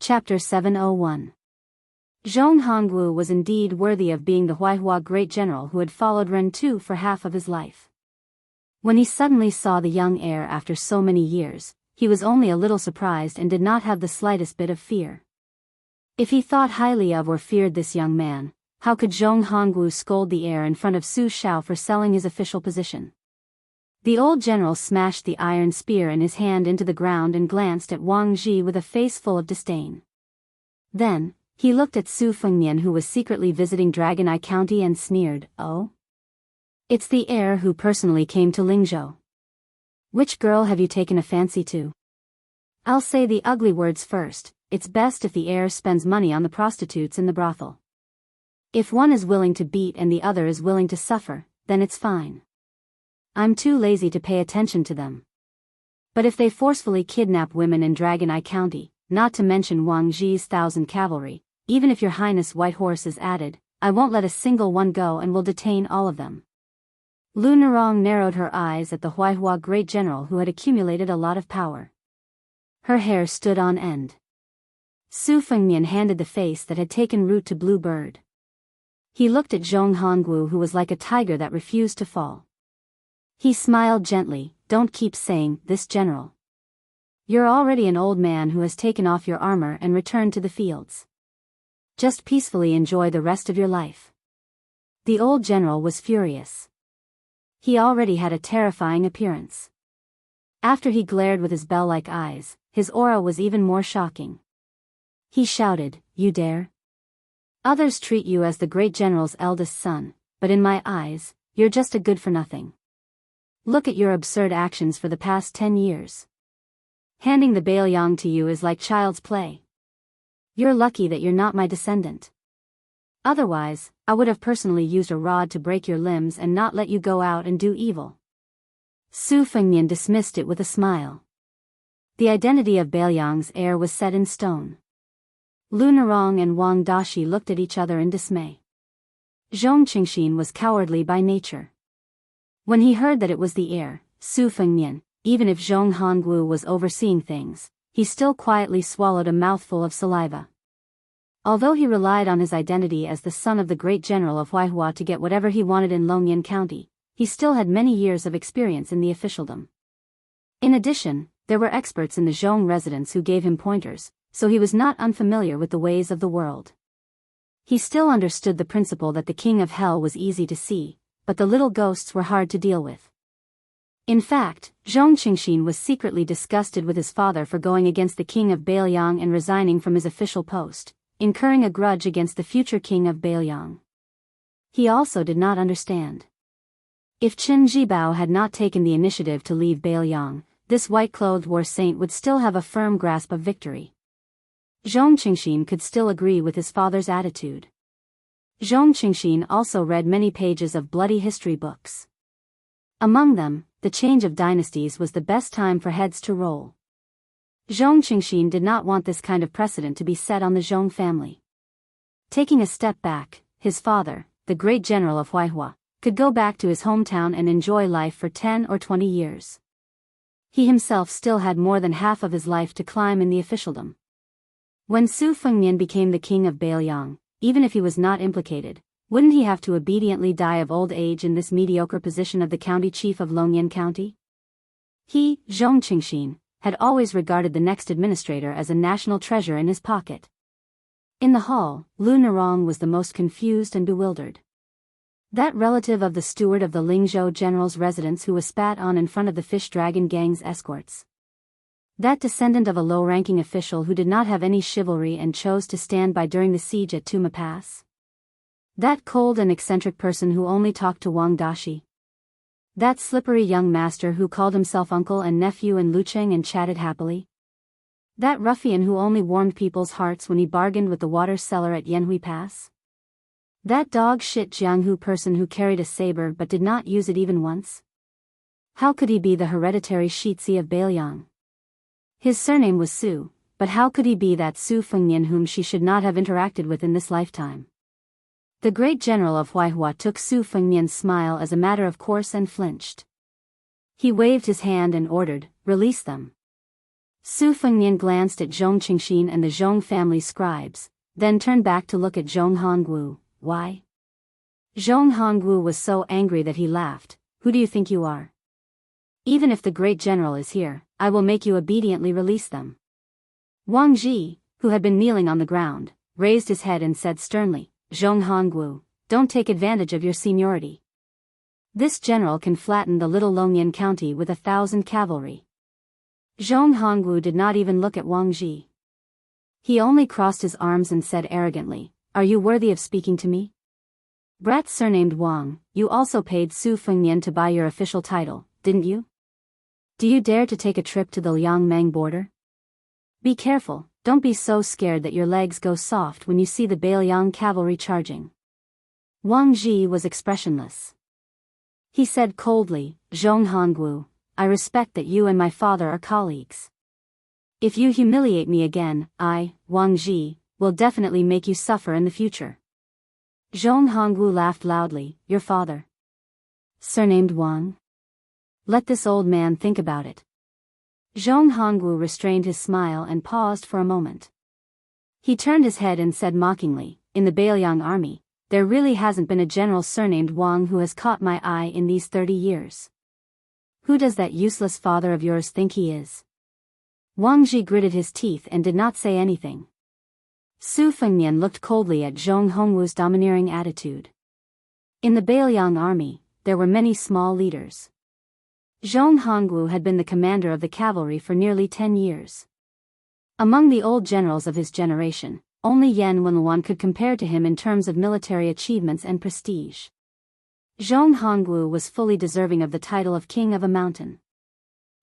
Chapter 701. Jianghu was indeed worthy of being the Huaihua great general who had followed Ren Tu for half of his life. When he suddenly saw the young heir after so many years, he was only a little surprised and did not have the slightest bit of fear. If he thought highly of or feared this young man, how could Jianghu scold the heir in front of Su Shao for selling his official position? The old general smashed the iron spear in his hand into the ground and glanced at Wang Ji with a face full of disdain. Then, he looked at Su Fengmian, who was secretly visiting Dragon Eye County, and sneered, "Oh? It's the heir who personally came to Lingzhou. Which girl have you taken a fancy to?" "I'll say the ugly words first. It's best if the heir spends money on the prostitutes in the brothel. If one is willing to beat and the other is willing to suffer, then it's fine. I'm too lazy to pay attention to them. But if they forcefully kidnap women in Dragon Eye County, not to mention Wang Ji's 1,000 cavalry, even if your highness white horse is added, I won't let a single one go and will detain all of them." Lu Nerong narrowed her eyes at the Huaihua great general who had accumulated a lot of power. Her hair stood on end. Su Fengmian handed the face that had taken root to Blue Bird. He looked at Jianghu, who was like a tiger that refused to fall. He smiled gently. "Don't keep saying this, general. You're already an old man who has taken off your armor and returned to the fields. Just peacefully enjoy the rest of your life." The old general was furious. He already had a terrifying appearance. After he glared with his bell-like eyes, his aura was even more shocking. He shouted, "You dare? Others treat you as the great general's eldest son, but in my eyes, you're just a good-for-nothing. Look at your absurd actions for the past 10 years. Handing the Biyao to you is like child's play. You're lucky that you're not my descendant. Otherwise, I would have personally used a rod to break your limbs and not let you go out and do evil." Su Fengmian dismissed it with a smile. The identity of Biyao's heir was set in stone. Lu Nerong and Wang Dashi looked at each other in dismay. Zhong Qingxin was cowardly by nature. When he heard that it was the heir, Su Fengmian, even if Jianghu was overseeing things, he still quietly swallowed a mouthful of saliva. Although he relied on his identity as the son of the great general of Huaihua to get whatever he wanted in Longyan County, he still had many years of experience in the officialdom. In addition, there were experts in the Zhong residence who gave him pointers, so he was not unfamiliar with the ways of the world. He still understood the principle that the king of hell was easy to see, but the little ghosts were hard to deal with. In fact, Zhong Qingxin was secretly disgusted with his father for going against the king of Biyao and resigning from his official post, incurring a grudge against the future king of Biyao. He also did not understand. If Qin Jibao had not taken the initiative to leave Biyao, this white-clothed war saint would still have a firm grasp of victory. Zhong Qingxin could still agree with his father's attitude. Zhong Qingxin also read many pages of bloody history books. Among them, the change of dynasties was the best time for heads to roll. Zhong Qingxin did not want this kind of precedent to be set on the Zhong family. Taking a step back, his father, the great general of Huaihua, could go back to his hometown and enjoy life for 10 or 20 years. He himself still had more than half of his life to climb in the officialdom. When Su Fengmian became the king of Biyao, even if he was not implicated, wouldn't he have to obediently die of old age in this mediocre position of the county chief of Longyan County? He, Zhong Qingxin, had always regarded the next administrator as a national treasure in his pocket. In the hall, Lu Nerong was the most confused and bewildered. That relative of the steward of the Lingzhou general's residence who was spat on in front of the Fish Dragon gang's escorts. That descendant of a low-ranking official who did not have any chivalry and chose to stand by during the siege at Tuma Pass. That cold and eccentric person who only talked to Wang Dashi. That slippery young master who called himself uncle and nephew in Lucheng and chatted happily. That ruffian who only warmed people's hearts when he bargained with the water seller at Yanhui Pass. That dog-shit Jianghu person who carried a saber but did not use it even once. How could he be the hereditary Shitzi of Biyao? His surname was Su, but how could he be that Su Fengmian whom she should not have interacted with in this lifetime? The great general of Huaihua took Su Fengmian's smile as a matter of course and flinched. He waved his hand and ordered, "Release them." Su Fengnian glanced at Zhong Qingxin and the Zhong family scribes, then turned back to look at Zhong Hongwu. Why? Zhong Hongwu was so angry that he laughed. Who do you think you are? Even if the great general is here, I will make you obediently release them. Wang Ji, who had been kneeling on the ground, raised his head and said sternly, Zhong Hongwu, don't take advantage of your seniority. This general can flatten the little Longyan county with 1,000 cavalry. Zhong Hongwu did not even look at Wang Ji. He only crossed his arms and said arrogantly, Are you worthy of speaking to me? Brat surnamed Wang, you also paid Su Fengnian to buy your official title, didn't you? Do you dare to take a trip to the Liangmeng border? Be careful, don't be so scared that your legs go soft when you see the Beiliang cavalry charging. Wang Ji was expressionless. He said coldly, Zhong Hongwu, I respect that you and my father are colleagues. If you humiliate me again, I, Wang Ji, will definitely make you suffer in the future. Zhong Hongwu laughed loudly, Your father? Surnamed Wang? Let this old man think about it. Zhong Hongwu restrained his smile and paused for a moment. He turned his head and said mockingly, In the Beiliang army, there really hasn't been a general surnamed Wang who has caught my eye in these 30 years. Who does that useless father of yours think he is? Wang Ji gritted his teeth and did not say anything. Su Fengnian looked coldly at Zhong Hongwu's domineering attitude. In the Beiliang army, there were many small leaders. Zhong Hongwu had been the commander of the cavalry for nearly 10 years. Among the old generals of his generation, only Yan Wenluan could compare to him in terms of military achievements and prestige. Zhong Hongwu was fully deserving of the title of King of a Mountain.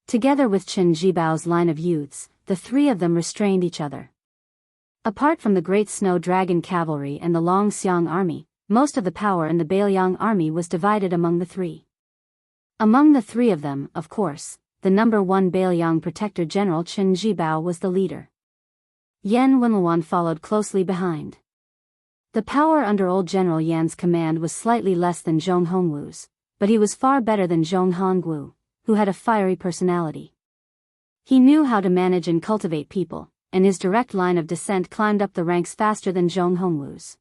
Together with Chen Jibao's line of youths, the three of them restrained each other. Apart from the Great Snow Dragon Cavalry and the Long Xiang Army, most of the power in the Beiliang Army was divided among the three. Among the three of them, of course, the number one Beiliang Protector General Chen Jibao was the leader. Yan Wenluan followed closely behind. The power under old General Yan's command was slightly less than Zhong Hongwu's, but he was far better than Zhong Hongwu, who had a fiery personality. He knew how to manage and cultivate people, and his direct line of descent climbed up the ranks faster than Zhong Hongwu's.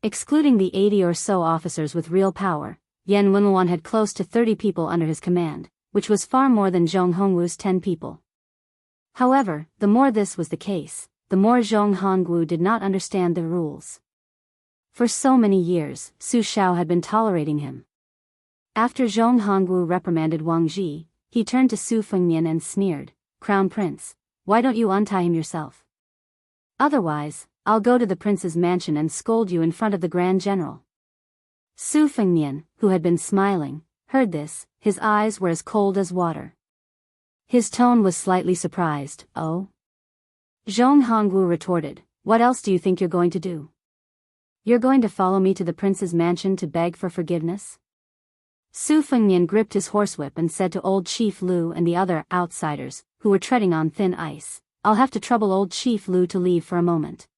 Excluding the 80 or so officers with real power, Yan Wenluan had close to 30 people under his command, which was far more than Zhong Hongwu's 10 people. However, the more this was the case, the more Zhong Hongwu did not understand the rules. For so many years, Su Shao had been tolerating him. After Zhong Hongwu reprimanded Wang Ji, he turned to Su Fengnian and sneered, Crown Prince, why don't you untie him yourself? Otherwise, I'll go to the prince's mansion and scold you in front of the Grand General. Su Fengnian, who had been smiling, heard this, his eyes were as cold as water. His tone was slightly surprised. Oh? Zhong Hongwu retorted, what else do you think you're going to do? You're going to follow me to the prince's mansion to beg for forgiveness? Su Fengnian gripped his horsewhip and said to old Chief Lu and the other outsiders, who were treading on thin ice, I'll have to trouble old Chief Lu to leave for a moment.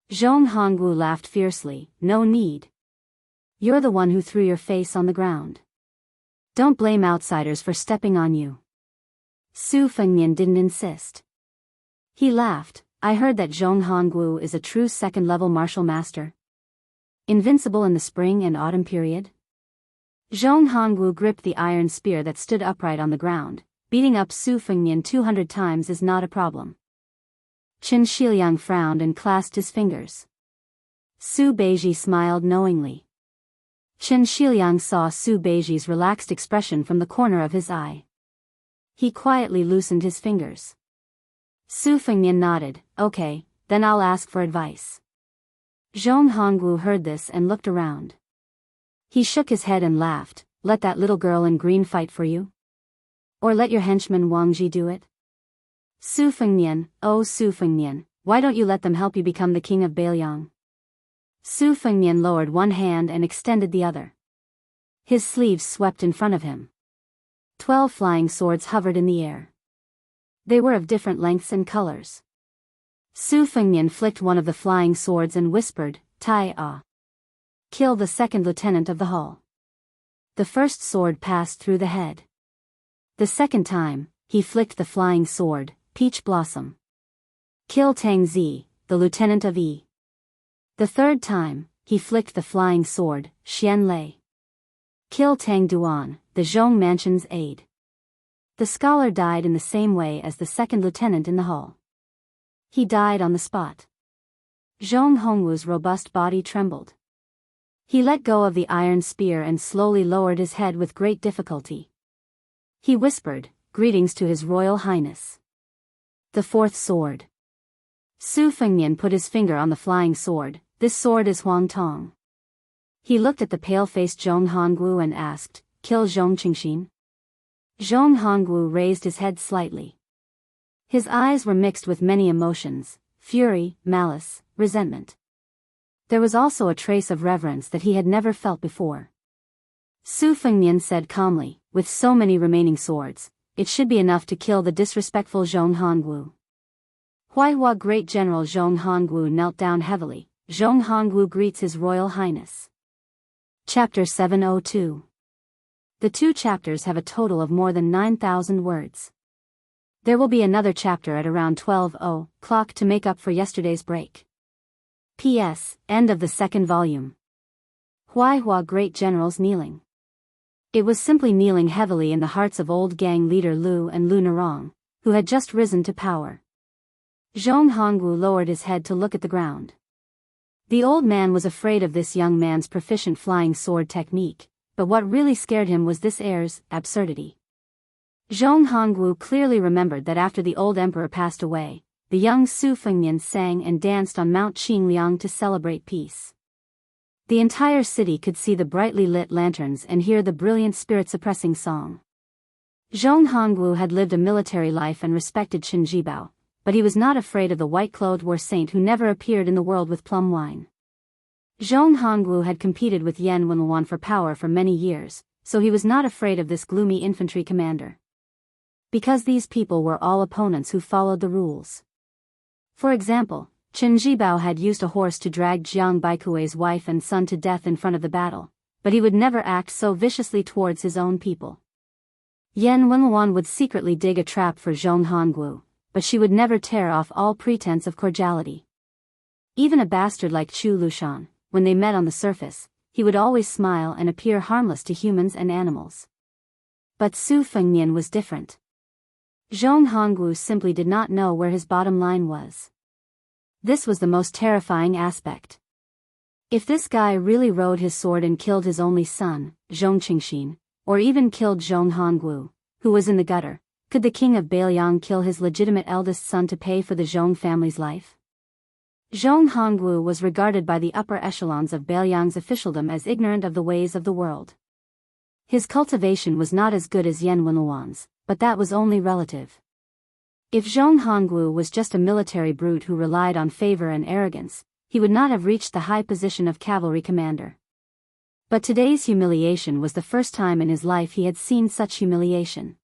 Zhong Hongwu laughed fiercely, no need. You're the one who threw your face on the ground. Don't blame outsiders for stepping on you. Su Fengnian didn't insist. He laughed, I heard that Zhong Hongwu is a true second-level martial master. Invincible in the spring and autumn period? Zhong Hongwu gripped the iron spear that stood upright on the ground. Beating up Su Fengnian 200 times is not a problem. Qin Shiliang frowned and clasped his fingers. Su Beiji smiled knowingly. Qin Shiliang saw Su Beiji's relaxed expression from the corner of his eye. He quietly loosened his fingers. Su Fengnian nodded, okay, then I'll ask for advice. Zhong Hongwu heard this and looked around. He shook his head and laughed, let that little girl in green fight for you? Or let your henchman Wang Ji do it? Su Fengnian, oh Su Fengnian, why don't you let them help you become the king of Beiliang? Su Fengnian lowered one hand and extended the other. His sleeves swept in front of him. 12 flying swords hovered in the air. They were of different lengths and colors. Su Fengnian flicked one of the flying swords and whispered, Tai Ah. Kill the second lieutenant of the hull. The first sword passed through the head. The second time, he flicked the flying sword, Peach Blossom. Kill Tang Zi, the lieutenant of Yi. The third time, he flicked the flying sword, Xian Lei. Kill Tang Duan, the Zhong Mansion's aide. The scholar died in the same way as the second lieutenant in the hall. He died on the spot. Zhong Hongwu's robust body trembled. He let go of the iron spear and slowly lowered his head with great difficulty. He whispered, "Greetings to His Royal Highness." The fourth sword. Su Fengnian put his finger on the flying sword. "This sword is Huang Tong." He looked at the pale-faced Zhong Hongwu and asked, "Kill Zhong Qingxin?" Zhong Hongwu raised his head slightly. His eyes were mixed with many emotions: fury, malice, resentment. There was also a trace of reverence that he had never felt before. Su Fengnian said calmly, "With so many remaining swords, it should be enough to kill the disrespectful Zhong Hongwu." Huaihua Great General Zhong Hongwu knelt down heavily. Zhong Hongwu greets His Royal Highness. Chapter 702. The 2 chapters have a total of more than 9,000 words. There will be another chapter at around 12:00 to make up for yesterday's break. P.S. End of the 2nd volume. Huaihua Great General's kneeling. It was simply kneeling heavily in the hearts of old gang leader Lu and Lu Narong, who had just risen to power. Zhong Hongwu lowered his head to look at the ground. The old man was afraid of this young man's proficient flying sword technique, but what really scared him was this heir's absurdity. Zhong Hongwu clearly remembered that after the old emperor passed away, the young Su Fengnian sang and danced on Mount Qingliang to celebrate peace. The entire city could see the brightly lit lanterns and hear the brilliant spirit-suppressing song. Zhong Hongwu had lived a military life and respected Qin Jibao, but he was not afraid of the white-clothed war saint who never appeared in the world with plum wine. Zhong Hongwu had competed with Yan Wenluan for power for many years, so he was not afraid of this gloomy infantry commander. Because these people were all opponents who followed the rules. For example, Qin Jibao had used a horse to drag Jiang Baikui's wife and son to death in front of the battle, but he would never act so viciously towards his own people. Yan Wenluan would secretly dig a trap for Zhong Hongwu, but she would never tear off all pretense of cordiality. Even a bastard like Chu Lushan, when they met on the surface, he would always smile and appear harmless to humans and animals. But Su Fengnian was different. Zhong Hongwu simply did not know where his bottom line was. This was the most terrifying aspect. If this guy really rode his sword and killed his only son, Zhong Qingxin, or even killed Zhong Hongwu, who was in the gutter, could the king of Biyao kill his legitimate eldest son to pay for the Zhong family's life? Zhong Hongwu was regarded by the upper echelons of Beiliang's officialdom as ignorant of the ways of the world. His cultivation was not as good as Yan Wenluan's, but that was only relative. If Zhong Hongwu was just a military brute who relied on favor and arrogance, he would not have reached the high position of cavalry commander. But today's humiliation was the first time in his life he had seen such humiliation.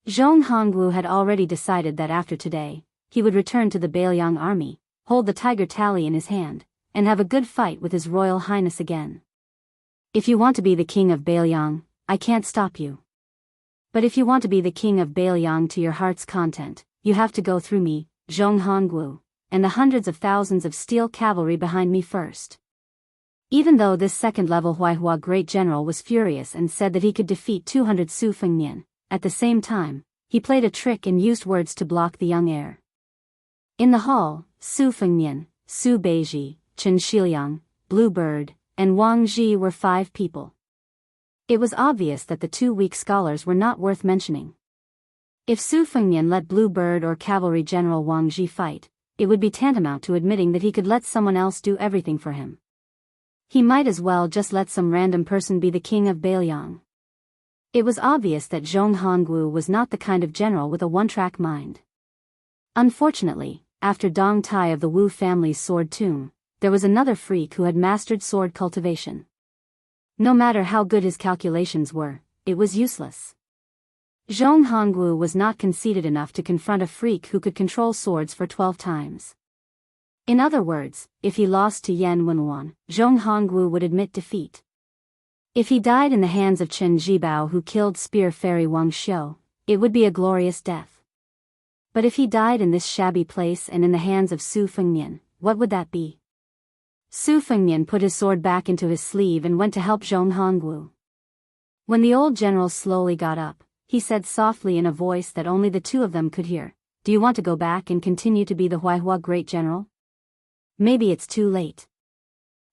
Zhong Hongwu had already decided that after today, he would return to the Beiliang army, hold the tiger tally in his hand, and have a good fight with His Royal Highness again. If you want to be the king of Beiliang, I can't stop you. But if you want to be the king of Beiliang to your heart's content, you have to go through me, Zhong Hongwu, and the hundreds of thousands of steel cavalry behind me first. Even though this second-level Huaihua Great General was furious and said that he could defeat 200 Su Fengnian, at the same time, he played a trick and used words to block the young heir. In the hall, Su Fengnian, Su Beiji, Chen Shiliang, Blue Bird, and Wang Ji were 5 people. It was obvious that the 2 weak scholars were not worth mentioning. If Su Fengnian let Blue Bird or Cavalry General Wang Ji fight, it would be tantamount to admitting that he could let someone else do everything for him. He might as well just let some random person be the king of Beiliang. It was obvious that Zhong Hongwu was not the kind of general with a one-track mind. Unfortunately, after Dong Tai of the Wu family's sword tomb, there was another freak who had mastered sword cultivation. No matter how good his calculations were, it was useless. Zhong Hongwu was not conceited enough to confront a freak who could control swords for 12 times. In other words, if he lost to Yan Wenluan, Zhong Hongwu would admit defeat. If he died in the hands of Qin Jibao who killed Spear Fairy Wang Xiu, it would be a glorious death. But if he died in this shabby place and in the hands of Su Fengnian, what would that be? Su Fengnian put his sword back into his sleeve and went to help Zhong Hongwu. When the old general slowly got up, he said softly in a voice that only the two of them could hear, "Do you want to go back and continue to be the Huaihua great general? Maybe it's too late.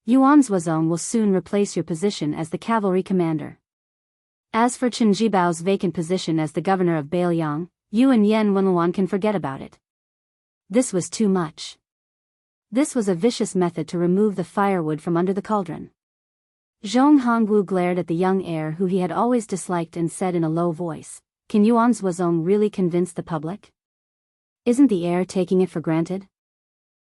Yuan Zuozong will soon replace your position as the cavalry commander. As for Chen Jibao's vacant position as the governor of Biyao, you and Yan Wenluan can forget about it." This was too much. This was a vicious method to remove the firewood from under the cauldron. Zhong Hongwu glared at the young heir who he had always disliked and said in a low voice, "Can Yuan Zuozong really convince the public? Isn't the heir taking it for granted?"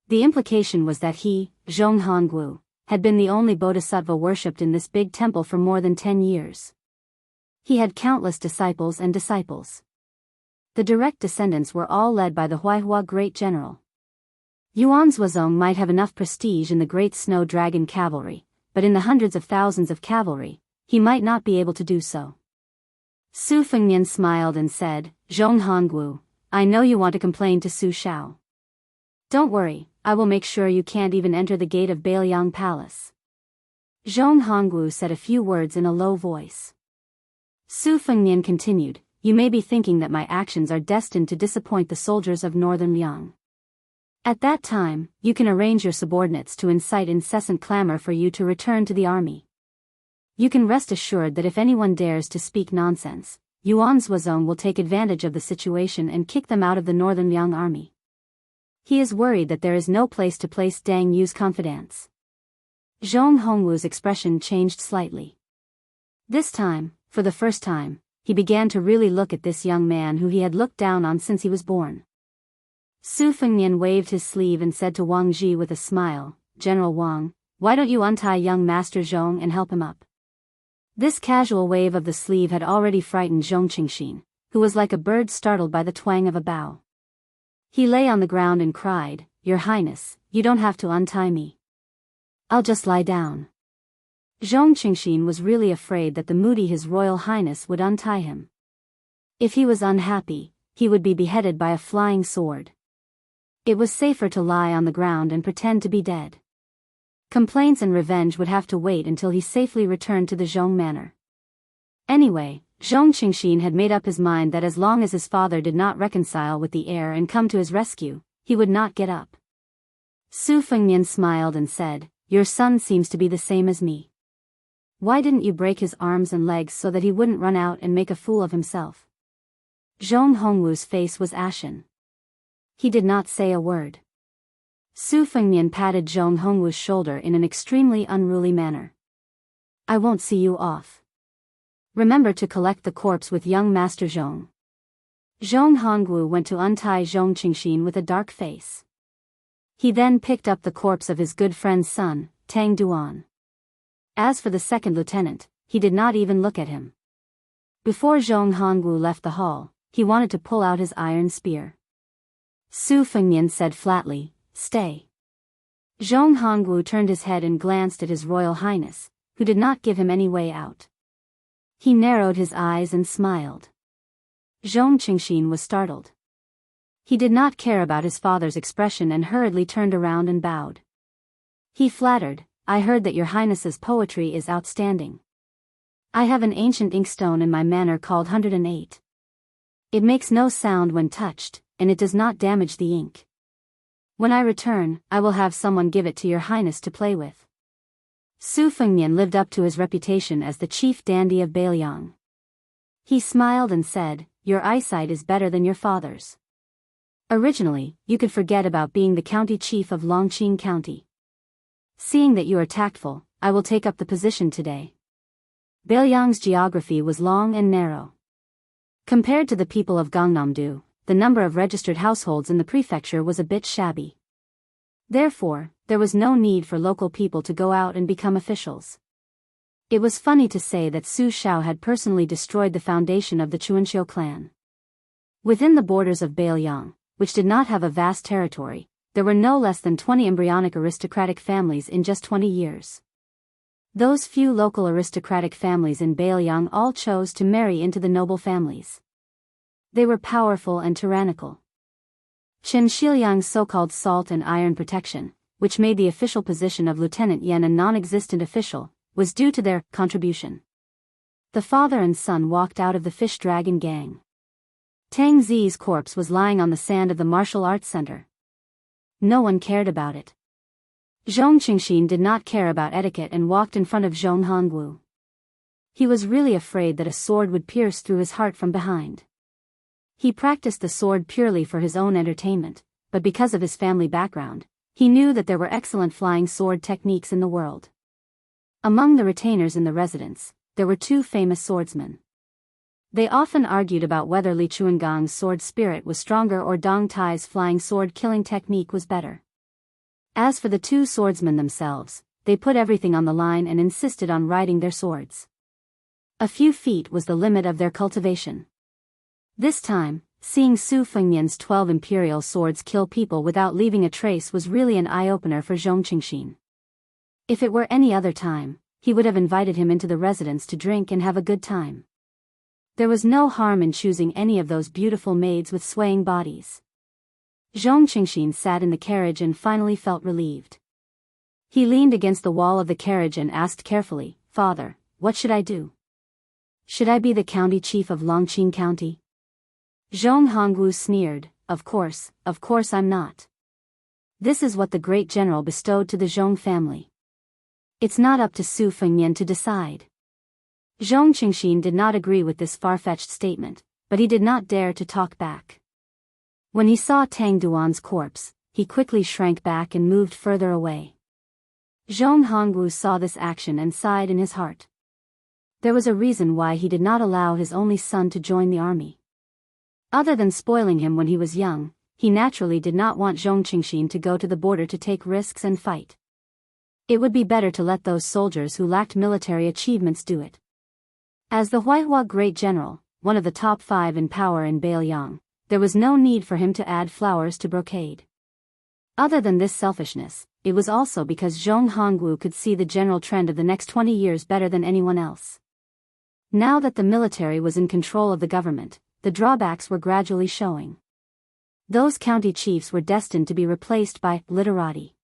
The implication was that he, Zhong Hongwu, had been the only bodhisattva worshipped in this big temple for more than 10 years. He had countless disciples and disciples. The direct descendants were all led by the Huaihua great general. Yuan Zuozong might have enough prestige in the great snow dragon cavalry, but in the hundreds of thousands of cavalry, he might not be able to do so. Su Fengnian smiled and said, "Zhong Hongwu, I know you want to complain to Su Shao. Don't worry, I will make sure you can't even enter the gate of Biyao Palace." Zhong Hongwu said a few words in a low voice. Su Fengnian continued, "You may be thinking that my actions are destined to disappoint the soldiers of Northern Liang. At that time, you can arrange your subordinates to incite incessant clamor for you to return to the army. You can rest assured that if anyone dares to speak nonsense, Yuan Zuozong will take advantage of the situation and kick them out of the Northern Liang army. He is worried that there is no place to place Dang Yu's confidants." Zhong Hongwu's expression changed slightly. This time, for the first time, he began to really look at this young man who he had looked down on since he was born. Su Fengnian waved his sleeve and said to Wang Ji with a smile, "General Wang, why don't you untie young Master Zhong and help him up?" This casual wave of the sleeve had already frightened Zhong Qingxin, who was like a bird startled by the twang of a bow. He lay on the ground and cried, "Your Highness, you don't have to untie me. I'll just lie down." Zhong Qingxin was really afraid that the moody His Royal Highness would untie him. If he was unhappy, he would be beheaded by a flying sword. It was safer to lie on the ground and pretend to be dead. Complaints and revenge would have to wait until he safely returned to the Zhong manor. Anyway, Zhong Qingxin had made up his mind that as long as his father did not reconcile with the heir and come to his rescue, he would not get up. Su Fengnian smiled and said, "Your son seems to be the same as me. Why didn't you break his arms and legs so that he wouldn't run out and make a fool of himself?" Zhong Hongwu's face was ashen. He did not say a word. Su Fengnian patted Zhong Hongwu's shoulder in an extremely unruly manner. "I won't see you off. Remember to collect the corpse with young Master Zhong." Zhong Hongwu went to untie Zhong Qingxin with a dark face. He then picked up the corpse of his good friend's son, Tang Duan. As for the second lieutenant, he did not even look at him. Before Zhong Hongwu left the hall, he wanted to pull out his iron spear. Su Fengnian said flatly, "Stay." Zhong Hongwu turned his head and glanced at His Royal Highness, who did not give him any way out. He narrowed his eyes and smiled. Zhong Qingxin was startled. He did not care about his father's expression and hurriedly turned around and bowed. He flattered, "I heard that your Highness's poetry is outstanding. I have an ancient inkstone in my manor called 108. It makes no sound when touched, and it does not damage the ink. When I return, I will have someone give it to your Highness to play with." Su Fengnian lived up to his reputation as the chief dandy of Biyao. He smiled and said, "Your eyesight is better than your father's. Originally, you could forget about being the county chief of Longqing County. Seeing that you are tactful, I will take up the position today." Biyao's geography was long and narrow. Compared to the people of Gangnam-do, the number of registered households in the prefecture was a bit shabby. Therefore, there was no need for local people to go out and become officials. It was funny to say that Su Shao had personally destroyed the foundation of the Chuanqiu clan. Within the borders of Biyao, which did not have a vast territory, there were no less than 20 embryonic aristocratic families in just 20 years. Those few local aristocratic families in Biyao all chose to marry into the noble families. They were powerful and tyrannical. Qin Shiliang's so-called salt and iron protection, which made the official position of Lieutenant Yen a non-existent official, was due to their contribution. The father and son walked out of the fish dragon gang. Tang Zi's corpse was lying on the sand of the martial arts center. No one cared about it. Zhong Qingxin did not care about etiquette and walked in front of Zhong Hongwu. He was really afraid that a sword would pierce through his heart from behind. He practiced the sword purely for his own entertainment, but because of his family background, he knew that there were excellent flying sword techniques in the world. Among the retainers in the residence, there were two famous swordsmen. They often argued about whether Li Chuangang's sword spirit was stronger or Dong Tai's flying sword killing technique was better. As for the two swordsmen themselves, they put everything on the line and insisted on riding their swords. A few feet was the limit of their cultivation. This time, seeing Su Fengnian's 12 imperial swords kill people without leaving a trace was really an eye-opener for Zhong Qingxin. If it were any other time, he would have invited him into the residence to drink and have a good time. There was no harm in choosing any of those beautiful maids with swaying bodies. Zhong Qingxin sat in the carriage and finally felt relieved. He leaned against the wall of the carriage and asked carefully, "Father, what should I do? Should I be the county chief of Longqing County?" Zhong Hongwu sneered, of course I'm not. This is what the great general bestowed to the Zhong family. It's not up to Su Fengnian to decide. Zhong Qingxin did not agree with this far-fetched statement, but he did not dare to talk back. When he saw Tang Duan's corpse, he quickly shrank back and moved further away. Zhong Hongwu saw this action and sighed in his heart. There was a reason why he did not allow his only son to join the army. Other than spoiling him when he was young, he naturally did not want Zhong Qingxin to go to the border to take risks and fight. It would be better to let those soldiers who lacked military achievements do it. As the Huaihua Great General, one of the top 5 in power in Biyao, there was no need for him to add flowers to brocade. Other than this selfishness, it was also because Zhong Hongwu could see the general trend of the next 20 years better than anyone else. Now that the military was in control of the government, the drawbacks were gradually showing. Those county chiefs were destined to be replaced by literati.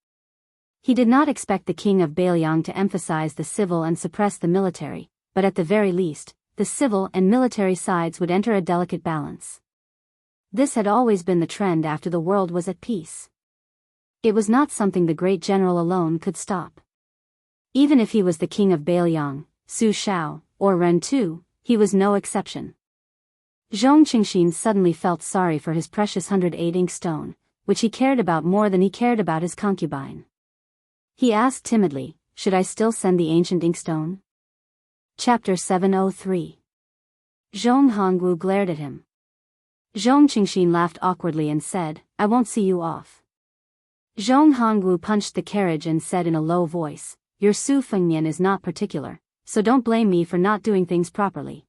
He did not expect the king of Biyao to emphasize the civil and suppress the military, but at the very least, the civil and military sides would enter a delicate balance. This had always been the trend after the world was at peace. It was not something the great general alone could stop. Even if he was the king of Biyao, Su Shao, or Ren Tu, he was no exception. Zhong Qingxin suddenly felt sorry for his precious 108 inkstone, which he cared about more than he cared about his concubine. He asked timidly, "Should I still send the ancient inkstone?" Chapter 703. Zhong Hongwu glared at him. Zhong Qingxin laughed awkwardly and said, "I won't see you off." Zhong Hongwu punched the carriage and said in a low voice, "Your Su Fengnian is not particular, so don't blame me for not doing things properly."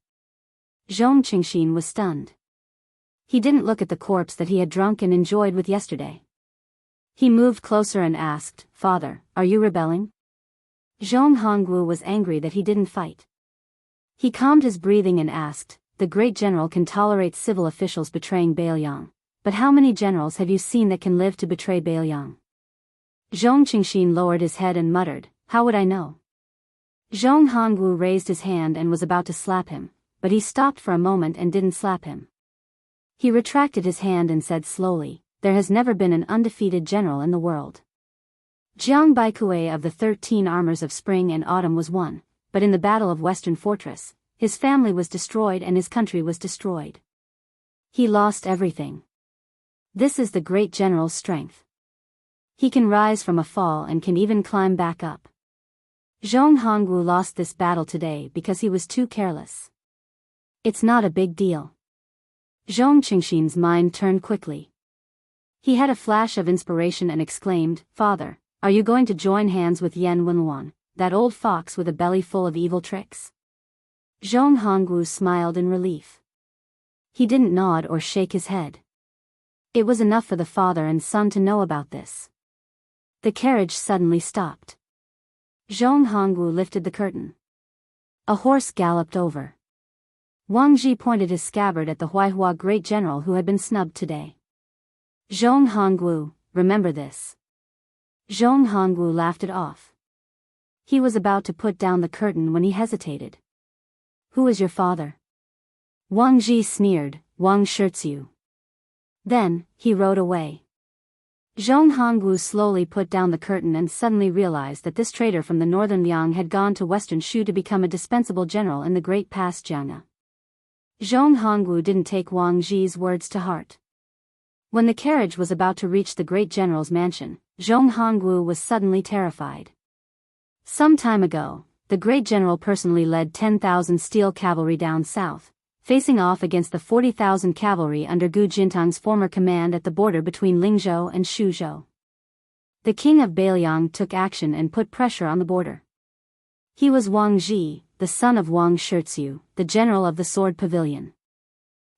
Zhong Qingxin was stunned. He didn't look at the corpse that he had drunk and enjoyed with yesterday. He moved closer and asked, "Father, are you rebelling?" Zhong Hongwu was angry that he didn't fight. He calmed his breathing and asked, "The great general can tolerate civil officials betraying Biyao, but how many generals have you seen that can live to betray Biyao?" Zhong Qingxin lowered his head and muttered, "How would I know?" Zhong Hongwu raised his hand and was about to slap him, but he stopped for a moment and didn't slap him. He retracted his hand and said slowly, "There has never been an undefeated general in the world. Jiang Baikue of the 13 armors of spring and autumn was one, but in the Battle of Western Fortress, his family was destroyed and his country was destroyed. He lost everything. This is the great general's strength. He can rise from a fall and can even climb back up. Zhong Hongwu lost this battle today because he was too careless. It's not a big deal." Zhong Qingxin's mind turned quickly. He had a flash of inspiration and exclaimed, "Father, are you going to join hands with Yan Wenluan, that old fox with a belly full of evil tricks?" Zhong Hongwu smiled in relief. He didn't nod or shake his head. It was enough for the father and son to know about this. The carriage suddenly stopped. Zhong Hongwu lifted the curtain. A horse galloped over. Wang Ji pointed his scabbard at the Huaihua great general who had been snubbed today. Zhong Hongwu, remember this. Zhong Hongwu laughed it off. He was about to put down the curtain when he hesitated. Who is your father? Wang Ji sneered, Wang Shirtsu. Then, he rode away. Zhong Hongwu slowly put down the curtain and suddenly realized that this trader from the northern Liang had gone to western Shu to become a dispensable general in the great pass Jianghu. Zhong Hongwu didn't take Wang Ji's words to heart. When the carriage was about to reach the great general's mansion, Zhong Hongwu was suddenly terrified. Some time ago, the great general personally led 10,000 steel cavalry down south, facing off against the 40,000 cavalry under Gu Jintang's former command at the border between Lingzhou and Shuzhou. The king of Biyao took action and put pressure on the border. He was Wang Ji, the son of Wang Shirtsu, the general of the sword pavilion.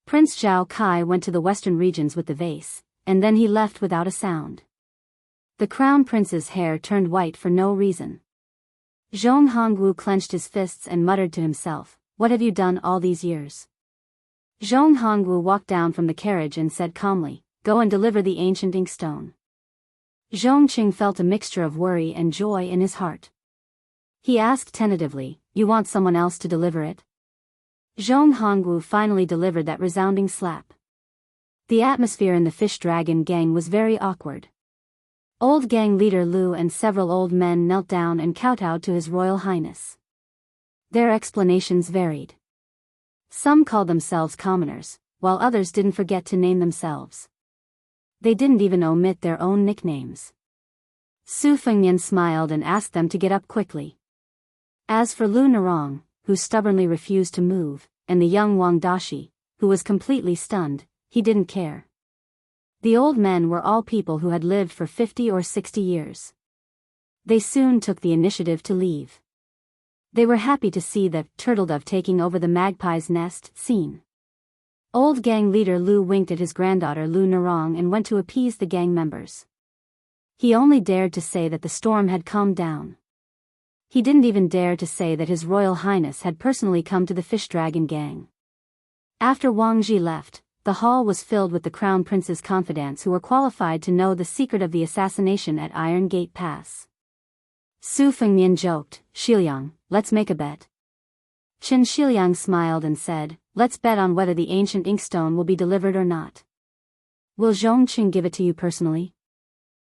Prince Zhao Kai went to the western regions with the vase, and then he left without a sound. The crown prince's hair turned white for no reason. Zhong Hongwu clenched his fists and muttered to himself, "What have you done all these years?" Zhong Hongwu walked down from the carriage and said calmly, "Go and deliver the ancient inkstone." Zhong Qing felt a mixture of worry and joy in his heart. He asked tentatively, "You want someone else to deliver it?" Zhong Hongwu finally delivered that resounding slap. The atmosphere in the Fish Dragon gang was very awkward. Old gang leader Lu and several old men knelt down and kowtowed to His Royal Highness. Their explanations varied. Some called themselves commoners, while others didn't forget to name themselves. They didn't even omit their own nicknames. Su Fengnian smiled and asked them to get up quickly. As for Lu Narong, who stubbornly refused to move, and the young Wang Dashi, who was completely stunned, he didn't care. The old men were all people who had lived for 50 or 60 years. They soon took the initiative to leave. They were happy to see the turtledove taking over the magpie's nest scene. Old gang leader Lu winked at his granddaughter Lu Narong and went to appease the gang members. He only dared to say that the storm had calmed down. He didn't even dare to say that His Royal Highness had personally come to the Fish Dragon gang. After Wang Ji left, the hall was filled with the Crown Prince's confidants who were qualified to know the secret of the assassination at Iron Gate Pass. Su Fengnian joked, "Shiliang, let's make a bet." Qin Shiliang smiled and said, "Let's bet on whether the ancient inkstone will be delivered or not. Will Zhong Qing give it to you personally?"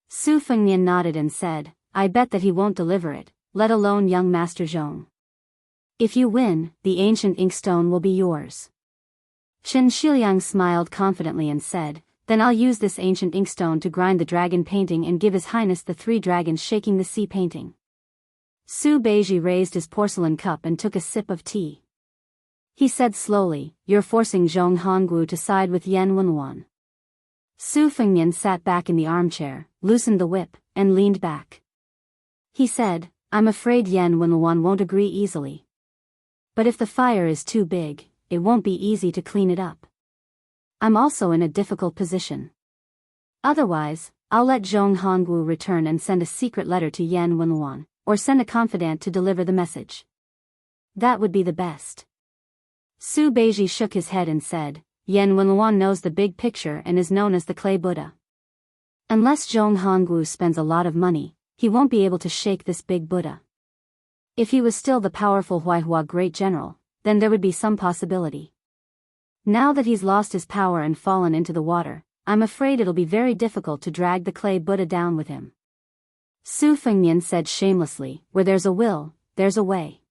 Su Fengnian nodded and said, "I bet that he won't deliver it, let alone young Master Zhong. If you win, the ancient inkstone will be yours." Qin Shiliang smiled confidently and said, "Then I'll use this ancient inkstone to grind the dragon painting and give His Highness the 3 dragons shaking the sea painting." Su Beiji raised his porcelain cup and took a sip of tea. He said slowly, "You're forcing Zhong Hongwu to side with Yan Wenluan." Su Fengnian sat back in the armchair, loosened the whip, and leaned back. He said, "I'm afraid Yan Wenluan won't agree easily. But if the fire is too big, it won't be easy to clean it up. I'm also in a difficult position. Otherwise, I'll let Zhong Hongwu return and send a secret letter to Yan Wenluan, or send a confidant to deliver the message. That would be the best." Su Beiji shook his head and said, "Yan Wenluan knows the big picture and is known as the Clay Buddha. Unless Zhong Hongwu spends a lot of money, he won't be able to shake this big Buddha. If he was still the powerful Huaihua great general, then there would be some possibility. Now that he's lost his power and fallen into the water, I'm afraid it'll be very difficult to drag the clay Buddha down with him." Su Fengnian said shamelessly, "Where there's a will, there's a way.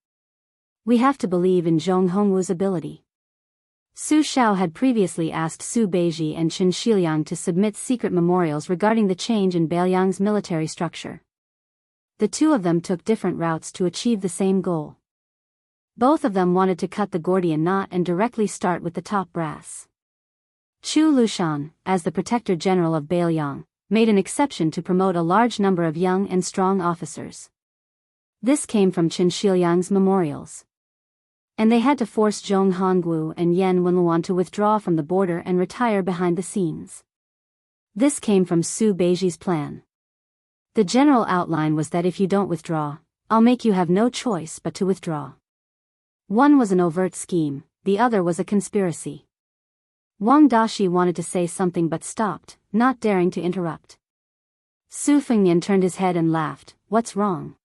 We have to believe in Zhong Hongwu's ability." Su Shao had previously asked Su Beiji and Qin Shiliang to submit secret memorials regarding the change in Beiyang's military structure. The two of them took different routes to achieve the same goal. Both of them wanted to cut the Gordian knot and directly start with the top brass. Chu Lushan, as the Protector General of Beiyang, made an exception to promote a large number of young and strong officers. This came from Qin Shiliang's memorials. And they had to force Zhong Hongwu and Yan Wenluan to withdraw from the border and retire behind the scenes. This came from Su Beiji's plan. The general outline was that if you don't withdraw, I'll make you have no choice but to withdraw. One was an overt scheme, the other was a conspiracy. Wang Dashi wanted to say something but stopped, not daring to interrupt. Su Fengnian turned his head and laughed. What's wrong?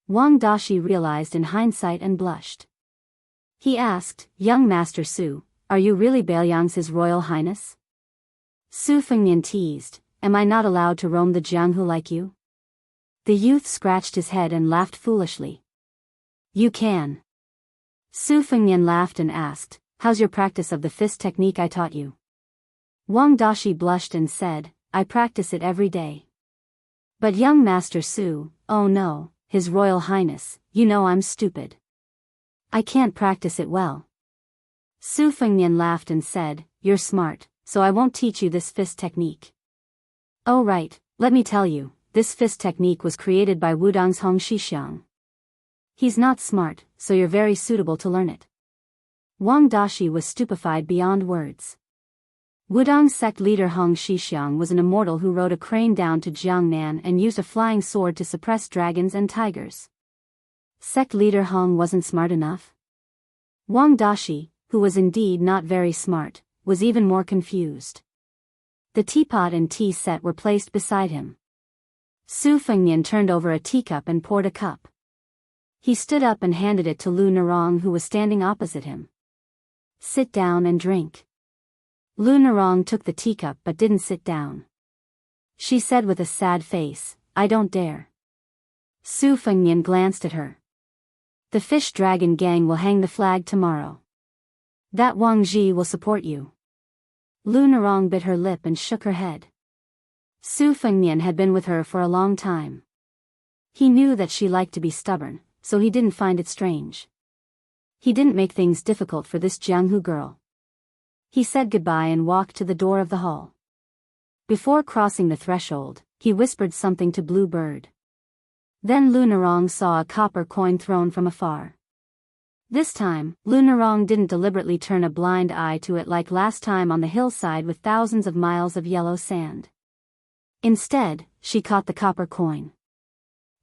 Wang Dashi realized in hindsight and blushed. He asked, Young Master Su, are you really Bailiang's His Royal Highness? Su Fengnian teased, am I not allowed to roam the Jianghu like you? The youth scratched his head and laughed foolishly. You can. Su Fengnian laughed and asked, how's your practice of the fist technique I taught you? Wang Dashi blushed and said, I practice it every day. But young Master Su, oh no, His Royal Highness, you know I'm stupid. I can't practice it well. Su Fengnian laughed and said, you're smart, so I won't teach you this fist technique. Oh right, let me tell you, this fist technique was created by Wudong's Hong Shixiang. He's not smart, so you're very suitable to learn it. Wang Dashi was stupefied beyond words. Wudong's sect leader Hong Shixiang was an immortal who rode a crane down to Jiangnan and used a flying sword to suppress dragons and tigers. Sect leader Hong wasn't smart enough? Wang Dashi, who was indeed not very smart, was even more confused. The teapot and tea set were placed beside him. Su Fengnian turned over a teacup and poured a cup. He stood up and handed it to Lu Narong, who was standing opposite him. Sit down and drink. Lu Narong took the teacup but didn't sit down. She said with a sad face, I don't dare. Su Fengnian glanced at her. The fish dragon gang will hang the flag tomorrow. That Wang Ji will support you. Lu Narong bit her lip and shook her head. Su Fengnian had been with her for a long time. He knew that she liked to be stubborn, so he didn't find it strange. He didn't make things difficult for this Jianghu girl. He said goodbye and walked to the door of the hall. Before crossing the threshold, he whispered something to Blue Bird. Then Lu Narong saw a copper coin thrown from afar. This time, Lu Narong didn't deliberately turn a blind eye to it like last time on the hillside with thousands of miles of yellow sand. Instead, she caught the copper coin.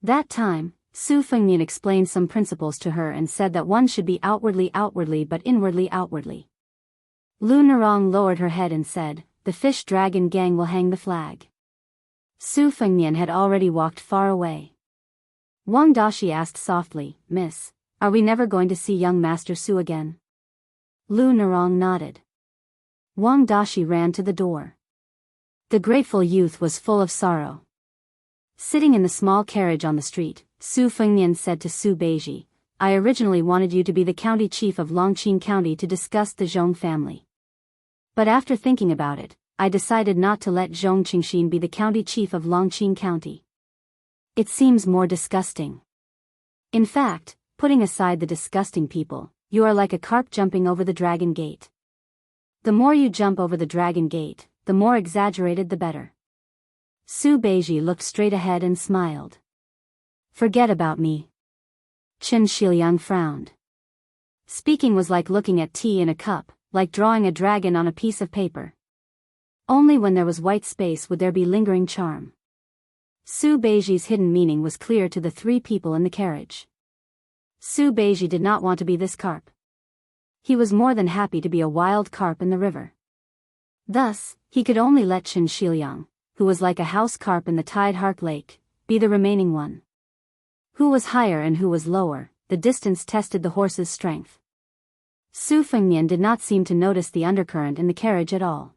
That time, Su Fengnian explained some principles to her and said that one should be outwardly but inwardly. Lu Narong lowered her head and said, the fish dragon gang will hang the flag. Su Fengnian had already walked far away. Wang Dashi asked softly, Miss, are we never going to see young Master Su again? Lu Narong nodded. Wang Dashi ran to the door. The grateful youth was full of sorrow. Sitting in the small carriage on the street, Su Fengnian said to Su Beiji, I originally wanted you to be the county chief of Longqing County to discuss the Zhong family. But after thinking about it, I decided not to let Zhong Qingxin be the county chief of Longqing County. It seems more disgusting. In fact, putting aside the disgusting people, you are like a carp jumping over the dragon gate. The more you jump over the dragon gate, the more exaggerated the better. Su Beiji looked straight ahead and smiled. Forget about me. Qin Shiliang frowned. Speaking was like looking at tea in a cup, like drawing a dragon on a piece of paper. Only when there was white space would there be lingering charm. Su Beiji's hidden meaning was clear to the three people in the carriage. Su Beiji did not want to be this carp. He was more than happy to be a wild carp in the river. Thus, he could only let Qin Shiliang, who was like a house carp in the tide Hark Lake, be the remaining one. Who was higher and who was lower, the distance tested the horse's strength. Su Fengnian did not seem to notice the undercurrent in the carriage at all.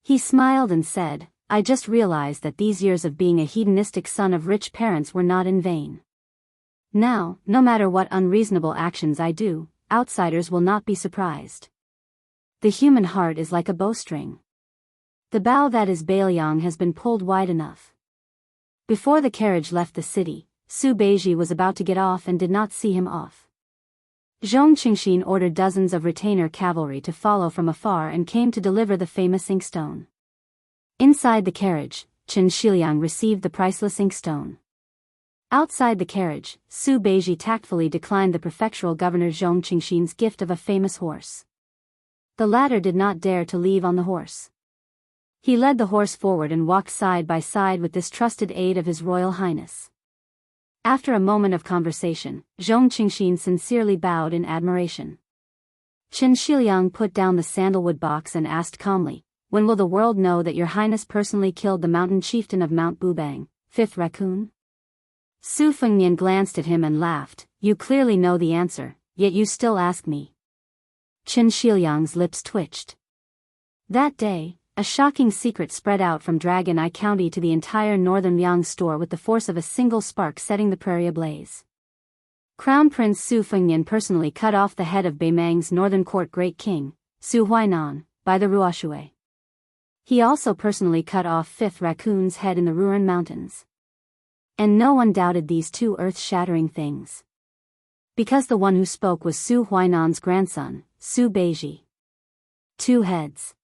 He smiled and said, I just realized that these years of being a hedonistic son of rich parents were not in vain. Now, no matter what unreasonable actions I do, outsiders will not be surprised. The human heart is like a bowstring. The bow that is Bailiang has been pulled wide enough. Before the carriage left the city, Su Beiji was about to get off and did not see him off. Zhong Qingxin ordered dozens of retainer cavalry to follow from afar and came to deliver the famous inkstone. Inside the carriage, Qin Shiliang received the priceless inkstone. Outside the carriage, Su Beiji tactfully declined the prefectural governor Zhong Qingxin's gift of a famous horse. The latter did not dare to leave on the horse. He led the horse forward and walked side by side with this trusted aide of His Royal Highness. After a moment of conversation, Zhong Qingxin sincerely bowed in admiration. Qin Shiliang put down the sandalwood box and asked calmly, "When will the world know that your highness personally killed the mountain chieftain of Mount Bubang, 5th raccoon?" Su Fengnian glanced at him and laughed. "You clearly know the answer, yet you still ask me." Qin Shiliang's lips twitched. That day, a shocking secret spread out from Dragon Eye County to the entire northern Liang store with the force of a single spark setting the prairie ablaze. Crown Prince Su Fengnian personally cut off the head of Beimang's northern court great king, Su Huainan, by the Ruoshui. He also personally cut off 5th raccoon's head in the Ruren Mountains. And no one doubted these two earth-shattering things. Because the one who spoke was Su Huainan's grandson, Su Beiji. 2 heads.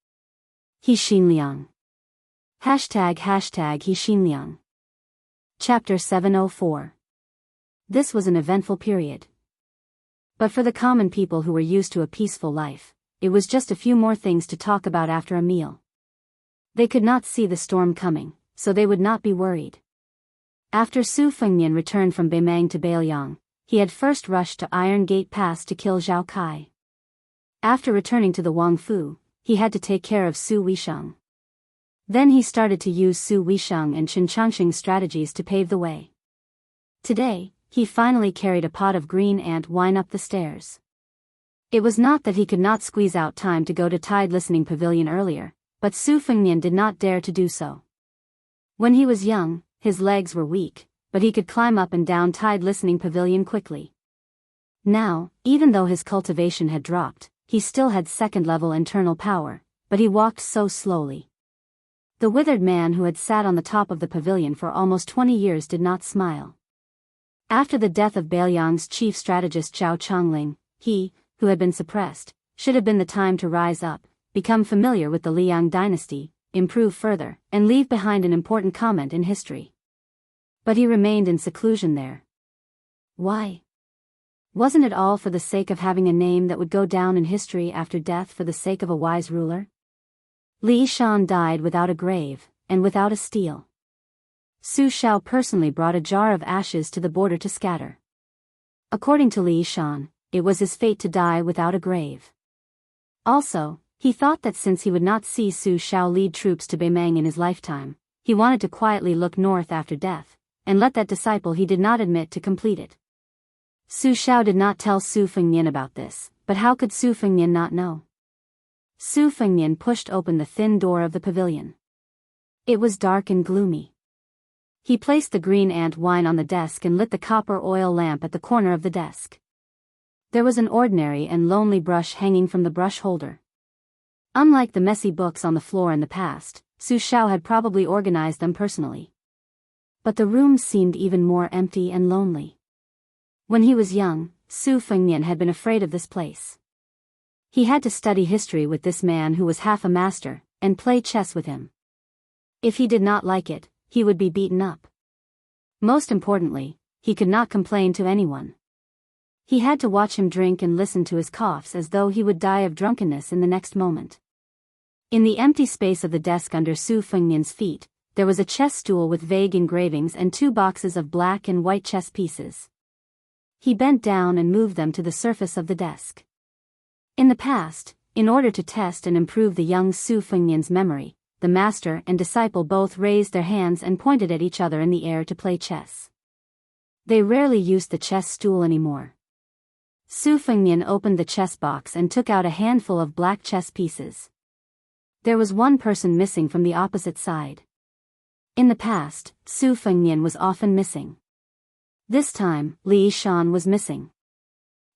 He Xinliang. ##He Xinliang. Chapter 704. This was an eventful period. But for the common people who were used to a peaceful life, it was just a few more things to talk about after a meal. They could not see the storm coming, so they would not be worried. After Su Fengnian returned from Beimang to Bailiang, he had first rushed to Iron Gate Pass to kill Zhao Kai. After returning to the Wangfu, he had to take care of Su Weisheng. Then he started to use Su Weisheng and Chen Changxing's strategies to pave the way. Today, he finally carried a pot of green ant wine up the stairs. It was not that he could not squeeze out time to go to Tide Listening Pavilion earlier, but Su Fengnian did not dare to do so. When he was young, his legs were weak, but he could climb up and down Tide Listening Pavilion quickly. Now, even though his cultivation had dropped, he still had second-level internal power, but he walked so slowly. The withered man who had sat on the top of the pavilion for almost 20 years did not smile. After the death of Bailiang's chief strategist Zhao Chongling, he, who had been suppressed, should have been the time to rise up, become familiar with the Liang dynasty, improve further, and leave behind an important comment in history. But he remained in seclusion there. Why? Wasn't it all for the sake of having a name that would go down in history after death for the sake of a wise ruler? Li Shan died without a grave, and without a stele. Su Shao personally brought a jar of ashes to the border to scatter. According to Li Shan, it was his fate to die without a grave. Also, he thought that since he would not see Su Shao lead troops to Beimang in his lifetime, he wanted to quietly look north after death, and let that disciple he did not admit to complete it. Su Shao did not tell Su Fengnian about this, but how could Su Fengnian not know? Su Fengnian pushed open the thin door of the pavilion. It was dark and gloomy. He placed the green ant wine on the desk and lit the copper oil lamp at the corner of the desk. There was an ordinary and lonely brush hanging from the brush holder. Unlike the messy books on the floor in the past, Su Shao had probably organized them personally. But the room seemed even more empty and lonely. When he was young, Su Fengnian had been afraid of this place. He had to study history with this man who was half a master, and play chess with him. If he did not like it, he would be beaten up. Most importantly, he could not complain to anyone. He had to watch him drink and listen to his coughs as though he would die of drunkenness in the next moment. In the empty space of the desk under Su Fengnian's feet, there was a chess stool with vague engravings and 2 boxes of black and white chess pieces. He bent down and moved them to the surface of the desk. In the past, in order to test and improve the young Su Fengnian's memory, the master and disciple both raised their hands and pointed at each other in the air to play chess. They rarely used the chess stool anymore. Su Fengnian opened the chess box and took out a handful of black chess pieces. There was one person missing from the opposite side. In the past, Su Fengnian was often missing. This time, Li Shan was missing.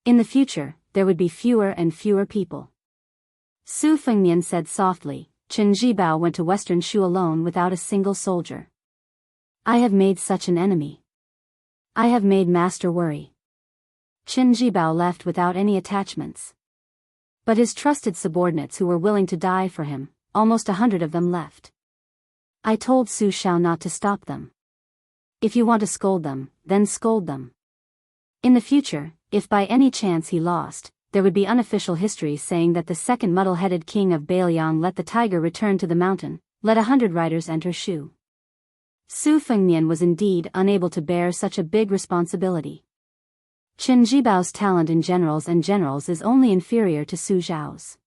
In the future, there would be fewer and fewer people. Su Fengnian said softly, "Chen Zhibao went to Western Shu alone without a single soldier. I have made such an enemy. I have made master worry." Chen Zhibao left without any attachments. But his trusted subordinates who were willing to die for him, almost 100 of them left. I told Su Shao not to stop them. If you want to scold them, then scold them. In the future, if by any chance he lost, there would be unofficial history saying that the second muddle-headed king of Bailiang let the tiger return to the mountain, let 100 riders enter Shu. Su Fengnian was indeed unable to bear such a big responsibility. Qin Jibao's talent in generals is only inferior to Su Zhao's.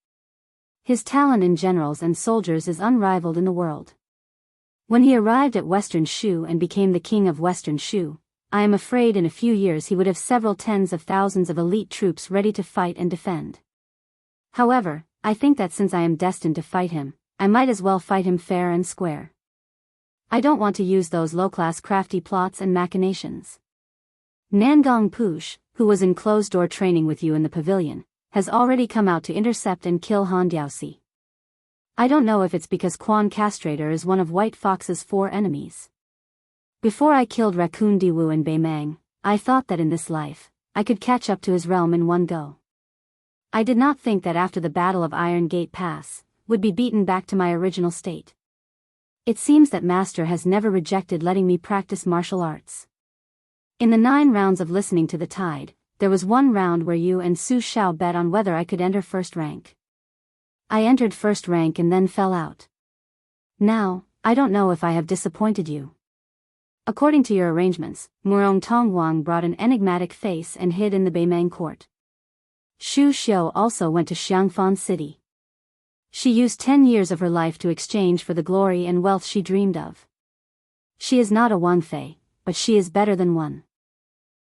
His talent in generals and soldiers is unrivaled in the world. When he arrived at Western Shu and became the king of Western Shu, I am afraid in a few years he would have several tens of thousands of elite troops ready to fight and defend. However, I think that since I am destined to fight him, I might as well fight him fair and square. I don't want to use those low-class crafty plots and machinations. Nangong Push, who was in closed-door training with you in the pavilion, has already come out to intercept and kill Han Diaoxi. I don't know if it's because Quan Castrator is one of White Fox's 4 enemies. Before I killed Raccoon Diwu and Beimang, I thought that in this life, I could catch up to his realm in one go. I did not think that after the Battle of Iron Gate Pass, would be beaten back to my original state. It seems that Master has never rejected letting me practice martial arts. In the 9 rounds of listening to the tide, there was one round where you and Su Xiao bet on whether I could enter first rank. I entered first rank and then fell out. Now, I don't know if I have disappointed you. According to your arrangements, Murong Tongwang brought an enigmatic face and hid in the Beimang court. Xu Xiu also went to Xiangfan City. She used 10 years of her life to exchange for the glory and wealth she dreamed of. She is not a Wang Fei, but she is better than one.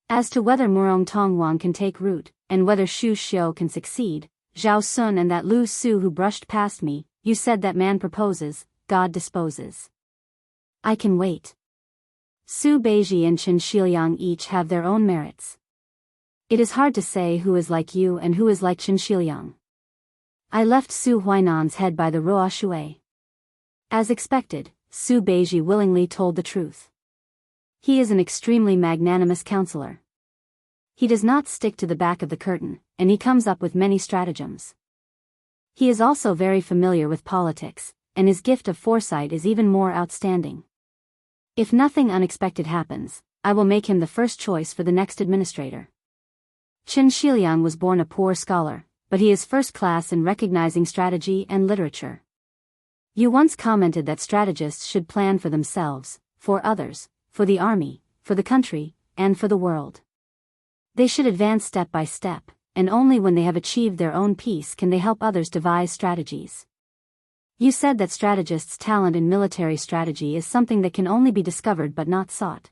As to whether Murong Tongwang can take root, and whether Xu Xiu can succeed, Zhao Sun and that Lu Su who brushed past me, you said that man proposes, God disposes. I can wait. Su Beiji and Chen Shiliang each have their own merits. It is hard to say who is like you and who is like Chen Shiliang. I left Su Huainan's head by the Ruo Shui. As expected, Su Beiji willingly told the truth. He is an extremely magnanimous counselor. He does not stick to the back of the curtain, and he comes up with many stratagems. He is also very familiar with politics, and his gift of foresight is even more outstanding. If nothing unexpected happens, I will make him the first choice for the next administrator. Chen Shiliang was born a poor scholar, but he is first class in recognizing strategy and literature. You once commented that strategists should plan for themselves, for others, for the army, for the country, and for the world. They should advance step by step, and only when they have achieved their own peace can they help others devise strategies. You said that strategists' talent in military strategy is something that can only be discovered but not sought.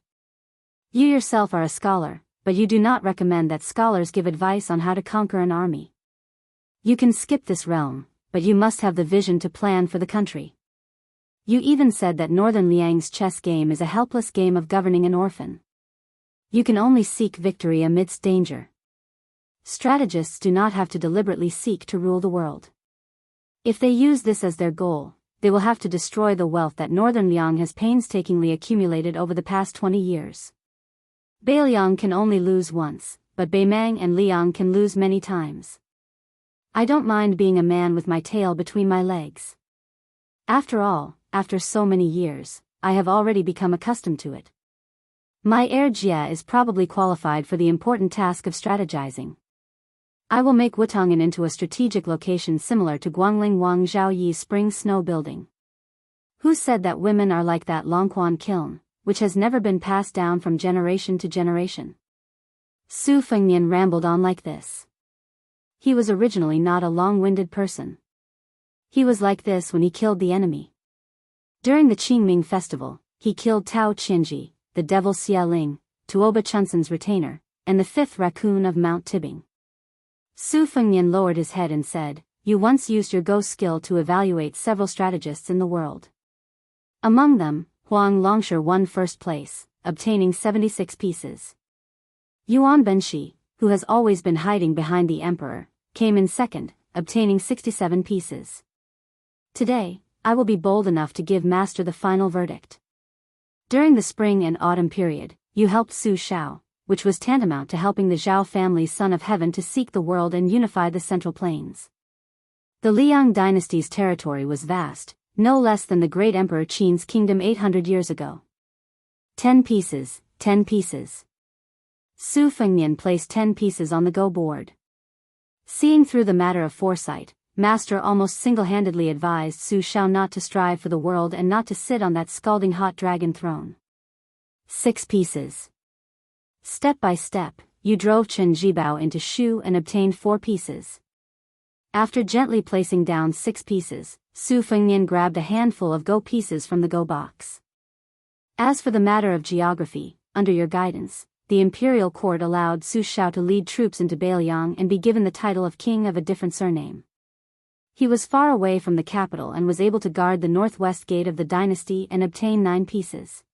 You yourself are a scholar, but you do not recommend that scholars give advice on how to conquer an army. You can skip this realm, but you must have the vision to plan for the country. You even said that Northern Liang's chess game is a helpless game of governing an orphan. You can only seek victory amidst danger. Strategists do not have to deliberately seek to rule the world. If they use this as their goal, they will have to destroy the wealth that Northern Liang has painstakingly accumulated over the past 20 years. Beiliang can only lose once, but Beimang and Liang can lose many times. I don't mind being a man with my tail between my legs. After all, after so many years, I have already become accustomed to it. My heir Jia is probably qualified for the important task of strategizing. I will make Wutongan into a strategic location similar to Guangling Wang Zhaoyi's spring snow building. Who said that women are like that Longquan kiln, which has never been passed down from generation to generation? Su Fengnian rambled on like this. He was originally not a long-winded person. He was like this when he killed the enemy. During the Qingming festival, he killed Tao Qianji, the devil Xia Ling, Tuoba Chunsen's retainer, and the 5th raccoon of Mount Tibing. Su Fengnian lowered his head and said, "You once used your ghost skill to evaluate several strategists in the world. Among them, Huang Longsher won first place, obtaining 76 pieces. Yuan Benshi, who has always been hiding behind the emperor, came in second, obtaining 67 pieces. Today, I will be bold enough to give Master the final verdict. During the spring and autumn period, you helped Su Xiao, which was tantamount to helping the Zhao family's son of heaven to seek the world and unify the Central Plains. The Liang dynasty's territory was vast, no less than the great Emperor Qin's kingdom 800 years ago. 10 pieces, 10 pieces. Su Fengnian placed 10 pieces on the go board. Seeing through the matter of foresight, Master almost single-handedly advised Su Xiao not to strive for the world and not to sit on that scalding hot dragon throne. 6 pieces. Step by step, you drove Chen Jibao into Shu and obtained 4 pieces. After gently placing down 6 pieces, Su Fengnian grabbed a handful of go pieces from the go box. As for the matter of geography, under your guidance, the imperial court allowed Su Shao to lead troops into Biyao and be given the title of king of a different surname. He was far away from the capital and was able to guard the northwest gate of the dynasty and obtain 9 pieces.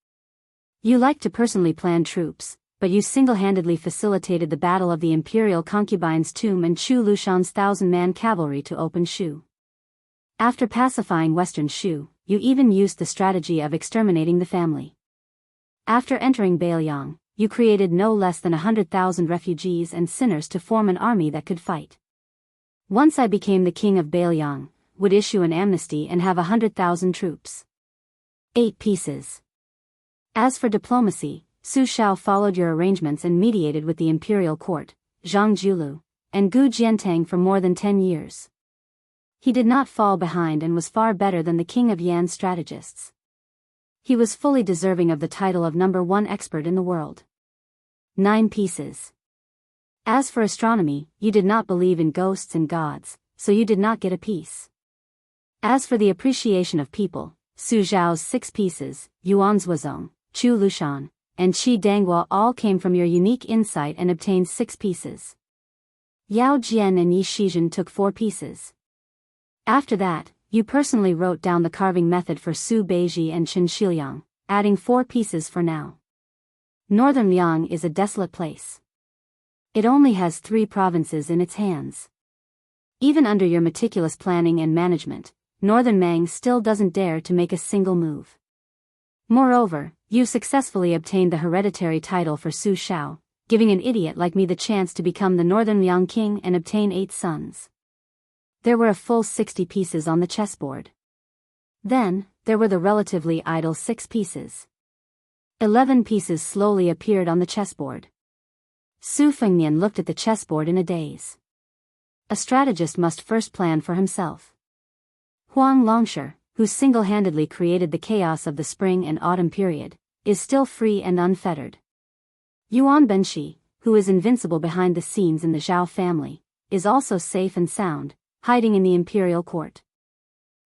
You liked to personally plan troops, but you single-handedly facilitated the battle of the imperial concubine's tomb and Chu Lushan's 1,000-man cavalry to open Shu. After pacifying western Shu, you even used the strategy of exterminating the family. After entering Biyao, you created no less than 100,000 refugees and sinners to form an army that could fight. Once I became the king of Biyao, would issue an amnesty and have 100,000 troops. 8 pieces. As for diplomacy, Su Shao followed your arrangements and mediated with the imperial court, Zhang Julu, and Gu Jiantang for more than 10 years. He did not fall behind and was far better than the king of Yan's strategists. He was fully deserving of the title of #1 expert in the world. 9 pieces. As for astronomy, you did not believe in ghosts and gods, so you did not get a piece. As for the appreciation of people, Su Zhao's 6 pieces, Yuan Zuozong, Chu Lushan, and Qi Danghua all came from your unique insight and obtained 6 pieces. Yao Jian and Yi Shizhen took 4 pieces. After that, you personally wrote down the carving method for Su Beiji and Chen Shiliang, adding 4 pieces for now. Northern Liang is a desolate place. It only has 3 provinces in its hands. Even under your meticulous planning and management, Northern Mang still doesn't dare to make a single move. Moreover, you successfully obtained the hereditary title for Su Shao, giving an idiot like me the chance to become the Northern Liang king and obtain 8 sons. There were a full 60 pieces on the chessboard. Then, there were the relatively idle 6 pieces. 11 pieces slowly appeared on the chessboard. Su Fengnian looked at the chessboard in a daze. A strategist must first plan for himself. Huang Longsher, who single-handedly created the chaos of the spring and autumn period, is still free and unfettered. Yuan Benshi, who is invincible behind the scenes in the Zhao family, is also safe and sound, hiding in the imperial court.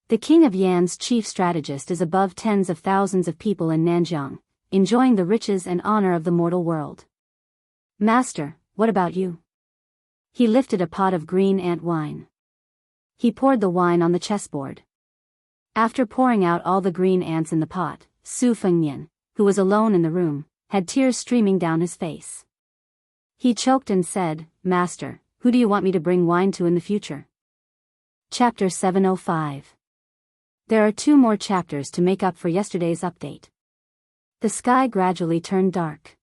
The king of Yan's chief strategist is above tens of thousands of people in Nanjiang, enjoying the riches and honor of the mortal world. Master, what about you? He lifted a pot of green ant wine. He poured the wine on the chessboard. After pouring out all the green ants in the pot, Su Fengnian, who was alone in the room, had tears streaming down his face. He choked and said, Master, who do you want me to bring wine to in the future? Chapter 705. There are 2 more chapters to make up for yesterday's update. The sky gradually turned dark.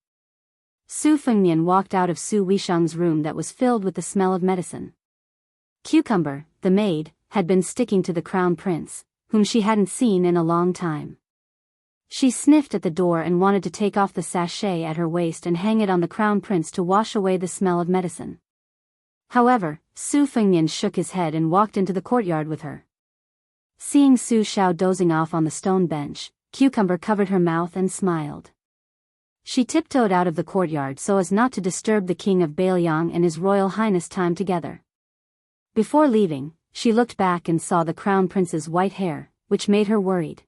Su Fengnian walked out of Su Weisheng's room that was filled with the smell of medicine. Cucumber, the maid, had been sticking to the crown prince, whom she hadn't seen in a long time. She sniffed at the door and wanted to take off the sachet at her waist and hang it on the crown prince to wash away the smell of medicine. However, Su Fengnian shook his head and walked into the courtyard with her. Seeing Su Shao dozing off on the stone bench, Cucumber covered her mouth and smiled. She tiptoed out of the courtyard so as not to disturb the king of Biyao and his royal highness time together. Before leaving, she looked back and saw the crown prince's white hair, which made her worried.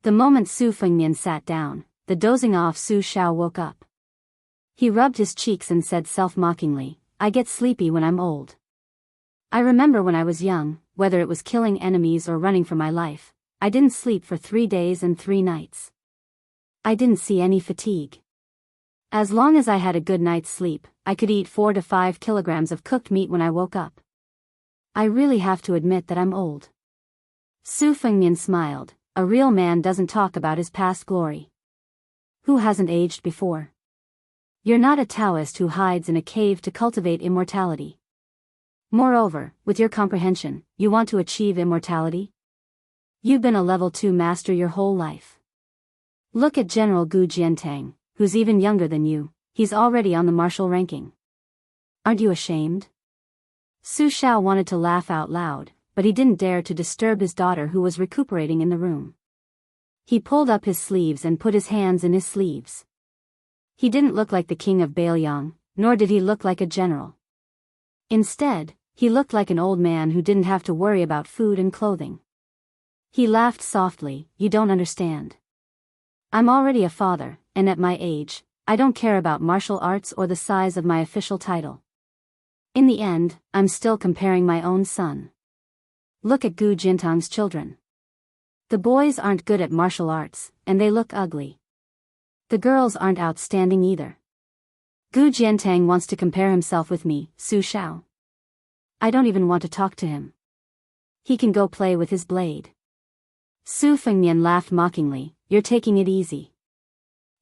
The moment Su Fengnian sat down, the dozing off Su Shao woke up. He rubbed his cheeks and said self-mockingly, I get sleepy when I'm old. I remember when I was young, whether it was killing enemies or running for my life, I didn't sleep for 3 days and 3 nights. I didn't see any fatigue. As long as I had a good night's sleep, I could eat 4 to 5 kilograms of cooked meat when I woke up. I really have to admit that I'm old. Su Fengnian smiled. A real man doesn't talk about his past glory. Who hasn't aged before? You're not a Taoist who hides in a cave to cultivate immortality. Moreover, with your comprehension, you want to achieve immortality? You've been a level 2 master your whole life. Look at General Gu Jiantang, who's even younger than you, he's already on the martial ranking. Aren't you ashamed? Su Shao wanted to laugh out loud, but he didn't dare to disturb his daughter who was recuperating in the room. He pulled up his sleeves and put his hands in his sleeves. He didn't look like the king of Biyao, nor did he look like a general. Instead, he looked like an old man who didn't have to worry about food and clothing. He laughed softly. "You don't understand. I'm already a father, and at my age, I don't care about martial arts or the size of my official title. In the end, I'm still comparing my own son. Look at Gu Jintang's children. The boys aren't good at martial arts, and they look ugly. The girls aren't outstanding either. Gu Jiantang wants to compare himself with me, Su Shao. I don't even want to talk to him. He can go play with his blade." Su Fengnian laughed mockingly. "You're taking it easy."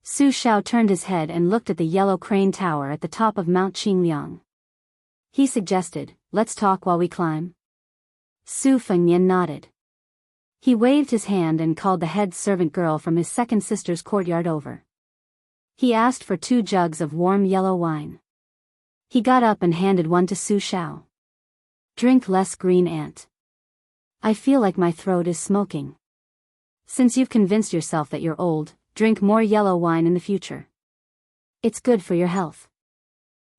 Su Shao turned his head and looked at the yellow crane tower at the top of Mount Qingliang. He suggested, "Let's talk while we climb." Su Fengnian nodded. He waved his hand and called the head servant girl from his second sister's courtyard over. He asked for 2 jugs of warm yellow wine. He got up and handed one to Su Shao. "Drink less, green ant. I feel like my throat is smoking. Since you've convinced yourself that you're old, drink more yellow wine in the future. It's good for your health."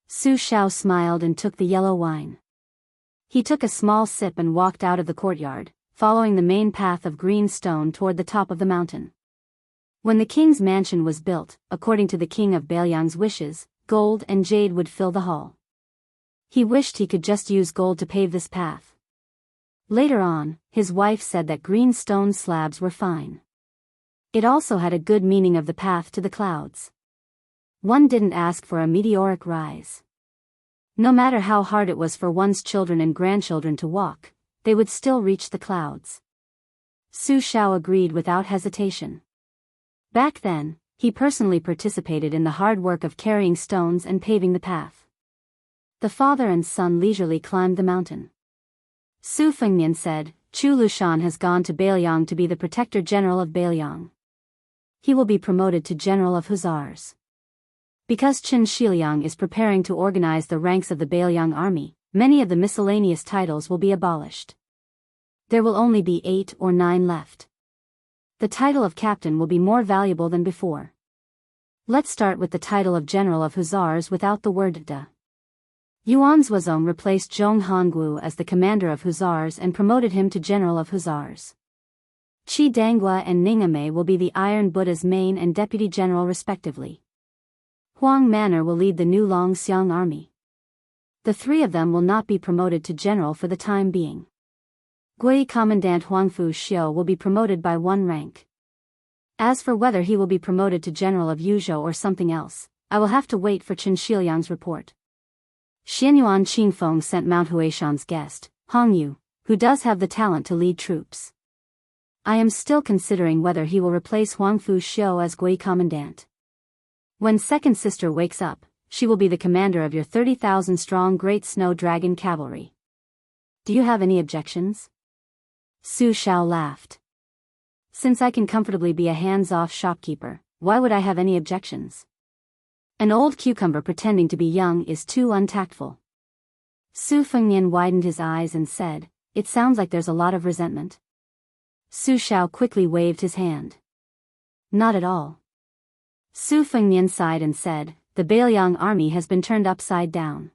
Su Shao smiled and took the yellow wine. He took a small sip and walked out of the courtyard, following the main path of green stone toward the top of the mountain. When the king's mansion was built, according to the king of Beiliang's wishes, gold and jade would fill the hall. He wished he could just use gold to pave this path. Later on, his wife said that green stone slabs were fine. It also had a good meaning of the path to the clouds. One didn't ask for a meteoric rise. No matter how hard it was for one's children and grandchildren to walk, they would still reach the clouds. Su Shao agreed without hesitation. Back then, he personally participated in the hard work of carrying stones and paving the path. The father and son leisurely climbed the mountain. Su Fengnian said, "Chu Lushan has gone to Beiliang to be the protector general of Beiliang. He will be promoted to general of hussars. Because Qin Shiliang is preparing to organize the ranks of the Beiliang army, many of the miscellaneous titles will be abolished. There will only be 8 or 9 left. The title of captain will be more valuable than before. Let's start with the title of general of hussars without the word da." Yuan Zuozong replaced Zhong Hongwu as the commander of hussars and promoted him to general of hussars. Qi Danghua and Ningame will be the Iron Buddha's main and deputy general respectively. Huang Manor will lead the new Longxiang army. The 3 of them will not be promoted to general for the time being. Gui Commandant Huangfu Xiu will be promoted by 1 rank. As for whether he will be promoted to general of Yuzhou or something else, I will have to wait for Qin Shiliang's report. Xianyuan Qingfeng sent Mount Huishan's guest, Hong Yu, who does have the talent to lead troops. I am still considering whether he will replace Huangfu Xiu as Gui Commandant. When second sister wakes up, she will be the commander of your 30,000-strong Great Snow Dragon Cavalry. Do you have any objections? Su Shao laughed. Since I can comfortably be a hands-off shopkeeper, why would I have any objections? An old cucumber pretending to be young is too untactful. Su Fengnian widened his eyes and said, "It sounds like there's a lot of resentment." Su Shao quickly waved his hand. "Not at all." Su Fengnian sighed and said, "The Beiliang army has been turned upside down.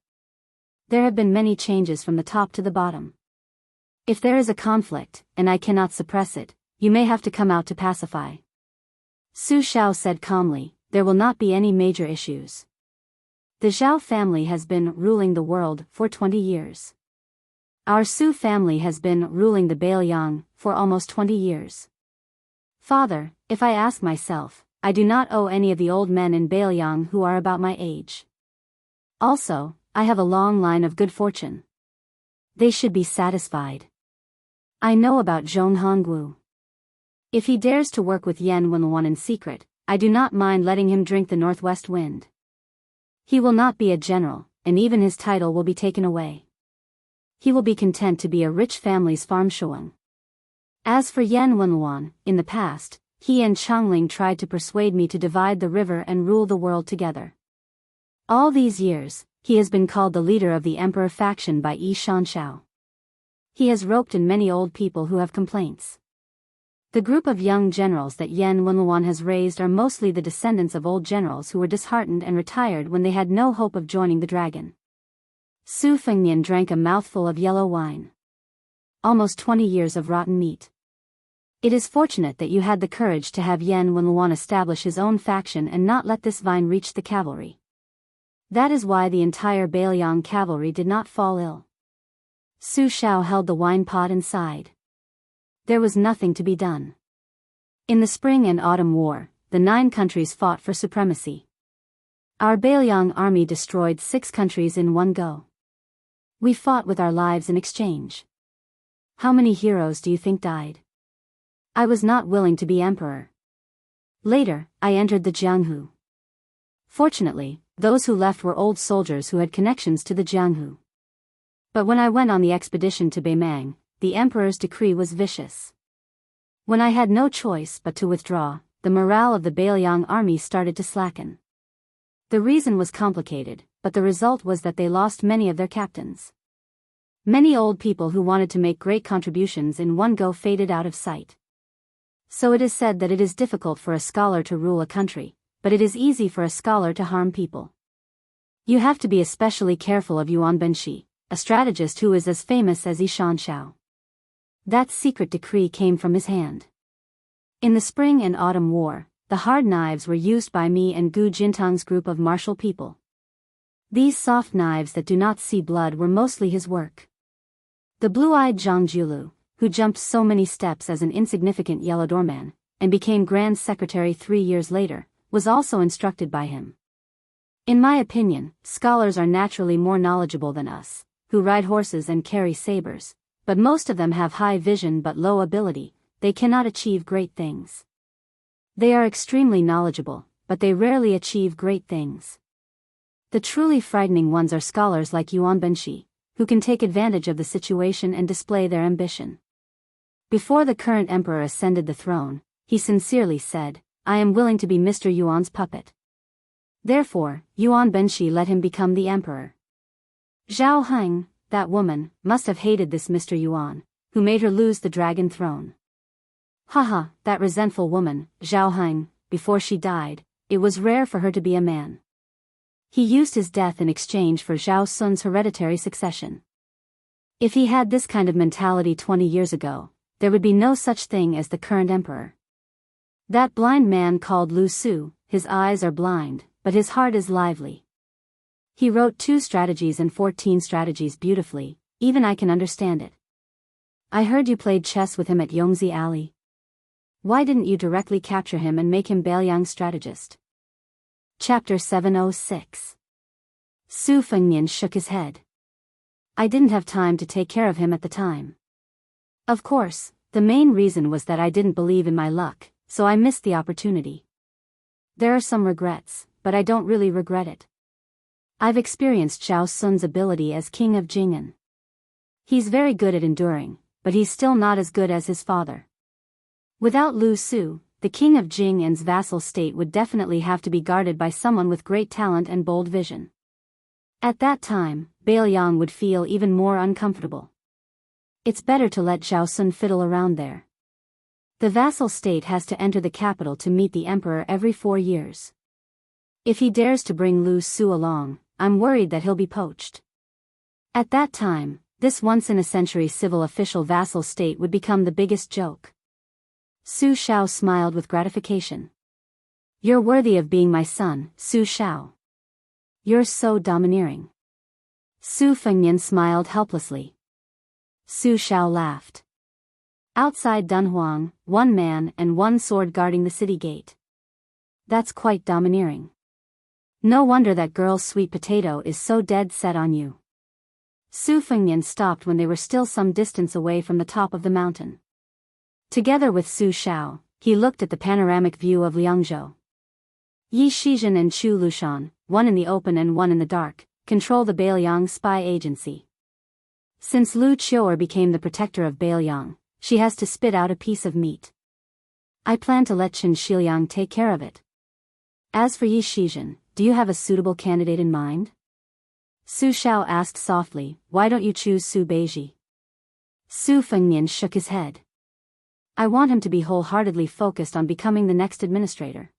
There have been many changes from the top to the bottom. If there is a conflict, and I cannot suppress it, you may have to come out to pacify." Su Shao said calmly, "There will not be any major issues. The Zhao family has been ruling the world for 20 years. Our Su family has been ruling the Beiliang for almost 20 years. Father, if I ask myself, I do not owe any of the old men in Beiliang who are about my age. Also, I have a long line of good fortune. They should be satisfied. I know about Zhong Hongwu. If he dares to work with Yan Wenluan in secret, I do not mind letting him drink the northwest wind. He will not be a general, and even his title will be taken away. He will be content to be a rich family's farm shuang. As for Yan Wenluan, in the past, he and Changling tried to persuade me to divide the river and rule the world together. All these years, he has been called the leader of the emperor faction by Yi Shanshao. He has roped in many old people who have complaints. The group of young generals that Yan Wenluan has raised are mostly the descendants of old generals who were disheartened and retired when they had no hope of joining the dragon. Su Fengnian drank a mouthful of yellow wine. Almost 20 years of rotten meat. It is fortunate that you had the courage to have Yan Wenluan establish his own faction and not let this vine reach the cavalry. That is why the entire Biyao cavalry did not fall ill. Su Shao held the wine pot and sighed. There was nothing to be done. In the Spring and Autumn War, the 9 countries fought for supremacy. Our Biyao army destroyed 6 countries in one go. We fought with our lives in exchange. How many heroes do you think died? I was not willing to be emperor. Later, I entered the Jianghu. Fortunately, those who left were old soldiers who had connections to the Jianghu. But when I went on the expedition to Beimang, the emperor's decree was vicious. When I had no choice but to withdraw, the morale of the Biyao army started to slacken. The reason was complicated, but the result was that they lost many of their captains. Many old people who wanted to make great contributions in one go faded out of sight. So it is said that it is difficult for a scholar to rule a country, but it is easy for a scholar to harm people. You have to be especially careful of Yuan Benshi, a strategist who is as famous as Yishan Shao. That secret decree came from his hand. In the Spring and Autumn War, the hard knives were used by me and Gu Jintang's group of martial people. These soft knives that do not see blood were mostly his work. The blue-eyed Zhang Julu, who jumped so many steps as an insignificant yellow doorman, and became Grand Secretary 3 years later, was also instructed by him. In my opinion, scholars are naturally more knowledgeable than us, who ride horses and carry sabers, but most of them have high vision but low ability. They cannot achieve great things. They are extremely knowledgeable, but they rarely achieve great things. The truly frightening ones are scholars like Yuan Benshi, who can take advantage of the situation and display their ambition. Before the current emperor ascended the throne, he sincerely said, "I am willing to be Mr. Yuan's puppet." Therefore, Yuan Benshi let him become the emperor. Zhao Heng, that woman, must have hated this Mr. Yuan, who made her lose the dragon throne. Haha, that resentful woman, Zhao Heng, before she died, it was rare for her to be a man. He used his death in exchange for Zhao Sun's hereditary succession. If he had this kind of mentality 20 years ago, there would be no such thing as the current emperor. That blind man called Lu Su, his eyes are blind, but his heart is lively. He wrote 2 strategies and 14 strategies beautifully, even I can understand it. I heard you played chess with him at Yongzi Alley. Why didn't you directly capture him and make him Biyao strategist? Chapter 706. Su Fengnian shook his head. I didn't have time to take care of him at the time. Of course, the main reason was that I didn't believe in my luck, so I missed the opportunity. There are some regrets, but I don't really regret it. I've experienced Zhao Sun's ability as king of Jing'an. He's very good at enduring, but he's still not as good as his father. Without Lu Su, the king of Jing'an's vassal state would definitely have to be guarded by someone with great talent and bold vision. At that time, Biyao would feel even more uncomfortable. It's better to let Zhao Sun fiddle around there. The vassal state has to enter the capital to meet the emperor every 4 years. If he dares to bring Lu Su along, I'm worried that he'll be poached. At that time, this once-in-a-century civil official vassal state would become the biggest joke. Su Shao smiled with gratification. You're worthy of being my son, Su Shao. You're so domineering. Su Fengnian smiled helplessly. Su Shao laughed. Outside Dunhuang, 1 man and 1 sword guarding the city gate. That's quite domineering. No wonder that girl Sweet Potato is so dead set on you. Su Fengnian stopped when they were still some distance away from the top of the mountain. Together with Su Shao, he looked at the panoramic view of Liangzhou. Yi Shizhen and Chu Lushan, one in the open and one in the dark, control the Biyao spy agency. Since Lu Qiu'er became the protector of Biyao, she has to spit out a piece of meat. I plan to let Chen Shiliang take care of it. As for Yi Shizhen, do you have a suitable candidate in mind? Su Shao asked softly, why don't you choose Su Beiji? Su Fengnian shook his head. I want him to be wholeheartedly focused on becoming the next administrator.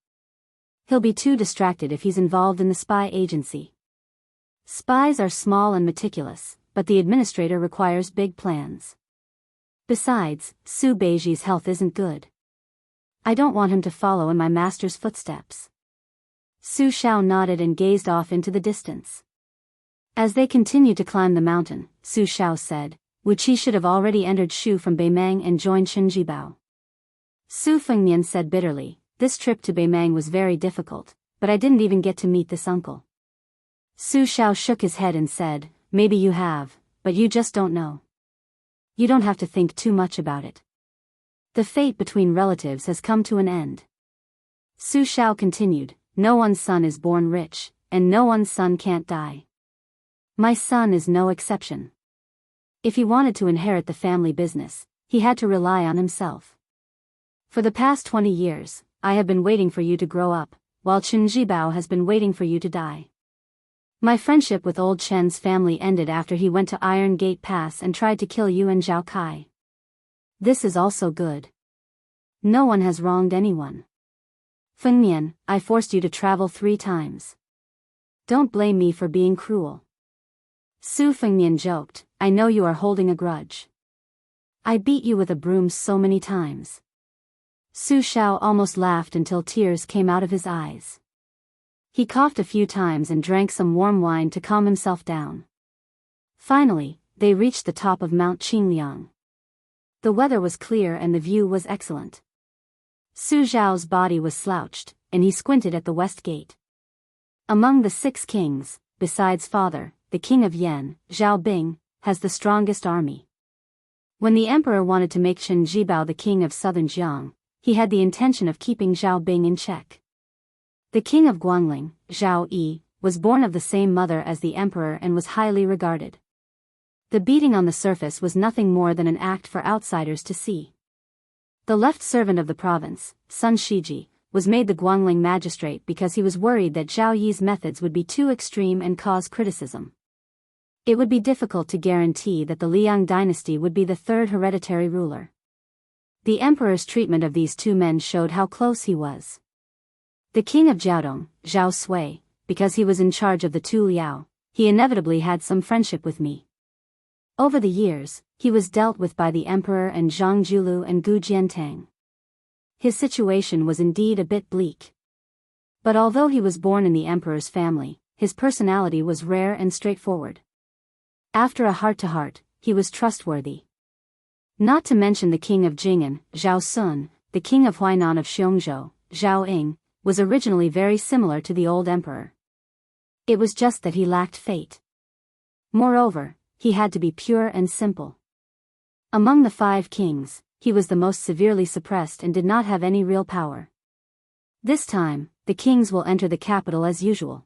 He'll be too distracted if he's involved in the spy agency. Spies are small and meticulous, but the administrator requires big plans. Besides, Su Beiji's health isn't good. I don't want him to follow in my master's footsteps. Su Shao nodded and gazed off into the distance. As they continued to climb the mountain, Su Shao said, Wuqi should have already entered Shu from Beimang and joined Qinjibao. Su Fengnian said bitterly, this trip to Beimang was very difficult, but I didn't even get to meet this uncle. Su Shao shook his head and said, maybe you have, but you just don't know. You don't have to think too much about it. The fate between relatives has come to an end. Su Shao continued, no one's son is born rich, and no one's son can't die. My son is no exception. If he wanted to inherit the family business, he had to rely on himself. For the past 20 years, I have been waiting for you to grow up, while Qinjibao has been waiting for you to die. My friendship with old Chen's family ended after he went to Iron Gate Pass and tried to kill you and Zhao Kai. This is also good. No one has wronged anyone. Fengnian, I forced you to travel 3 times. Don't blame me for being cruel. Su Fengnian joked, I know you are holding a grudge. I beat you with a broom so many times. Su Shao almost laughed until tears came out of his eyes. He coughed a few times and drank some warm wine to calm himself down. Finally, they reached the top of Mount Qingliang. The weather was clear and the view was excellent. Su Zhao's body was slouched, and he squinted at the west gate. Among the 6 kings, besides father, the king of Yan, Zhao Bing, has the strongest army. When the emperor wanted to make Qinjibao the king of southern Jianghu, he had the intention of keeping Zhao Bing in check. The king of Guangling, Zhao Yi, was born of the same mother as the emperor and was highly regarded. The beating on the surface was nothing more than an act for outsiders to see. The left servant of the province, Sun Shiji, was made the Guangling magistrate because he was worried that Zhao Yi's methods would be too extreme and cause criticism. It would be difficult to guarantee that the Liang dynasty would be the 3rd hereditary ruler. The emperor's treatment of these 2 men showed how close he was. The king of Jiaodong, Zhao Sui, because he was in charge of the 2 Liao, he inevitably had some friendship with me. Over the years, he was dealt with by the emperor and Zhang Julu and Gu Jiantang. His situation was indeed a bit bleak. But although he was born in the emperor's family, his personality was rare and straightforward. After a heart-to-heart, he was trustworthy. Not to mention the king of Jing'an, Zhao Sun, the king of Huainan of Xiongzhou, Zhao Ying, was originally very similar to the old emperor. It was just that he lacked fate. Moreover, he had to be pure and simple. Among the 5 kings, he was the most severely suppressed and did not have any real power. This time, the kings will enter the capital as usual.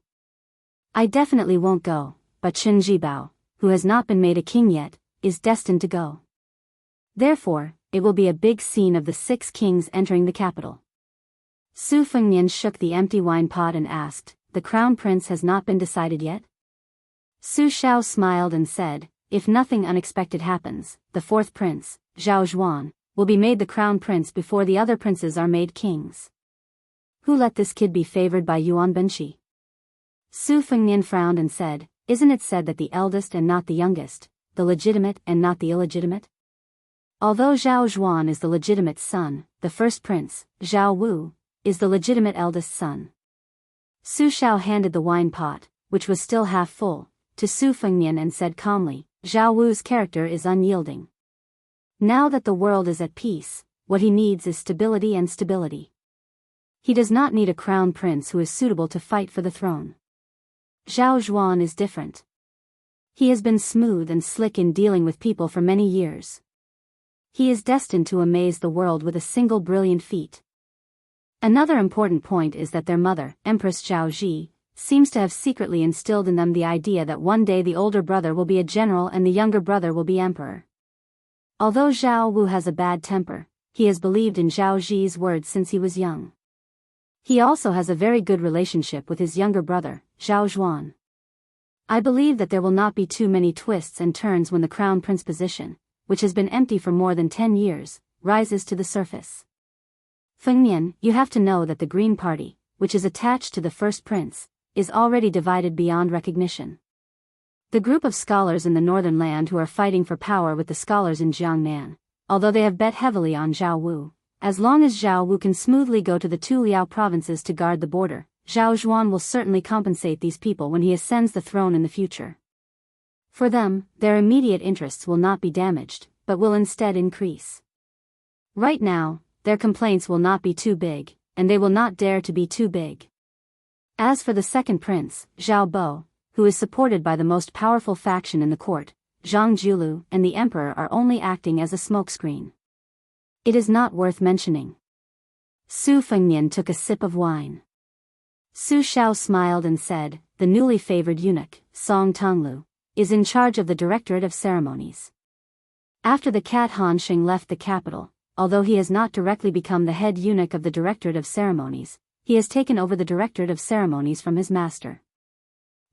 I definitely won't go, but Qinjibao, who has not been made a king yet, is destined to go. Therefore, it will be a big scene of the 6 kings entering the capital. Su Fengnian shook the empty wine pot and asked, the crown prince has not been decided yet? Su Shao smiled and said, if nothing unexpected happens, the 4th prince, Zhao Zhuan, will be made the crown prince before the other princes are made kings. Who let this kid be favored by Yuan Benqi? Su Fengnian frowned and said, isn't it said that the eldest and not the youngest, the legitimate and not the illegitimate? Although Zhao Zhuan is the legitimate son, the 1st prince, Zhao Wu, is the legitimate eldest son. Su Shao handed the wine pot, which was still half full, to Su Fengnian and said calmly, Zhao Wu's character is unyielding. Now that the world is at peace, what he needs is stability and stability. He does not need a crown prince who is suitable to fight for the throne. Zhao Zhuan is different. He has been smooth and slick in dealing with people for many years. He is destined to amaze the world with a single brilliant feat. Another important point is that their mother, Empress Zhao Ji, seems to have secretly instilled in them the idea that one day the older brother will be a general and the younger brother will be emperor. Although Zhao Wu has a bad temper, he has believed in Zhao Ji's words since he was young. He also has a very good relationship with his younger brother, Zhao Zhuan. I believe that there will not be too many twists and turns when the crown prince position, which has been empty for more than 10 years, rises to the surface. Fengnian, you have to know that the Green Party, which is attached to the first prince, is already divided beyond recognition. The group of scholars in the northern land who are fighting for power with the scholars in Jiangnan, although they have bet heavily on Zhao Wu, as long as Zhao Wu can smoothly go to the two Liao provinces to guard the border, Zhao Zhuan will certainly compensate these people when he ascends the throne in the future. For them, their immediate interests will not be damaged, but will instead increase. Right now, their complaints will not be too big, and they will not dare to be too big. As for the second prince, Zhao Bo, who is supported by the most powerful faction in the court, Zhang Julu and the emperor are only acting as a smokescreen. It is not worth mentioning. Su Fengnian took a sip of wine. Su Xiao smiled and said, the newly favored eunuch, Song Tonglu, is in charge of the Directorate of Ceremonies. After the cat Han Sheng left the capital, although he has not directly become the head eunuch of the Directorate of Ceremonies, he has taken over the Directorate of Ceremonies from his master.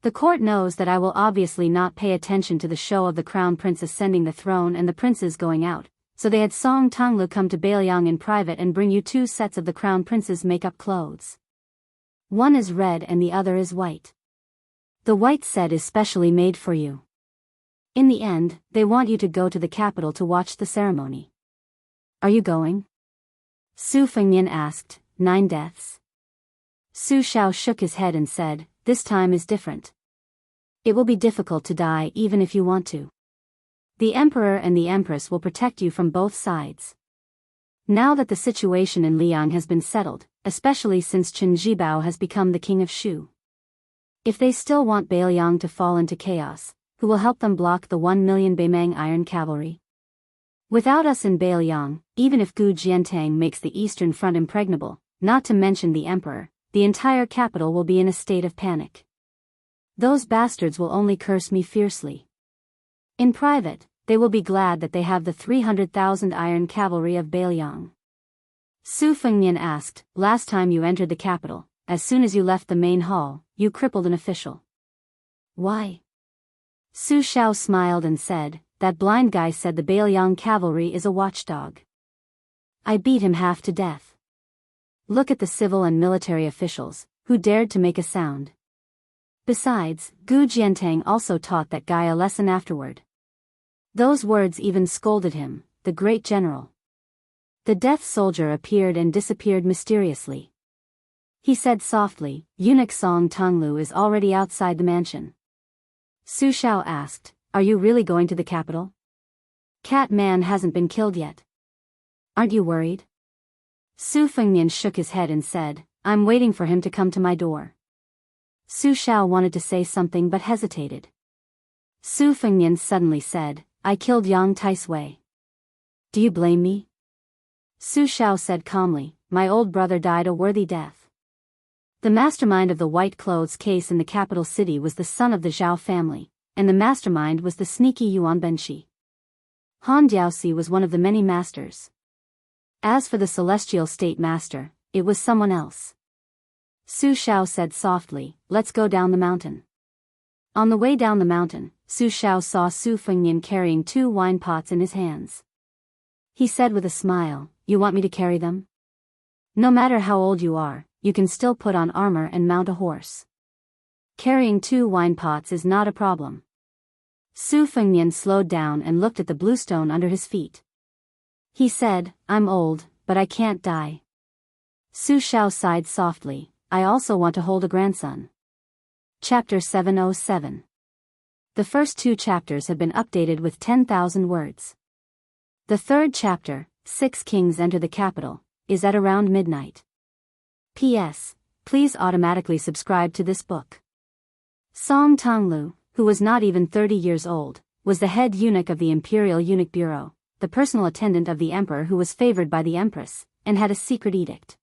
The court knows that I will obviously not pay attention to the show of the crown prince ascending the throne and the princes going out, so they had Song Tonglu come to Biyao in private and bring you 2 sets of the crown prince's makeup clothes. One is red and the other is white. The white set is specially made for you. In the end, they want you to go to the capital to watch the ceremony. Are you going? Su Fengnian asked, 9 deaths? Su Xiao shook his head and said, this time is different. It will be difficult to die even if you want to. The emperor and the empress will protect you from both sides. Now that the situation in Liang has been settled, especially since Chen Zhibao has become the king of Shu. If they still want Biyao to fall into chaos, who will help them block the 1 million Beimang iron cavalry? Without us in Biyao, even if Gu Jiantang makes the eastern front impregnable, not to mention the emperor, the entire capital will be in a state of panic. Those bastards will only curse me fiercely. In private, they will be glad that they have the 300,000 iron cavalry of Biyao. Su Fengnian asked, last time you entered the capital, as soon as you left the main hall, you crippled an official. Why? Su Xiao smiled and said, that blind guy said the Biyao cavalry is a watchdog. I beat him half to death. Look at the civil and military officials, who dared to make a sound. Besides, Gu Jiantang also taught that guy a lesson afterward. Those words even scolded him, the great general. The death soldier appeared and disappeared mysteriously. He said softly, eunuch Song Tonglu is already outside the mansion. Su Xiao asked, are you really going to the capital? Cat Man hasn't been killed yet. Aren't you worried? Su Fengnian shook his head and said, I'm waiting for him to come to my door. Su Xiao wanted to say something but hesitated. Su Fengnian suddenly said, I killed Yang Taisui. Do you blame me? Su Xiao said calmly, my old brother died a worthy death. The mastermind of the white clothes case in the capital city was the son of the Zhao family, and the mastermind was the sneaky Yuan Benshi. Han Diaoxi was one of the many masters. As for the celestial state master, it was someone else. Su Xiao said softly, let's go down the mountain. On the way down the mountain, Su Xiao saw Su Fengnian carrying 2 wine pots in his hands. He said with a smile, you want me to carry them? No matter how old you are, you can still put on armor and mount a horse. Carrying 2 wine pots is not a problem. Su Fengnian slowed down and looked at the bluestone under his feet. He said, I'm old, but I can't die. Su Xiao sighed softly, I also want to hold a grandson. Chapter 707. The first 2 chapters have been updated with 10,000 words. The 3rd chapter, 6 Kings Enter the Capital, is at around midnight. P.S. Please automatically subscribe to this book. Song Tonglu, who was not even 30 years old, was the head eunuch of the Imperial Eunuch Bureau, the personal attendant of the emperor who was favored by the empress, and had a secret edict.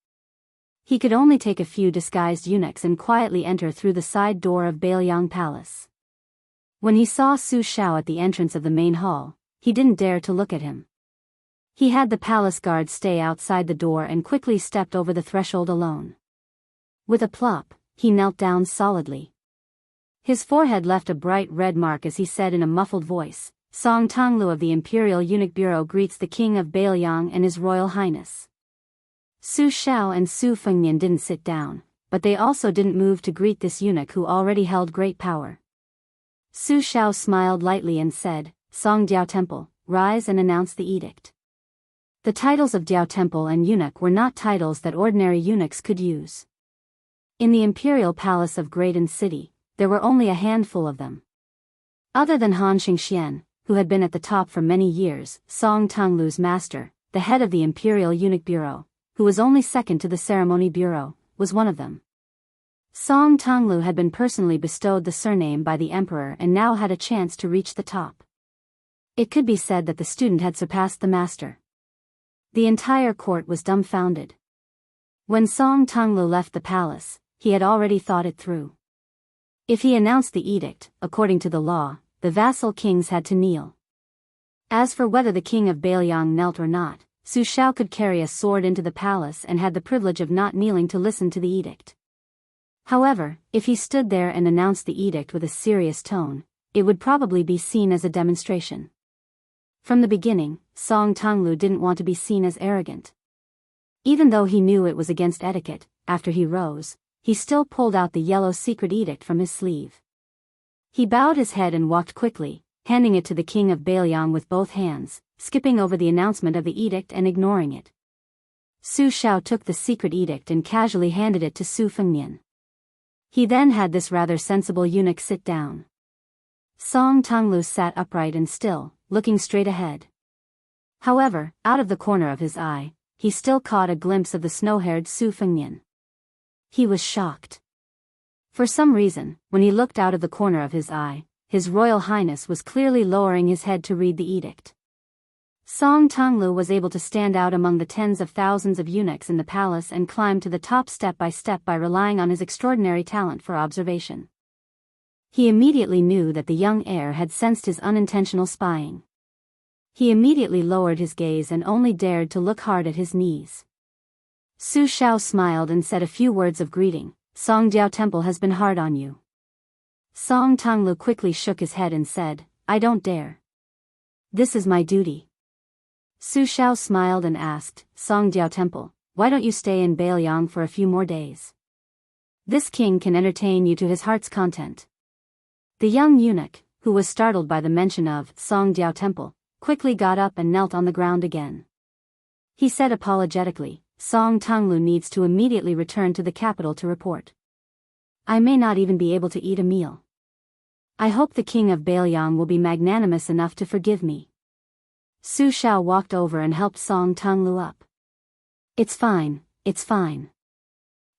He could only take a few disguised eunuchs and quietly enter through the side door of Biyao Palace. When he saw Su Xiao at the entrance of the main hall, he didn't dare to look at him. He had the palace guard stay outside the door and quickly stepped over the threshold alone. With a plop, he knelt down solidly. His forehead left a bright red mark as he said in a muffled voice, Song Tonglu of the Imperial Eunuch Bureau greets the King of Biyao and His Royal Highness. Su Xiao and Su Fengnian didn't sit down, but they also didn't move to greet this eunuch who already held great power. Su Xiao smiled lightly and said, Song Diao Temple, rise and announce the edict. The titles of Diao Temple and eunuch were not titles that ordinary eunuchs could use. In the imperial palace of Graydon City, there were only a handful of them. Other than Han Xingxian, who had been at the top for many years, Song Tonglu's master, the head of the Imperial Eunuch Bureau, who was only second to the Ceremony Bureau, was one of them. Song Tonglu had been personally bestowed the surname by the emperor and now had a chance to reach the top. It could be said that the student had surpassed the master. The entire court was dumbfounded. When Song Tonglu left the palace, he had already thought it through. If he announced the edict, according to the law, the vassal kings had to kneel. As for whether the king of Biyao knelt or not, Su Xiao could carry a sword into the palace and had the privilege of not kneeling to listen to the edict. However, if he stood there and announced the edict with a serious tone, it would probably be seen as a demonstration. From the beginning, Song Tonglu didn't want to be seen as arrogant. Even though he knew it was against etiquette, after he rose, he still pulled out the yellow secret edict from his sleeve. He bowed his head and walked quickly, handing it to the king of Biyao with both hands, skipping over the announcement of the edict and ignoring it. Su Xiao took the secret edict and casually handed it to Su Fengnian. He then had this rather sensible eunuch sit down. Song Tonglu sat upright and still, looking straight ahead. However, out of the corner of his eye, he still caught a glimpse of the snow-haired Su Fengnian. He was shocked. For some reason, when he looked out of the corner of his eye, His Royal Highness was clearly lowering his head to read the edict. Song Tonglu was able to stand out among the tens of thousands of eunuchs in the palace and climb to the top step by relying on his extraordinary talent for observation. He immediately knew that the young heir had sensed his unintentional spying. He immediately lowered his gaze and only dared to look hard at his knees. Su Xiao smiled and said a few words of greeting. Song Diao Temple has been hard on you. Song Tonglu quickly shook his head and said, I don't dare. This is my duty. Su Xiao smiled and asked, Song Diao Temple, why don't you stay in Biyao for a few more days? This king can entertain you to his heart's content. The young eunuch, who was startled by the mention of Song Diao Temple, quickly got up and knelt on the ground again. He said apologetically, Song Tonglu needs to immediately return to the capital to report. I may not even be able to eat a meal. I hope the king of Biyao will be magnanimous enough to forgive me. Su Xiao walked over and helped Song Tonglu up. It's fine, it's fine.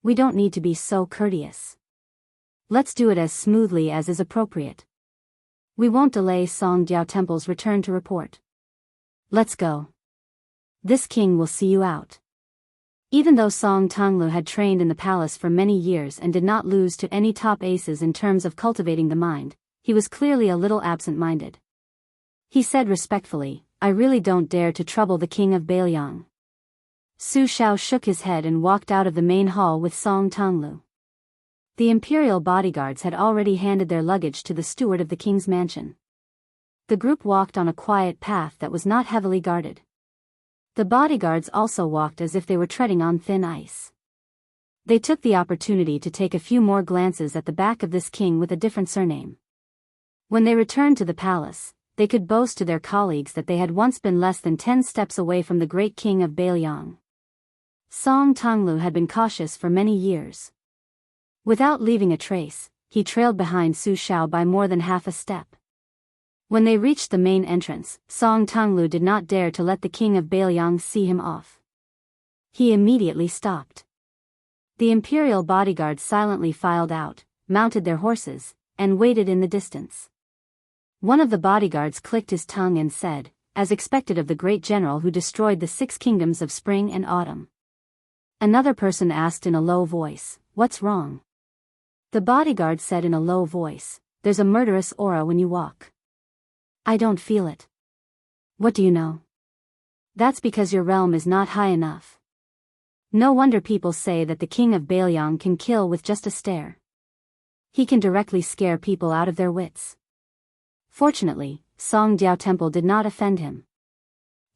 We don't need to be so courteous. Let's do it as smoothly as is appropriate. We won't delay Song Diao Temple's return to report. Let's go. This king will see you out. Even though Song Tonglu had trained in the palace for many years and did not lose to any top aces in terms of cultivating the mind, he was clearly a little absent-minded. He said respectfully, I really don't dare to trouble the king of Biyao. Su Xiao shook his head and walked out of the main hall with Song Tonglu. The imperial bodyguards had already handed their luggage to the steward of the king's mansion. The group walked on a quiet path that was not heavily guarded. The bodyguards also walked as if they were treading on thin ice. They took the opportunity to take a few more glances at the back of this king with a different surname. When they returned to the palace, they could boast to their colleagues that they had once been less than 10 steps away from the great king of Biyao. Song Tonglu had been cautious for many years. Without leaving a trace, he trailed behind Su Xiao by more than half a step. When they reached the main entrance, Song Tonglu did not dare to let the king of Biyao see him off. He immediately stopped. The imperial bodyguards silently filed out, mounted their horses, and waited in the distance. One of the bodyguards clicked his tongue and said, as expected of the great general who destroyed the 6 kingdoms of spring and autumn. Another person asked in a low voice, what's wrong? The bodyguard said in a low voice, there's a murderous aura when you walk. I don't feel it. What do you know? That's because your realm is not high enough. No wonder people say that the king of Biyao can kill with just a stare. He can directly scare people out of their wits. Fortunately, Songjiao Temple did not offend him.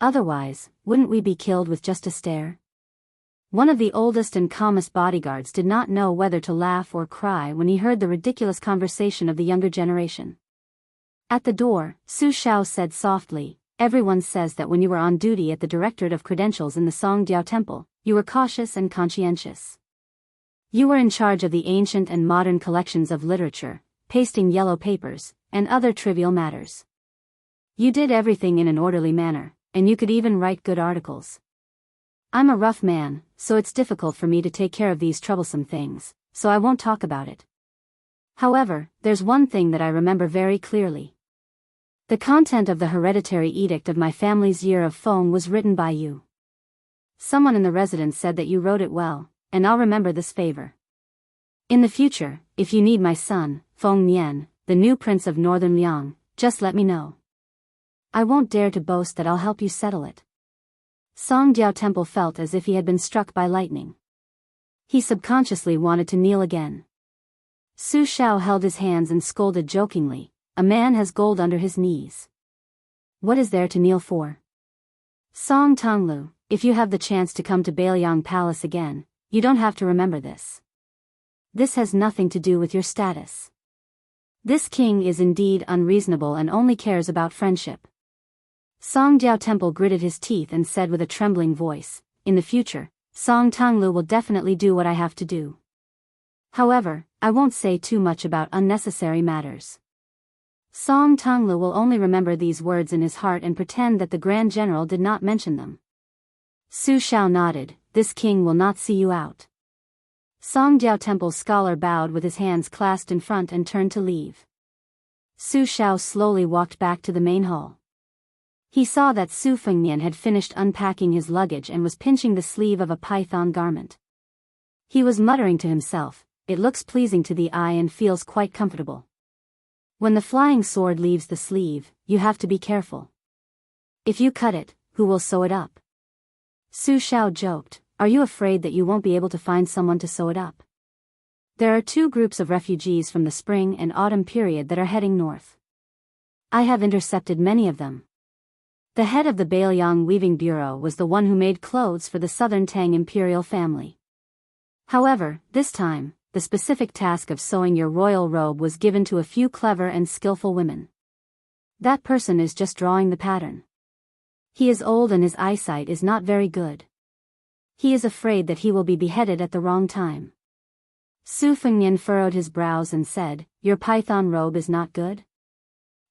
Otherwise, wouldn't we be killed with just a stare? One of the oldest and calmest bodyguards did not know whether to laugh or cry when he heard the ridiculous conversation of the younger generation. At the door, Su Shao said softly, "Everyone says that when you were on duty at the Directorate of Credentials in the Songjiao Temple, you were cautious and conscientious. You were in charge of the ancient and modern collections of literature, pasting yellow papers, and other trivial matters. You did everything in an orderly manner, and you could even write good articles. I'm a rough man, so it's difficult for me to take care of these troublesome things, so I won't talk about it. However, there's one thing that I remember very clearly. The content of the hereditary edict of my family's year of Feng was written by you. Someone in the residence said that you wrote it well, and I'll remember this favor. In the future, if you need my son, Feng Nian, the new prince of Northern Liang, just let me know. I won't dare to boast that I'll help you settle it." Songjiao Temple felt as if he had been struck by lightning. He subconsciously wanted to kneel again. Su Shao held his hands and scolded jokingly, "A man has gold under his knees. What is there to kneel for? Song Tonglu, if you have the chance to come to Bailiang Palace again, you don't have to remember this. This has nothing to do with your status. This king is indeed unreasonable and only cares about friendship." Songjiao Temple gritted his teeth and said with a trembling voice, "In the future, Song Tonglu will definitely do what I have to do. However, I won't say too much about unnecessary matters." Song Tonglu will only remember these words in his heart and pretend that the Grand General did not mention them. Su Shao nodded, "This king will not see you out." Songjiao Temple's scholar bowed with his hands clasped in front and turned to leave. Su Shao slowly walked back to the main hall. He saw that Su Fengnian had finished unpacking his luggage and was pinching the sleeve of a python garment. He was muttering to himself, "It looks pleasing to the eye and feels quite comfortable. When the flying sword leaves the sleeve, you have to be careful. If you cut it, who will sew it up?" Su Shao joked, "Are you afraid that you won't be able to find someone to sew it up? There are 2 groups of refugees from the spring and autumn period that are heading north. I have intercepted many of them." The head of the Bailiang Weaving Bureau was the one who made clothes for the southern Tang imperial family. However, this time, the specific task of sewing your royal robe was given to a few clever and skillful women. That person is just drawing the pattern. He is old and his eyesight is not very good. He is afraid that he will be beheaded at the wrong time. Su Fengnian furrowed his brows and said, "Your python robe is not good?"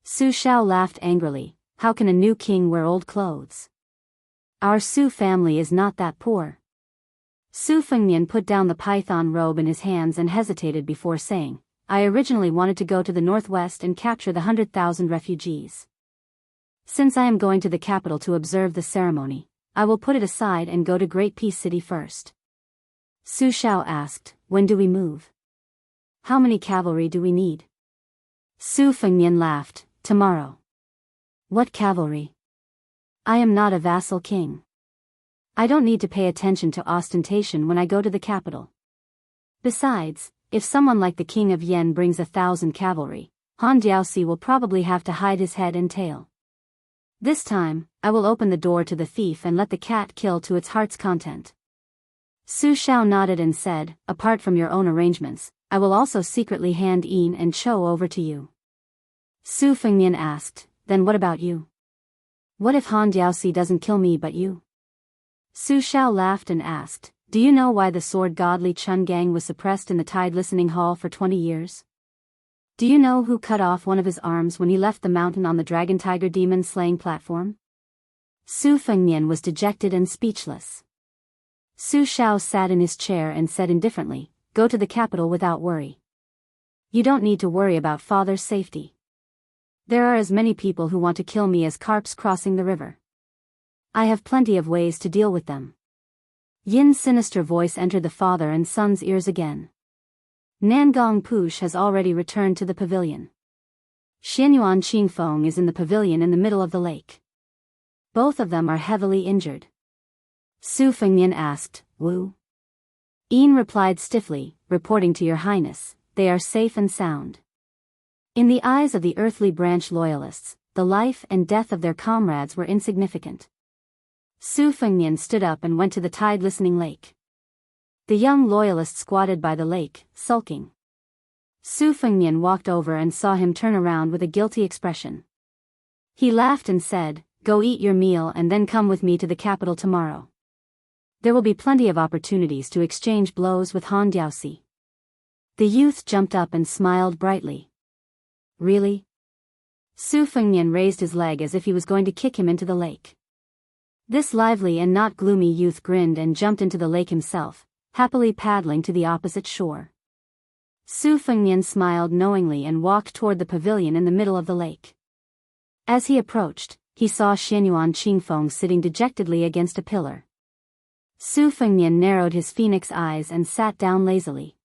Su Shao laughed angrily, "How can a new king wear old clothes? Our Su family is not that poor." Su Fengnian put down the python robe in his hands and hesitated before saying, "I originally wanted to go to the northwest and capture the 100,000 refugees. Since I am going to the capital to observe the ceremony, I will put it aside and go to Great Peace City first." Su Shao asked, "When do we move? How many cavalry do we need?" Su Fengnian laughed, "Tomorrow." "What cavalry? I am not a vassal king. I don't need to pay attention to ostentation when I go to the capital. Besides, if someone like the king of Yen brings 1,000 cavalry, Han Jiaoxi will probably have to hide his head and tail. This time, I will open the door to the thief and let the cat kill to its heart's content." Su Shao nodded and said, "Apart from your own arrangements, I will also secretly hand Yin and Chou over to you." Su Fengnian asked, "Then what about you? What if Han Jiaoxi doesn't kill me but you?" Su Shao laughed and asked, "Do you know why the sword god Li Chungang was suppressed in the Tide Listening Hall for 20 years? Do you know who cut off one of his arms when he left the mountain on the dragon tiger demon slaying platform?" Su Fengnian was dejected and speechless. Su Shao sat in his chair and said indifferently, "Go to the capital without worry. You don't need to worry about father's safety. There are as many people who want to kill me as carps crossing the river. I have plenty of ways to deal with them." Yin's sinister voice entered the father and son's ears again. "Nangong Push has already returned to the pavilion. Xianyuan Qingfeng is in the pavilion in the middle of the lake. Both of them are heavily injured." Su Fengnian asked, "Wu?" Yin replied stiffly, "Reporting to your highness, they are safe and sound." In the eyes of the earthly branch loyalists, the life and death of their comrades were insignificant. Su Fengnian stood up and went to the tide-listening lake. The young loyalist squatted by the lake, sulking. Su Fengnian walked over and saw him turn around with a guilty expression. He laughed and said, "Go eat your meal and then come with me to the capital tomorrow. There will be plenty of opportunities to exchange blows with Han Diaoxi." The youth jumped up and smiled brightly. "Really?" Su Fengnian raised his leg as if he was going to kick him into the lake. This lively and not gloomy youth grinned and jumped into the lake himself, happily paddling to the opposite shore. Su Fengnian smiled knowingly and walked toward the pavilion in the middle of the lake. As he approached, he saw Xianyuan Qingfeng sitting dejectedly against a pillar. Su Fengnian narrowed his phoenix eyes and sat down lazily.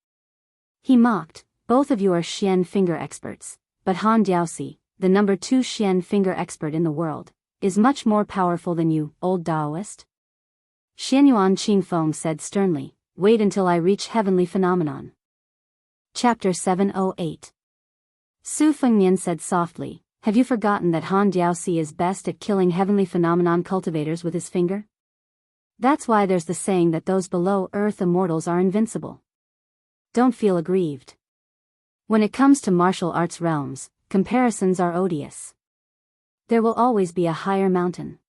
He mocked, "Both of you are Xian finger experts, but Han Diaoxi, the number 2 Xian finger expert in the world, is much more powerful than you, old Daoist." Xianyuan Qingfeng said sternly, "Wait until I reach heavenly phenomenon." Chapter 708. Su Fengnian said softly, "Have you forgotten that Han Diaoxi is best at killing heavenly phenomenon cultivators with his finger? That's why there's the saying that those below earth immortals are invincible. Don't feel aggrieved. When it comes to martial arts realms, comparisons are odious. There will always be a higher mountain.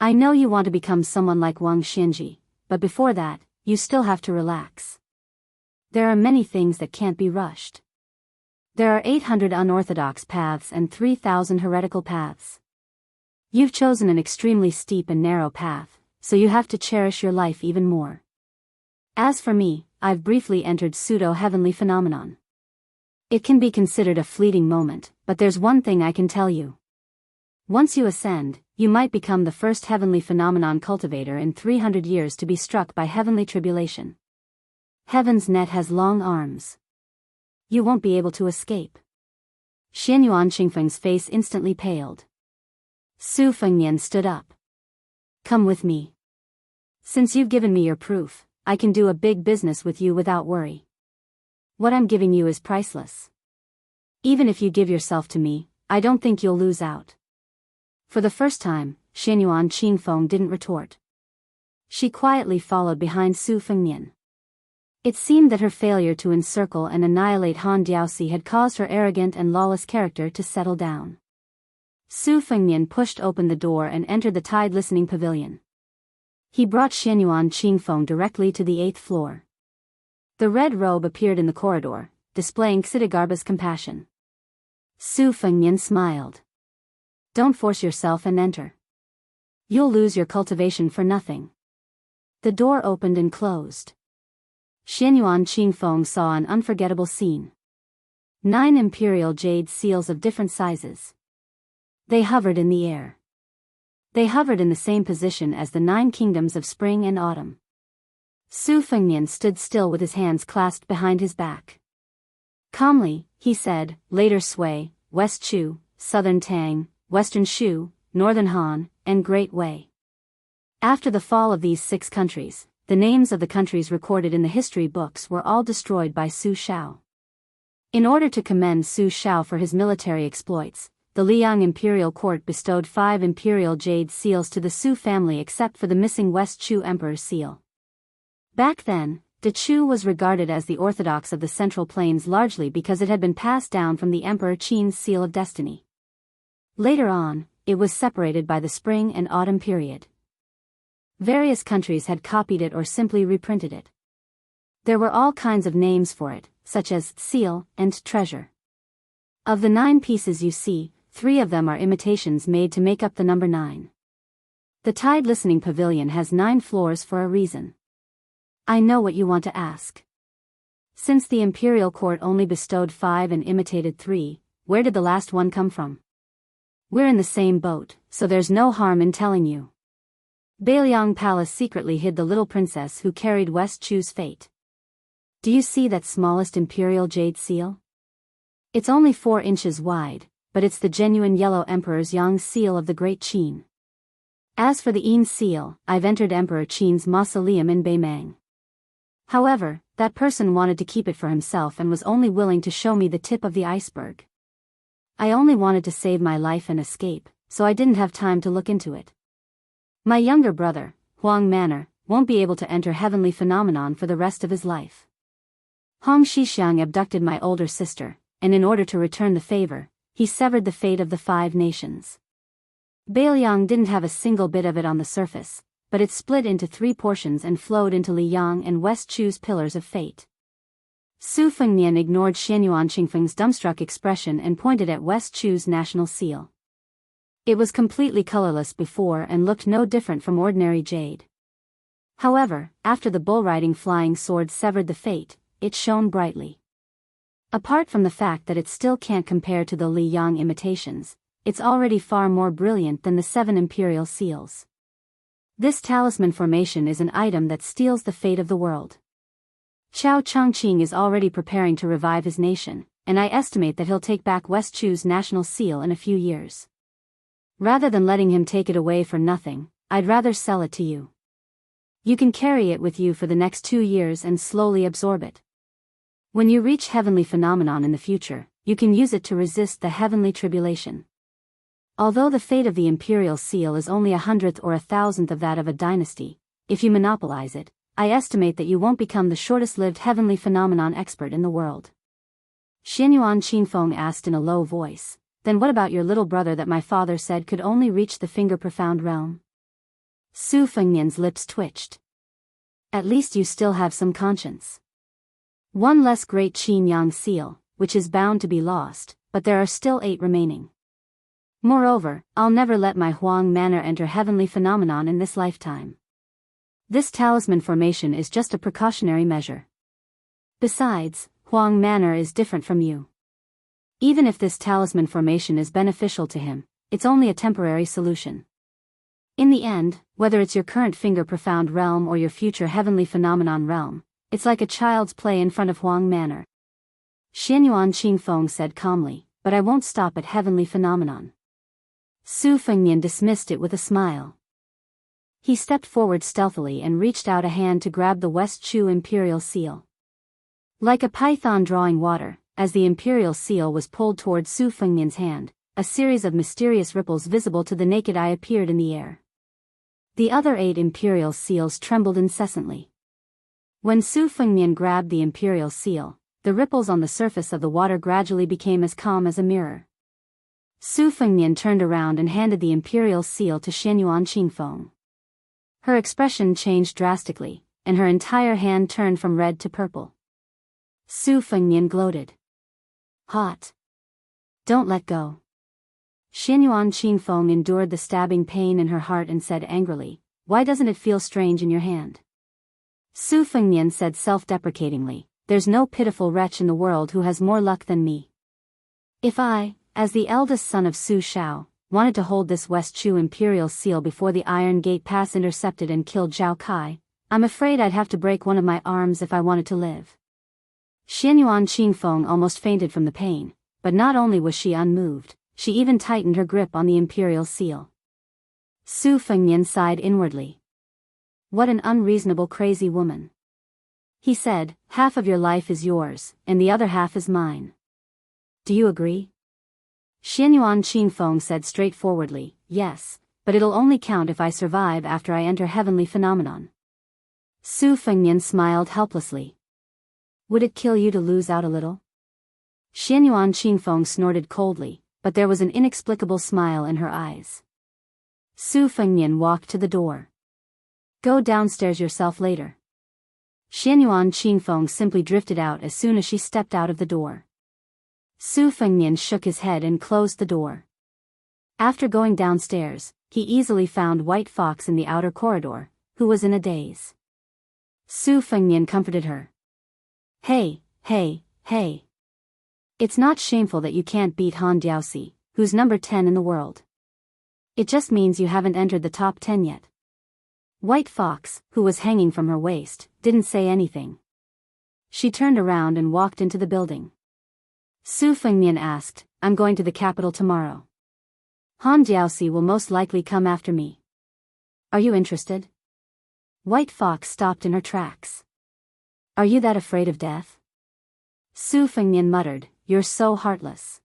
I know you want to become someone like Wang Xianji, but before that, you still have to relax. There are many things that can't be rushed. There are 800 unorthodox paths and 3,000 heretical paths. You've chosen an extremely steep and narrow path, so you have to cherish your life even more. As for me, I've briefly entered pseudo-heavenly phenomenon. It can be considered a fleeting moment, but there's one thing I can tell you. Once you ascend, you might become the first heavenly phenomenon cultivator in 300 years to be struck by heavenly tribulation. Heaven's net has long arms. You won't be able to escape." Xianyuan Qingfeng's face instantly paled. Su Fengnian stood up. "Come with me. Since you've given me your proof, I can do a big business with you without worry. What I'm giving you is priceless. Even if you give yourself to me, I don't think you'll lose out." For the first time, Xianyuan Qingfeng didn't retort. She quietly followed behind Su Fengnian. It seemed that her failure to encircle and annihilate Han Diaoxi had caused her arrogant and lawless character to settle down. Su Fengnian pushed open the door and entered the tide-listening pavilion. He brought Xianyuan Qingfeng directly to the 8th floor. The red robe appeared in the corridor, displaying Xidagarba's compassion. Su Fengnian smiled. "Don't force yourself and enter. You'll lose your cultivation for nothing." The door opened and closed. Xianyuan Qingfeng saw an unforgettable scene. 9 imperial jade seals of different sizes. They hovered in the air. They hovered in the same position as the 9 kingdoms of spring and autumn. Su Fengnian stood still with his hands clasped behind his back. Calmly, he said, "Later Sui, West Chu, Southern Tang, Western Shu, Northern Han, and Great Wei." After the fall of these 6 countries, the names of the countries recorded in the history books were all destroyed by Su Shao. In order to commend Su Shao for his military exploits, the Liang imperial court bestowed 5 imperial jade seals to the Su family except for the missing West Chu emperor's seal. Back then, the Chu was regarded as the orthodox of the Central Plains largely because it had been passed down from the Emperor Qin's seal of destiny. Later on, it was separated by the spring and autumn period. Various countries had copied it or simply reprinted it. There were all kinds of names for it, such as seal and treasure. Of the 9 pieces you see, 3 of them are imitations made to make up the number 9. The tide-listening pavilion has 9 floors for a reason. I know what you want to ask. Since the imperial court only bestowed 5 and imitated 3, where did the last one come from? We're in the same boat, so there's no harm in telling you. Beiliang Palace secretly hid the little princess who carried West Chu's fate. Do you see that smallest imperial jade seal? It's only 4 inches wide, but it's the genuine yellow emperor's Yang seal of the Great Qin. As for the Yin seal, I've entered Emperor Qin's mausoleum in Beimang. However, that person wanted to keep it for himself and was only willing to show me the tip of the iceberg. I only wanted to save my life and escape, so I didn't have time to look into it. My younger brother, Huang Manor, won't be able to enter heavenly phenomenon for the rest of his life. Hong Shixiang abducted my older sister, and in order to return the favor, he severed the fate of the 5 nations. Bailiang didn't have a single bit of it on the surface, but it split into 3 portions and flowed into Liyang and West Chu's pillars of fate. Su Fengnian ignored Xianyuan Qingfeng's dumbstruck expression and pointed at West Chu's national seal. It was completely colorless before and looked no different from ordinary jade. However, after the bull-riding flying sword severed the fate, it shone brightly. Apart from the fact that it still can't compare to the Liyang imitations, it's already far more brilliant than the 7 imperial seals. This talisman formation is an item that steals the fate of the world. Qiao Chongqing is already preparing to revive his nation, and I estimate that he'll take back West Chu's national seal in a few years. Rather than letting him take it away for nothing, I'd rather sell it to you. You can carry it with you for the next 2 years and slowly absorb it. When you reach heavenly phenomenon in the future, you can use it to resist the heavenly tribulation. Although the fate of the imperial seal is only 100th or 1,000th of that of a dynasty, if you monopolize it, I estimate that you won't become the shortest-lived heavenly phenomenon expert in the world. Xianyuan Qingfeng asked in a low voice, then what about your little brother that my father said could only reach the finger-profound realm? Su Fengnian's lips twitched. At least you still have some conscience. One less great Qin Yang seal, which is bound to be lost, but there are still 8 remaining. Moreover, I'll never let my Huang Manor enter heavenly phenomenon in this lifetime. This talisman formation is just a precautionary measure. Besides, Huang Manor is different from you. Even if this talisman formation is beneficial to him, it's only a temporary solution. In the end, whether it's your current finger-profound realm or your future heavenly phenomenon realm, it's like a child's play in front of Huang Manor. Xianyuan Qingfeng said calmly, but I won't stop at heavenly phenomenon. Su Fengnian dismissed it with a smile. He stepped forward stealthily and reached out a hand to grab the West Chu imperial seal. Like a python drawing water, as the imperial seal was pulled toward Su Fengnian's hand, a series of mysterious ripples visible to the naked eye appeared in the air. The other 8 imperial seals trembled incessantly. When Su Fengnian grabbed the imperial seal, the ripples on the surface of the water gradually became as calm as a mirror. Su Fengnian turned around and handed the imperial seal to Xianyuan Qingfeng. Her expression changed drastically, and her entire hand turned from red to purple. Su Fengnian gloated. Hot. Don't let go. Xianyuan Qingfeng endured the stabbing pain in her heart and said angrily, why doesn't it feel strange in your hand? Su Fengnian said self-deprecatingly, there's no pitiful wretch in the world who has more luck than me. If I, as the eldest son of Su Shao, wanted to hold this West Chu imperial seal before the Iron Gate Pass intercepted and killed Zhao Kai, I'm afraid I'd have to break one of my arms if I wanted to live. Xianyuan Qingfeng almost fainted from the pain, but not only was she unmoved, she even tightened her grip on the imperial seal. Su Fengnian sighed inwardly. What an unreasonable crazy woman. He said, half of your life is yours, and the other half is mine. Do you agree? Xianyuan Qingfeng said straightforwardly, yes, but it'll only count if I survive after I enter heavenly phenomenon. Su Fengnian smiled helplessly. Would it kill you to lose out a little? Xianyuan Qingfeng snorted coldly, but there was an inexplicable smile in her eyes. Su Fengnian walked to the door. Go downstairs yourself later. Xianyuan Qingfeng simply drifted out as soon as she stepped out of the door. Su Fengnian shook his head and closed the door. After going downstairs, he easily found White Fox in the outer corridor, who was in a daze. Su Fengnian comforted her. Hey, hey, hey. It's not shameful that you can't beat Han Diaosi, who's number 10 in the world. It just means you haven't entered the top 10 yet. White Fox, who was hanging from her waist, didn't say anything. She turned around and walked into the building. Su Fengnian asked, I'm going to the capital tomorrow. Han Diaosi will most likely come after me. Are you interested? White Fox stopped in her tracks. Are you that afraid of death? Su Fengnian muttered, you're so heartless.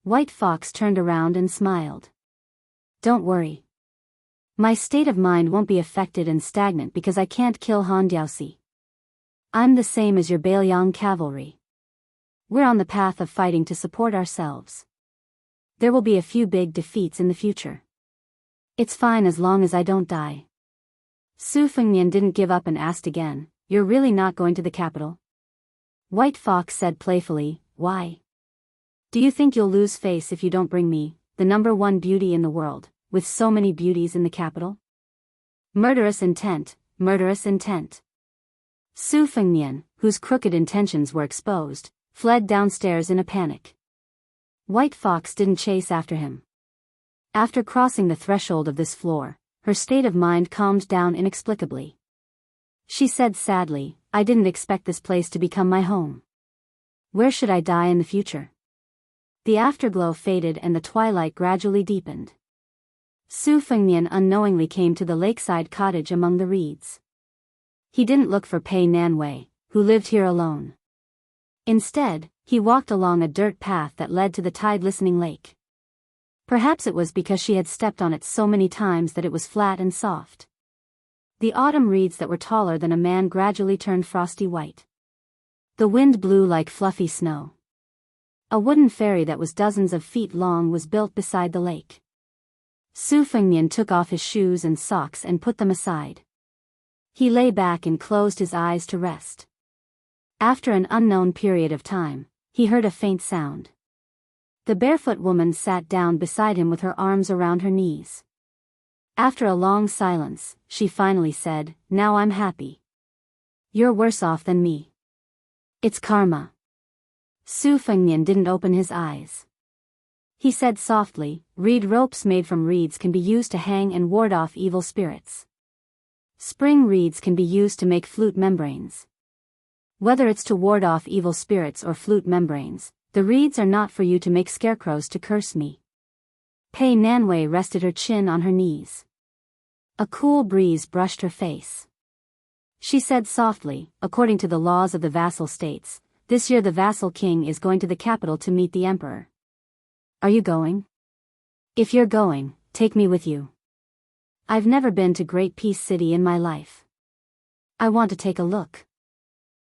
White Fox turned around and smiled. Don't worry. My state of mind won't be affected and stagnant because I can't kill Han Diaosi. I'm the same as your Bailiang cavalry. We're on the path of fighting to support ourselves. There will be a few big defeats in the future. It's fine as long as I don't die. Su Fengnian didn't give up and asked again, You're really not going to the capital? White Fox said playfully, Why? Do you think you'll lose face if you don't bring me, the #1 beauty in the world, with so many beauties in the capital? Murderous intent, murderous intent. Su Fengnian, whose crooked intentions were exposed, fled downstairs in a panic. White Fox didn't chase after him. After crossing the threshold of this floor, her state of mind calmed down inexplicably. She said sadly, I didn't expect this place to become my home. Where should I die in the future? The afterglow faded and the twilight gradually deepened. Su Fengnian unknowingly came to the lakeside cottage among the reeds. He didn't look for Pei Nanwei, who lived here alone. Instead, he walked along a dirt path that led to the tide-listening lake. Perhaps it was because she had stepped on it so many times that it was flat and soft. The autumn reeds that were taller than a man gradually turned frosty white. The wind blew like fluffy snow. A wooden ferry that was dozens of feet long was built beside the lake. Su Fengnian took off his shoes and socks and put them aside. He lay back and closed his eyes to rest. After an unknown period of time, he heard a faint sound. The barefoot woman sat down beside him with her arms around her knees. After a long silence, she finally said, Now I'm happy. You're worse off than me. It's karma. Su Fengnian didn't open his eyes. He said softly, Reed ropes made from reeds can be used to hang and ward off evil spirits. Spring reeds can be used to make flute membranes. Whether it's to ward off evil spirits or flute membranes, the reeds are not for you to make scarecrows to curse me. Pei Nanwei rested her chin on her knees. A cool breeze brushed her face. She said softly, According to the laws of the vassal states, this year the vassal king is going to the capital to meet the emperor. Are you going? If you're going, take me with you. I've never been to Great Peace City in my life. I want to take a look.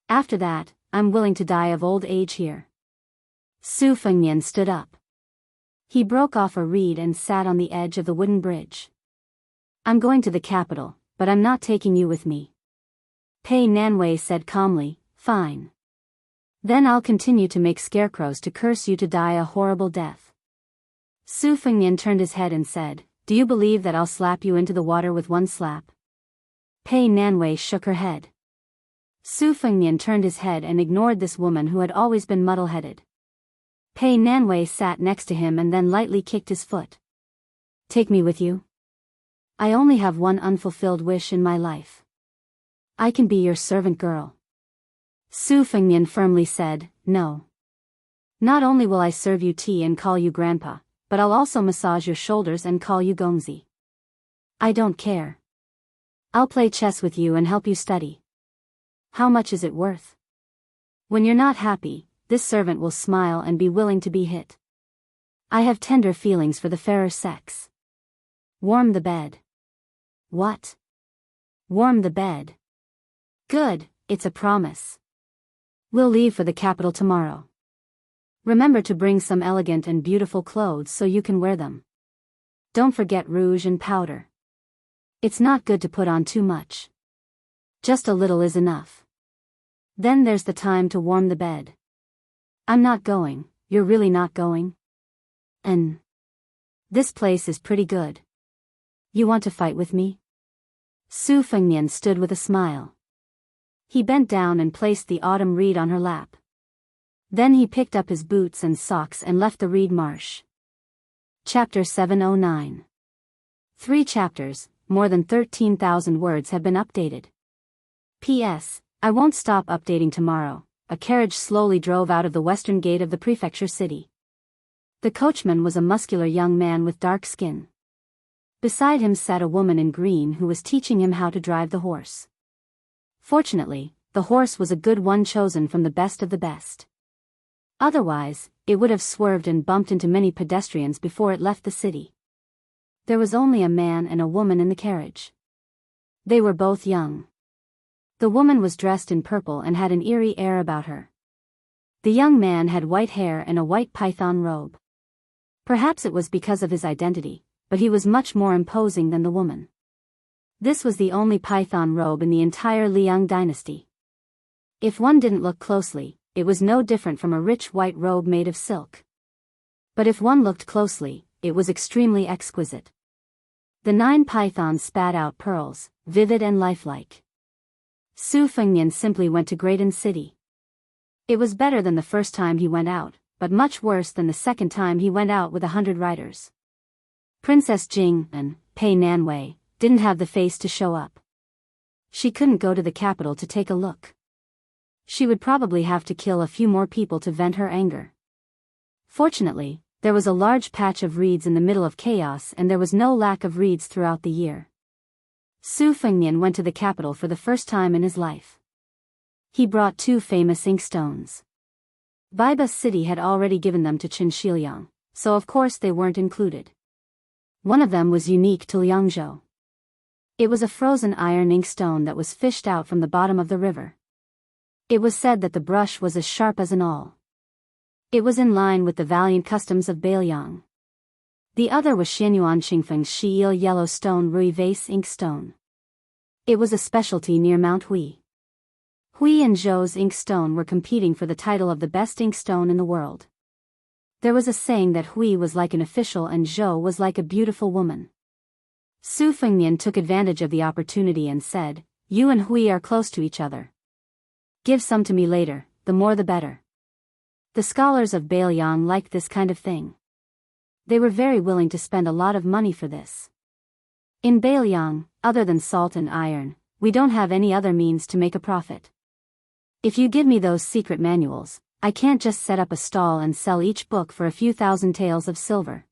After that, I'm willing to die of old age here. Su Fengnian stood up. He broke off a reed and sat on the edge of the wooden bridge. I'm going to the capital, but I'm not taking you with me. Pei Nanwei said calmly, Fine. Then I'll continue to make scarecrows to curse you to die a horrible death. Su Fengnian turned his head and said, Do you believe that I'll slap you into the water with one slap? Pei Nanwei shook her head. Su Fengnian turned his head and ignored this woman who had always been muddle-headed. Pei Nanwei sat next to him and then lightly kicked his foot. Take me with you. I only have one unfulfilled wish in my life. I can be your servant girl. Su Fengnian firmly said, No. Not only will I serve you tea and call you grandpa, but I'll also massage your shoulders and call you Gongzi. I don't care. I'll play chess with you and help you study. How much is it worth? When you're not happy, this servant will smile and be willing to be hit. I have tender feelings for the fairer sex. Warm the bed. What? Warm the bed. Good, it's a promise. We'll leave for the capital tomorrow. Remember to bring some elegant and beautiful clothes so you can wear them. Don't forget rouge and powder. It's not good to put on too much. Just a little is enough. Then there's the time to warm the bed. I'm not going, you're really not going? This place is pretty good. You want to fight with me? Su Fengnian stood with a smile. He bent down and placed the autumn reed on her lap. Then he picked up his boots and socks and left the reed marsh. Chapter 709. 3 chapters, more than 13,000 words have been updated. P.S. I won't stop updating tomorrow. A carriage slowly drove out of the western gate of the prefecture city. The coachman was a muscular young man with dark skin. Beside him sat a woman in green who was teaching him how to drive the horse. Fortunately, the horse was a good one chosen from the best of the best. Otherwise, it would have swerved and bumped into many pedestrians before it left the city. There was only a man and a woman in the carriage. They were both young. The woman was dressed in purple and had an eerie air about her. The young man had white hair and a white python robe. Perhaps it was because of his identity, but he was much more imposing than the woman. This was the only python robe in the entire Liang dynasty. If one didn't look closely, it was no different from a rich white robe made of silk. But if one looked closely, it was extremely exquisite. The 9 pythons spat out pearls, vivid and lifelike. Su Fengnian simply went to Greaton City. It was better than the first time he went out, but much worse than the second time he went out with 100 riders. Princess Jing and Pei Nanwei didn't have the face to show up. She couldn't go to the capital to take a look. She would probably have to kill a few more people to vent her anger. Fortunately, there was a large patch of reeds in the middle of chaos and there was no lack of reeds throughout the year. Su Fengnian went to the capital for the first time in his life. He brought 2 famous inkstones. Biba City had already given them to Qin Shiliang, so of course they weren't included. One of them was unique to Liangzhou. It was a frozen iron inkstone that was fished out from the bottom of the river. It was said that the brush was as sharp as an awl. It was in line with the valiant customs of Biyao. The other was Xianyuan Qingfeng's Shiil yellow stone Rui vase inkstone. It was a specialty near Mount Hui. Hui and Zhou's inkstone were competing for the title of the best inkstone in the world. There was a saying that Hui was like an official and Zhou was like a beautiful woman. Su Fengnian took advantage of the opportunity and said, "You and Hui are close to each other. Give some to me later, the more the better." The scholars of Beilyang liked this kind of thing. They were very willing to spend a lot of money for this. In Beilyang, other than salt and iron, we don't have any other means to make a profit. If you give me those secret manuals, I can't just set up a stall and sell each book for a few thousand taels of silver.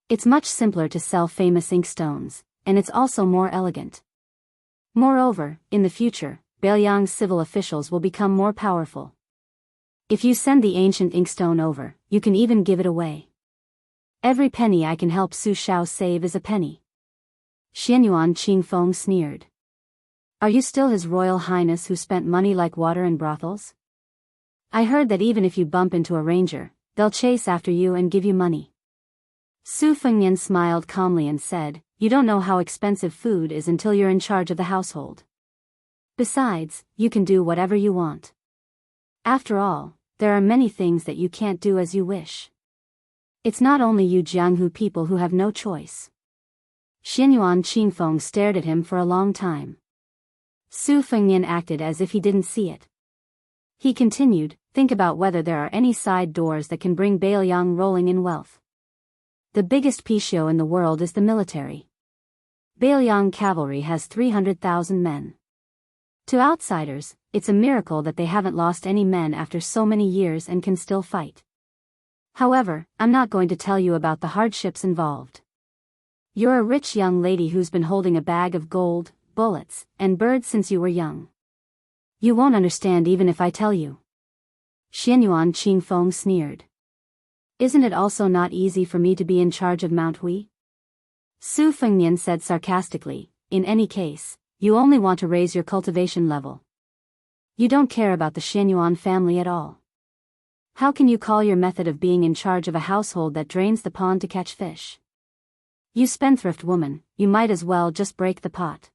It's much simpler to sell famous inkstones, and it's also more elegant. Moreover, in the future, Beilyang's civil officials will become more powerful. If you send the ancient inkstone over, you can even give it away. Every penny I can help Su Shao save is a penny. Xianyuan Qingfeng sneered. Are you still His Royal Highness who spent money like water in brothels? I heard that even if you bump into a ranger, they'll chase after you and give you money. Su Fengnian smiled calmly and said, "You don't know how expensive food is until you're in charge of the household. Besides, you can do whatever you want. After all, there are many things that you can't do as you wish. It's not only you Jianghu people who have no choice." Xianyuan Qingfeng stared at him for a long time. Su Fengnian acted as if he didn't see it. He continued, "Think about whether there are any side doors that can bring Beilyang rolling in wealth. The biggest Pishio in the world is the military. Beilyang cavalry has 300,000 men. To outsiders, it's a miracle that they haven't lost any men after so many years and can still fight. However, I'm not going to tell you about the hardships involved. You're a rich young lady who's been holding a bag of gold, bullets, and birds since you were young. You won't understand even if I tell you." Xianyuan Qingfeng sneered. "Isn't it also not easy for me to be in charge of Mount Hui?" Su Fengnian said sarcastically, "In any case, you only want to raise your cultivation level. You don't care about the Xianyuan family at all. How can you call your method of being in charge of a household that drains the pond to catch fish? You spendthrift woman, you might as well just break the pot."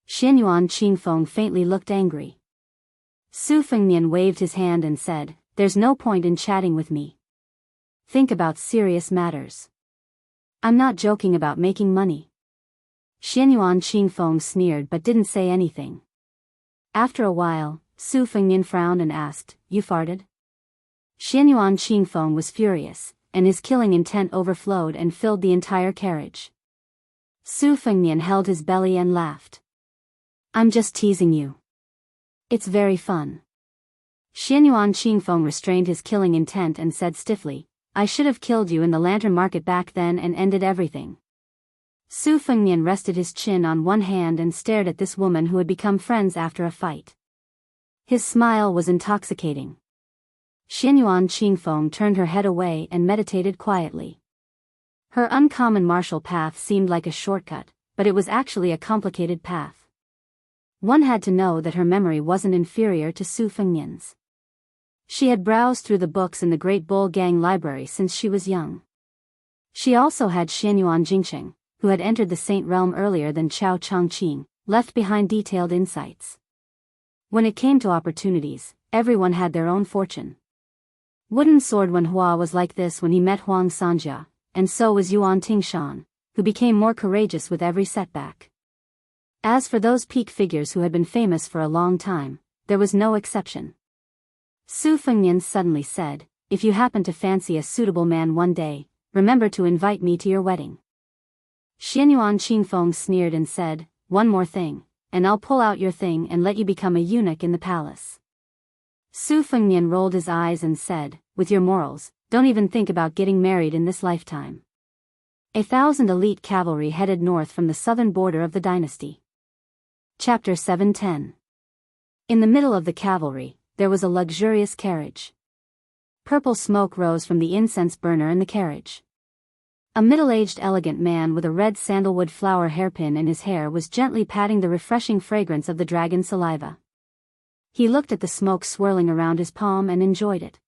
Xianyuan Qingfeng faintly looked angry. Su Fengnian waved his hand and said, "There's no point in chatting with me. Think about serious matters. I'm not joking about making money." Xianyuan Qingfeng sneered but didn't say anything. After a while, Su Fengnian frowned and asked, "You farted?" Xianyuan Qingfeng was furious, and his killing intent overflowed and filled the entire carriage. Su Fengnian held his belly and laughed. "I'm just teasing you. It's very fun." Xianyuan Qingfeng restrained his killing intent and said stiffly, "I should have killed you in the lantern market back then and ended everything." Su Fengnian rested his chin on one hand and stared at this woman who had become friends after a fight. His smile was intoxicating. Xianyuan Qingfeng turned her head away and meditated quietly. Her uncommon martial path seemed like a shortcut, but it was actually a complicated path. One had to know that her memory wasn't inferior to Su Fengnian's. She had browsed through the books in the Great Bull Gang library since she was young. She also had Xianyuan Jingsheng, who had entered the Saint Realm earlier than Chao Changqing, left behind detailed insights. When it came to opportunities, everyone had their own fortune. Wooden Sword Wenhua was like this when he met Huang Sanjia, and so was Yuan Tingshan, who became more courageous with every setback. As for those peak figures who had been famous for a long time, there was no exception. Su Fengnian suddenly said, "If you happen to fancy a suitable man one day, remember to invite me to your wedding." Xianyuan Qingfeng sneered and said, "One more thing, and I'll pull out your thing and let you become a eunuch in the palace." Su Fengnian rolled his eyes and said, "With your morals, don't even think about getting married in this lifetime." 1,000 elite cavalry headed north from the southern border of the dynasty. Chapter 710. In the middle of the cavalry, there was a luxurious carriage. Purple smoke rose from the incense burner in the carriage. A middle-aged elegant man with a red sandalwood flower hairpin in his hair was gently patting the refreshing fragrance of the dragon saliva. He looked at the smoke swirling around his palm and enjoyed it.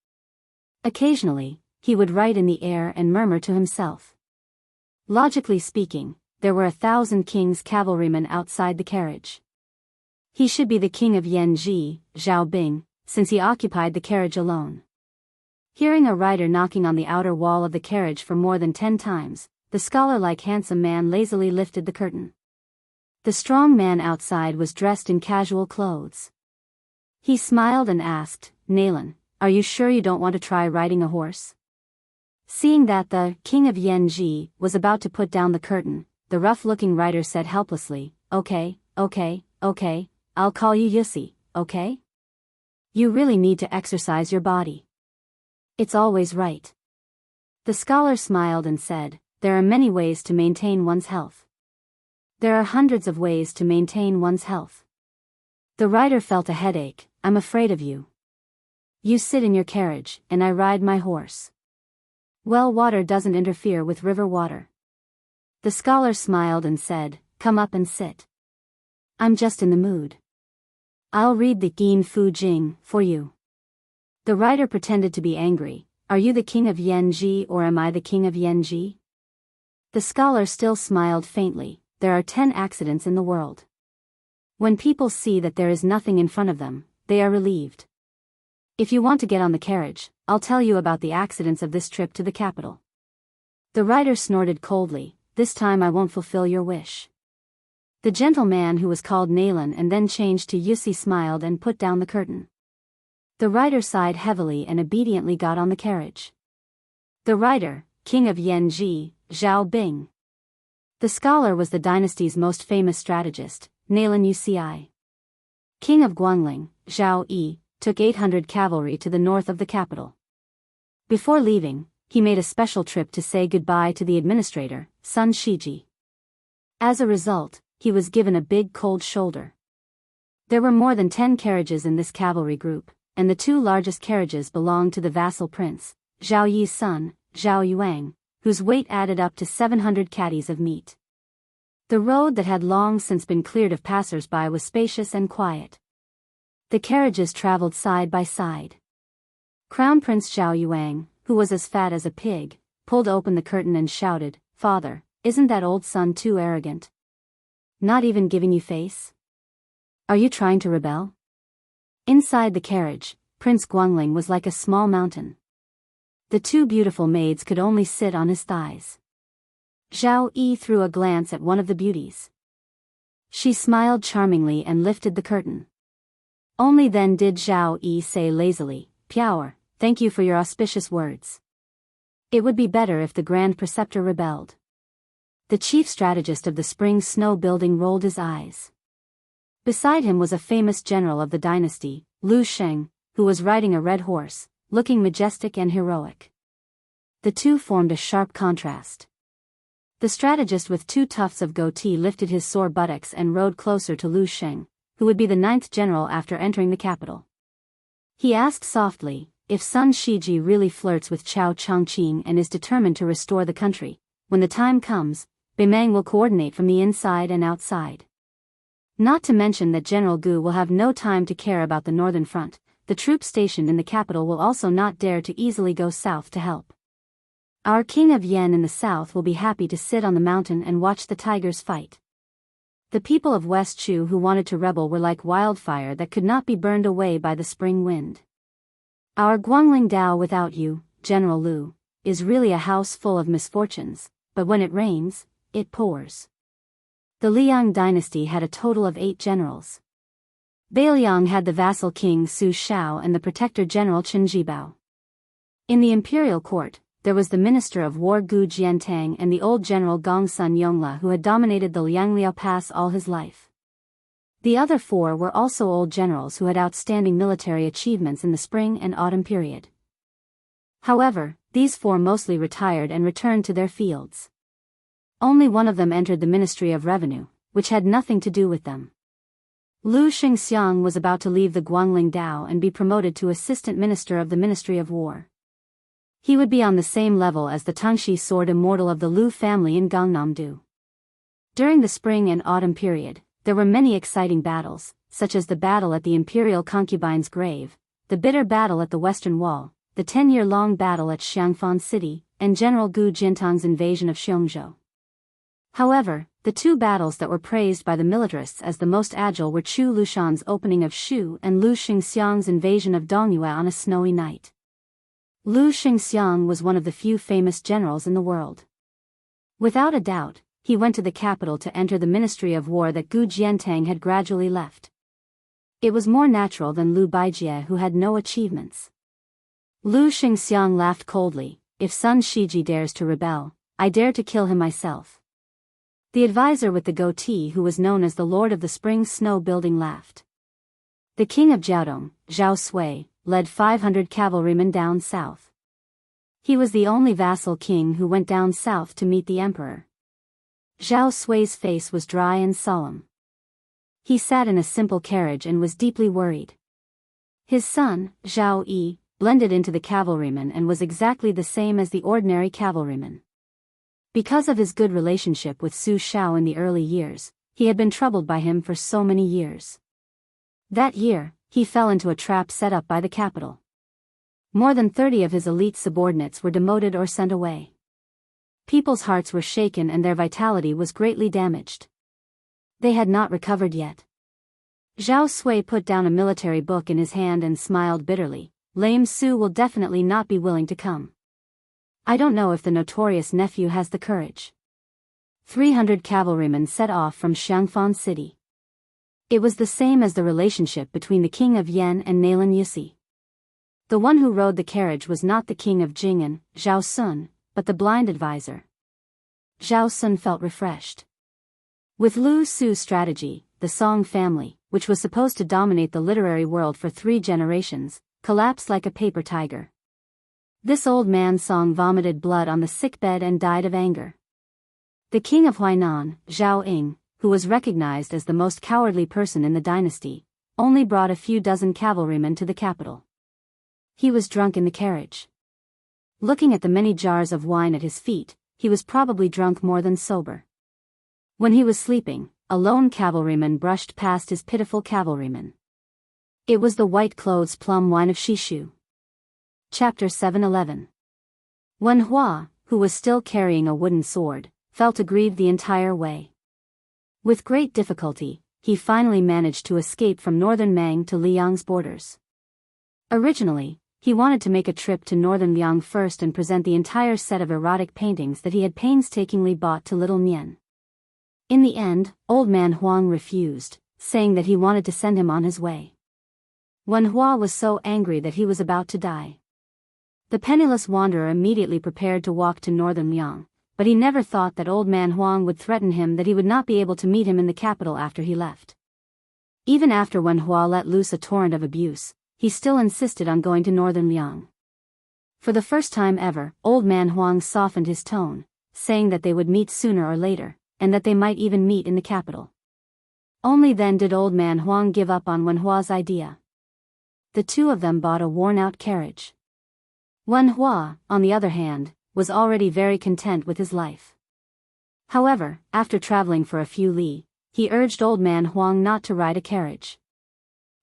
Occasionally, he would write in the air and murmur to himself. Logically speaking, there were 1,000 king's cavalrymen outside the carriage. He should be the king of Yanji, Zhao Bing, since he occupied the carriage alone. Hearing a rider knocking on the outer wall of the carriage for more than 10 times, the scholar-like handsome man lazily lifted the curtain. The strong man outside was dressed in casual clothes. He smiled and asked, "Nalan, are you sure you don't want to try riding a horse?" Seeing that the king of Yanji was about to put down the curtain, the rough-looking rider said helplessly, Okay, I'll call you Yussi, okay? You really need to exercise your body. It's always right. The scholar smiled and said, "There are many ways to maintain one's health. There are hundreds of ways to maintain one's health." The rider felt a headache. "I'm afraid of you. You sit in your carriage, and I ride my horse. Well, water doesn't interfere with river water." The scholar smiled and said, "Come up and sit. I'm just in the mood. I'll read the Gin Fu Jing for you." The rider pretended to be angry. "Are you the king of Yanji or am I the king of Yanji?" The scholar still smiled faintly. "There are 10 accidents in the world. When people see that there is nothing in front of them, they are relieved. If you want to get on the carriage, I'll tell you about the accidents of this trip to the capital." The rider snorted coldly. "This time I won't fulfill your wish." The gentleman who was called Nalan and then changed to Yussi smiled and put down the curtain. The rider sighed heavily and obediently got on the carriage. The rider, king of Yanji, Zhao Bing. The scholar was the dynasty's most famous strategist, Nalan Uci. King of Guangling, Zhao Yi, took 800 cavalry to the north of the capital. Before leaving, he made a special trip to say goodbye to the administrator, Sun Shiji. As a result, he was given a big cold shoulder. There were more than 10 carriages in this cavalry group, and the 2 largest carriages belonged to the vassal prince, Zhao Yi's son, Zhao Yuang, whose weight added up to 700 caddies of meat. The road that had long since been cleared of passers-by was spacious and quiet. The carriages traveled side by side. Crown Prince Zhao Yuang, who was as fat as a pig, pulled open the curtain and shouted, "Father, isn't that old son too arrogant? Not even giving you face? Are you trying to rebel?" Inside the carriage, Prince Guangling was like a small mountain. The 2 beautiful maids could only sit on his thighs. Zhao Yi threw a glance at one of the beauties. She smiled charmingly and lifted the curtain. Only then did Zhao Yi say lazily, "Piao, thank you for your auspicious words. It would be better if the Grand Preceptor rebelled." The chief strategist of the spring snow building rolled his eyes. Beside him was a famous general of the dynasty, Lu Sheng, who was riding a red horse, looking majestic and heroic. The 2 formed a sharp contrast. The strategist with 2 tufts of goatee lifted his sore buttocks and rode closer to Lu Sheng, who would be the 9th general after entering the capital. He asked softly, if Sun Shiji really flirts with Chao Chongqing and is determined to restore the country, when the time comes, Bimeng will coordinate from the inside and outside. Not to mention that General Gu will have no time to care about the northern front. The troops stationed in the capital will also not dare to easily go south to help. Our king of Yen in the south will be happy to sit on the mountain and watch the tigers fight. The people of West Chu who wanted to rebel were like wildfire that could not be burned away by the spring wind. Our Guangling Dao without you, General Lu, is really a house full of misfortunes, but when it rains, it pours. The Liang dynasty had a total of 8 generals. Bailiang had the vassal king Su Shao and the protector general Chen Jibao. In the imperial court, there was the minister of war Gu Jiantang and the old general Gong Sun Yongla who had dominated the Liangliao Pass all his life. The other 4 were also old generals who had outstanding military achievements in the spring and autumn period. However, these 4 mostly retired and returned to their fields. Only one of them entered the Ministry of Revenue, which had nothing to do with them. Lu Xingxiang was about to leave the Guangling Dao and be promoted to Assistant Minister of the Ministry of War. He would be on the same level as the Tangxi sword immortal of the Lu family in Gangnam-do. During the spring and autumn period, there were many exciting battles, such as the battle at the Imperial Concubine's Grave, the bitter battle at the Western Wall, the 10-year-long battle at Xiangfan City, and General Gu Jintang's invasion of Xiongzhou. However, the 2 battles that were praised by the militarists as the most agile were Chu Lushan's opening of Shu and Lu Xingxiang's invasion of Dongyue on a snowy night. Lu Xingxiang was one of the few famous generals in the world. Without a doubt, he went to the capital to enter the Ministry of War that Gu Jiantang had gradually left. It was more natural than Lu Baijie who had no achievements. Lu Xingxiang laughed coldly, if Sun Shiji dares to rebel, I dare to kill him myself. The advisor with the goatee who was known as the Lord of the Spring Snow Building laughed. The king of Jiaodong, Zhao Sui, led 500 cavalrymen down south. He was the only vassal king who went down south to meet the emperor. Zhao Sui's face was dry and solemn. He sat in a simple carriage and was deeply worried. His son, Zhao Yi, blended into the cavalrymen and was exactly the same as the ordinary cavalryman. Because of his good relationship with Su Shao in the early years, he had been troubled by him for so many years. That year, he fell into a trap set up by the capital. More than 30 of his elite subordinates were demoted or sent away. People's hearts were shaken and their vitality was greatly damaged. They had not recovered yet. Zhao Sui put down a military book in his hand and smiled bitterly. Lame Su will definitely not be willing to come. I don't know if the notorious nephew has the courage. 300 cavalrymen set off from Xiangfan City. It was the same as the relationship between the king of Yen and Nalin Yusi. The one who rode the carriage was not the king of Jing'an, Zhao Sun, but the blind advisor. Zhao Sun felt refreshed. With Lu Su's strategy, the Song family, which was supposed to dominate the literary world for 3 generations, collapsed like a paper tiger. This old man Song vomited blood on the sickbed and died of anger. The king of Huainan, Zhao Ying, who was recognized as the most cowardly person in the dynasty, only brought a few dozen cavalrymen to the capital. He was drunk in the carriage. Looking at the many jars of wine at his feet, he was probably drunk more than sober. When he was sleeping, a lone cavalryman brushed past his pitiful cavalryman. It was the white-clothes plum wine of Shishu. Chapter 7:11. Wen Hua, who was still carrying a wooden sword, felt aggrieved the entire way. With great difficulty, he finally managed to escape from northern Mang to Liang's borders. Originally, he wanted to make a trip to northern Liang first and present the entire set of erotic paintings that he had painstakingly bought to little Nian. In the end, old man Huang refused, saying that he wanted to send him on his way. Wen Hua was so angry that he was about to die. The penniless wanderer immediately prepared to walk to northern Liang, but he never thought that old man Huang would threaten him that he would not be able to meet him in the capital after he left. Even after Wen Hua let loose a torrent of abuse, he still insisted on going to northern Liang. For the first time ever, old man Huang softened his tone, saying that they would meet sooner or later, and that they might even meet in the capital. Only then did old man Huang give up on Wen Hua's idea. The 2 of them bought a worn-out carriage. Wen Hua, on the other hand, was already very content with his life. However, after traveling for a few li, he urged old man Huang not to ride a carriage.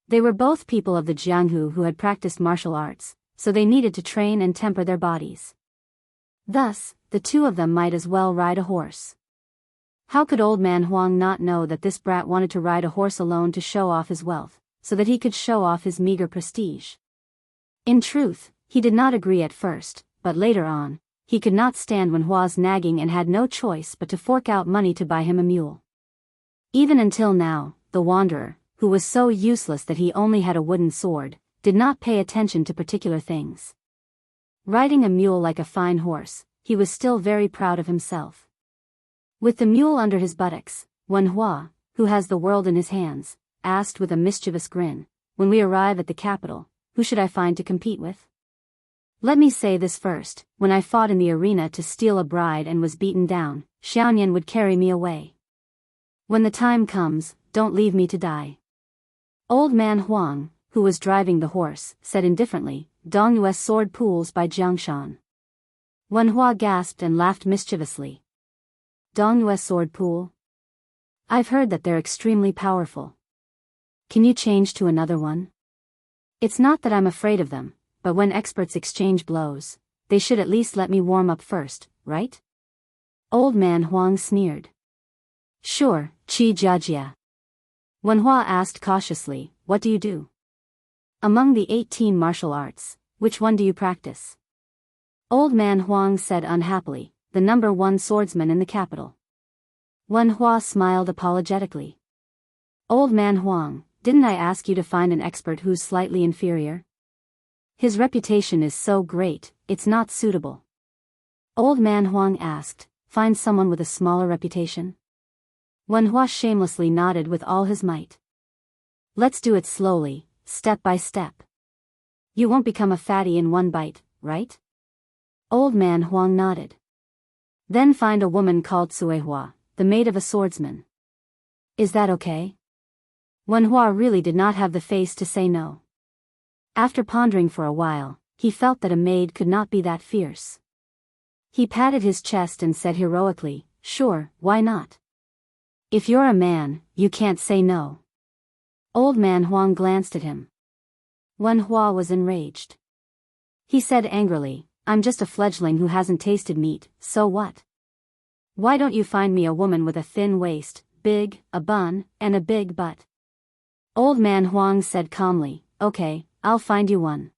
They were both people of the Jianghu who had practiced martial arts, so they needed to train and temper their bodies. Thus, the two of them might as well ride a horse. How could old man Huang not know that this brat wanted to ride a horse alone to show off his wealth, so that he could show off his meager prestige? In truth, he did not agree at first, but later on, he could not stand Wen Hua's nagging and had no choice but to fork out money to buy him a mule. Even until now, the wanderer, who was so useless that he only had a wooden sword, did not pay attention to particular things. Riding a mule like a fine horse, he was still very proud of himself. With the mule under his buttocks, Wen Hua, who has the world in his hands, asked with a mischievous grin, "When we arrive at the capital, who should I find to compete with? Let me say this first, when I fought in the arena to steal a bride and was beaten down, Xiaoyan would carry me away. When the time comes, don't leave me to die." Old man Huang, who was driving the horse, said indifferently, "Dongyue's sword pools by Jiangshan." Wen Hua gasped and laughed mischievously. "Dongyue's sword pool? I've heard that they're extremely powerful. Can you change to another one? It's not that I'm afraid of them, but when experts exchange blows, they should at least let me warm up first, right?" Old man Huang sneered. "Sure, Qi Jiajia." Wen Hua asked cautiously, "What do you do? Among the 18 martial arts, which one do you practice?" Old man Huang said unhappily, "The number 1 swordsman in the capital." Wen Hua smiled apologetically. "Old man Huang, didn't I ask you to find an expert who's slightly inferior? His reputation is so great, it's not suitable." Old man Huang asked, "Find someone with a smaller reputation?" Wen Hua shamelessly nodded with all his might. "Let's do it slowly, step by step. You won't become a fatty in one bite, right?" Old man Huang nodded. "Then find a woman called Suehua, the maid of a swordsman. Is that okay?" Wen Hua really did not have the face to say no. After pondering for a while, he felt that a maid could not be that fierce. He patted his chest and said heroically, "Sure, why not? If you're a man, you can't say no." Old man Huang glanced at him. Wen Hua was enraged. He said angrily, "I'm just a fledgling who hasn't tasted meat, so what? Why don't you find me a woman with a thin waist, a bun, and a big butt?" Old man Huang said calmly, "Okay, I'll find you one."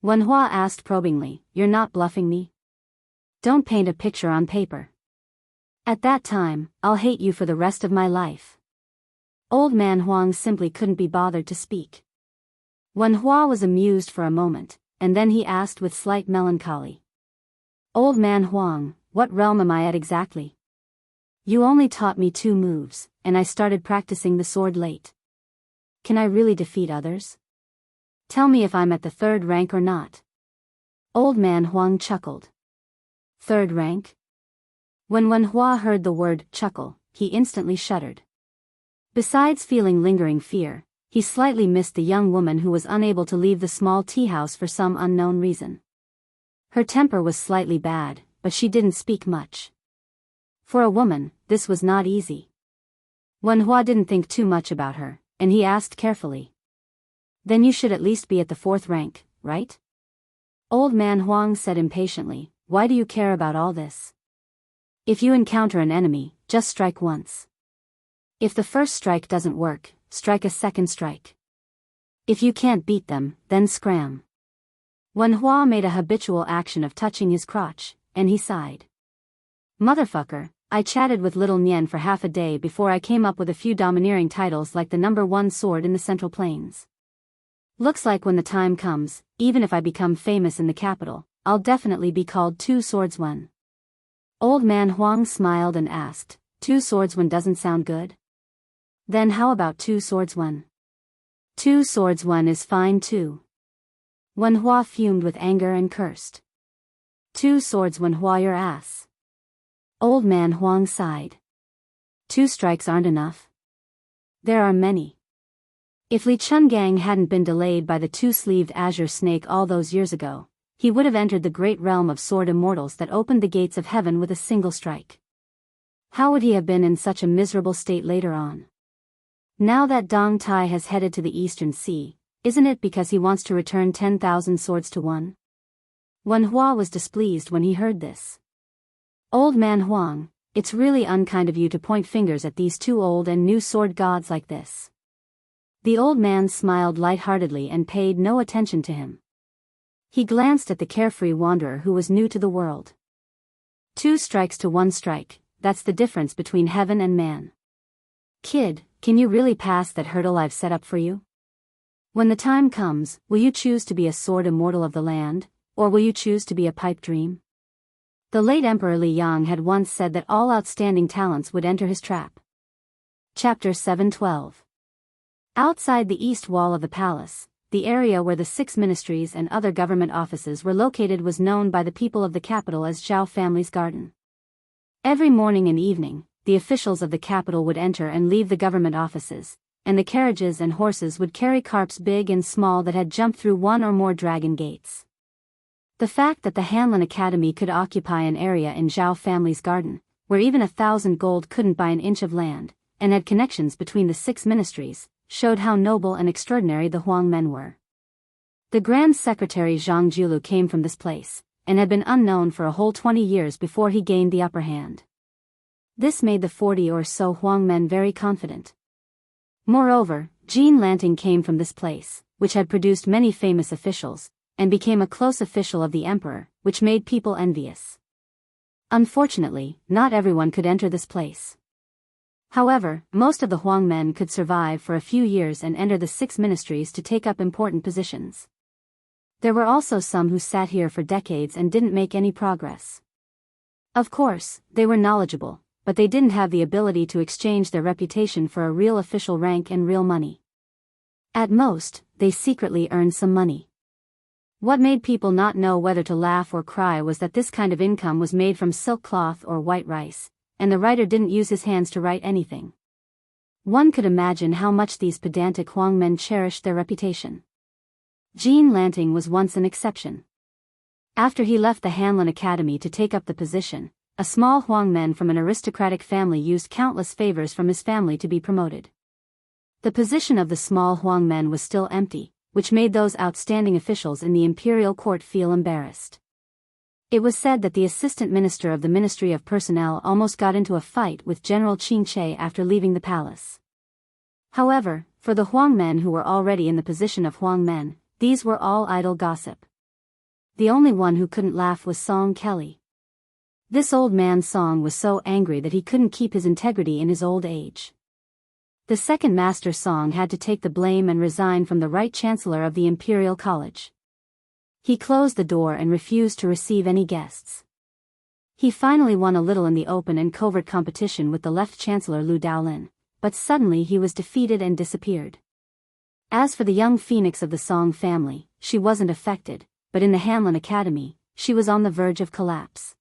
Wen Hua asked probingly, "You're not bluffing me? Don't paint a picture on paper. At that time, I'll hate you for the rest of my life." Old man Huang simply couldn't be bothered to speak. Wen Hua was amused for a moment, and then he asked with slight melancholy, "Old man Huang, what realm am I at exactly? You only taught me 2 moves, and I started practicing the sword late. Can I really defeat others? Tell me if I'm at the 3rd rank or not." Old man Huang chuckled. "3rd rank?" When Wen Hua heard the word chuckle, he instantly shuddered. Besides feeling lingering fear, he slightly missed the young woman who was unable to leave the small tea house for some unknown reason. Her temper was slightly bad, but she didn't speak much. For a woman, this was not easy. Wen Hua didn't think too much about her, and he asked carefully, "Then you should at least be at the 4th rank, right?" Old man Huang said impatiently, "Why do you care about all this? If you encounter an enemy, just strike once. If the first strike doesn't work, strike a second strike. If you can't beat them, then scram." Wen Hua made a habitual action of touching his crotch, and he sighed. "Motherfucker, I chatted with little Nian for half a day before I came up with a few domineering titles like the number 1 sword in the Central Plains. Looks like when the time comes, even if I become famous in the capital, I'll definitely be called 2 swordsman." Old man Huang smiled and asked, "2 swordsman doesn't sound good? Then how about 2 swordsman?" "2 swordsman is fine too." Wen Hua fumed with anger and cursed. "2 swordsman Hua your ass." Old man Huang sighed. 2 strikes aren't enough. There are many. If Li Chungang hadn't been delayed by the 2-sleeved azure snake all those years ago, he would have entered the great realm of sword immortals that opened the gates of heaven with a single strike. How would he have been in such a miserable state later on? Now that Dong Tai has headed to the Eastern Sea, isn't it because he wants to return 10,000 swords to one? Wen Hua was displeased when he heard this. Old man Huang, it's really unkind of you to point fingers at these two old and new sword gods like this. The old man smiled lightheartedly and paid no attention to him. He glanced at the carefree wanderer who was new to the world. 2 strikes to 1 strike, that's the difference between heaven and man. Kid, can you really pass that hurdle I've set up for you? When the time comes, will you choose to be a sword immortal of the land, or will you choose to be a pipe dream? The late Emperor Li Yang had once said that all outstanding talents would enter his trap. Chapter 712. Outside the east wall of the palace, the area where the 6 ministries and other government offices were located was known by the people of the capital as Zhao family's garden. Every morning and evening, the officials of the capital would enter and leave the government offices, and the carriages and horses would carry carts big and small that had jumped through 1 or more dragon gates. The fact that the Hanlin Academy could occupy an area in Zhao family's garden, where even 1,000 gold couldn't buy an inch of land, and had connections between the 6 ministries, showed how noble and extraordinary the Huang men were. The Grand Secretary Zhang Julu came from this place, and had been unknown for a whole 20 years before he gained the upper hand. This made the 40 or so Huang men very confident. Moreover, Jean Lanting came from this place, which had produced many famous officials, and became a close official of the emperor, which made people envious. Unfortunately, not everyone could enter this place. However, most of the Huang men could survive for a few years and enter the 6 ministries to take up important positions. There were also some who sat here for decades and didn't make any progress. Of course, they were knowledgeable, but they didn't have the ability to exchange their reputation for a real official rank and real money. At most, they secretly earned some money. What made people not know whether to laugh or cry was that this kind of income was made from silk cloth or white rice, and the writer didn't use his hands to write anything. One could imagine how much these pedantic Huang men cherished their reputation. Jean Lanting was once an exception. After he left the Hanlin Academy to take up the position, a small Huang man from an aristocratic family used countless favors from his family to be promoted. The position of the small Huang men was still empty, which made those outstanding officials in the imperial court feel embarrassed. It was said that the assistant minister of the Ministry of Personnel almost got into a fight with General Qin Che after leaving the palace. However, for the Huang men who were already in the position of Huang men, these were all idle gossip. The only one who couldn't laugh was Song Kelly. This old man Song was so angry that he couldn't keep his integrity in his old age. The second master Song had to take the blame and resign from the right chancellor of the Imperial College. He closed the door and refused to receive any guests. He finally won a little in the open and covert competition with the left chancellor Lu Daolin, but suddenly he was defeated and disappeared. As for the young phoenix of the Song family, she wasn't affected, but in the Hanlin Academy, she was on the verge of collapse.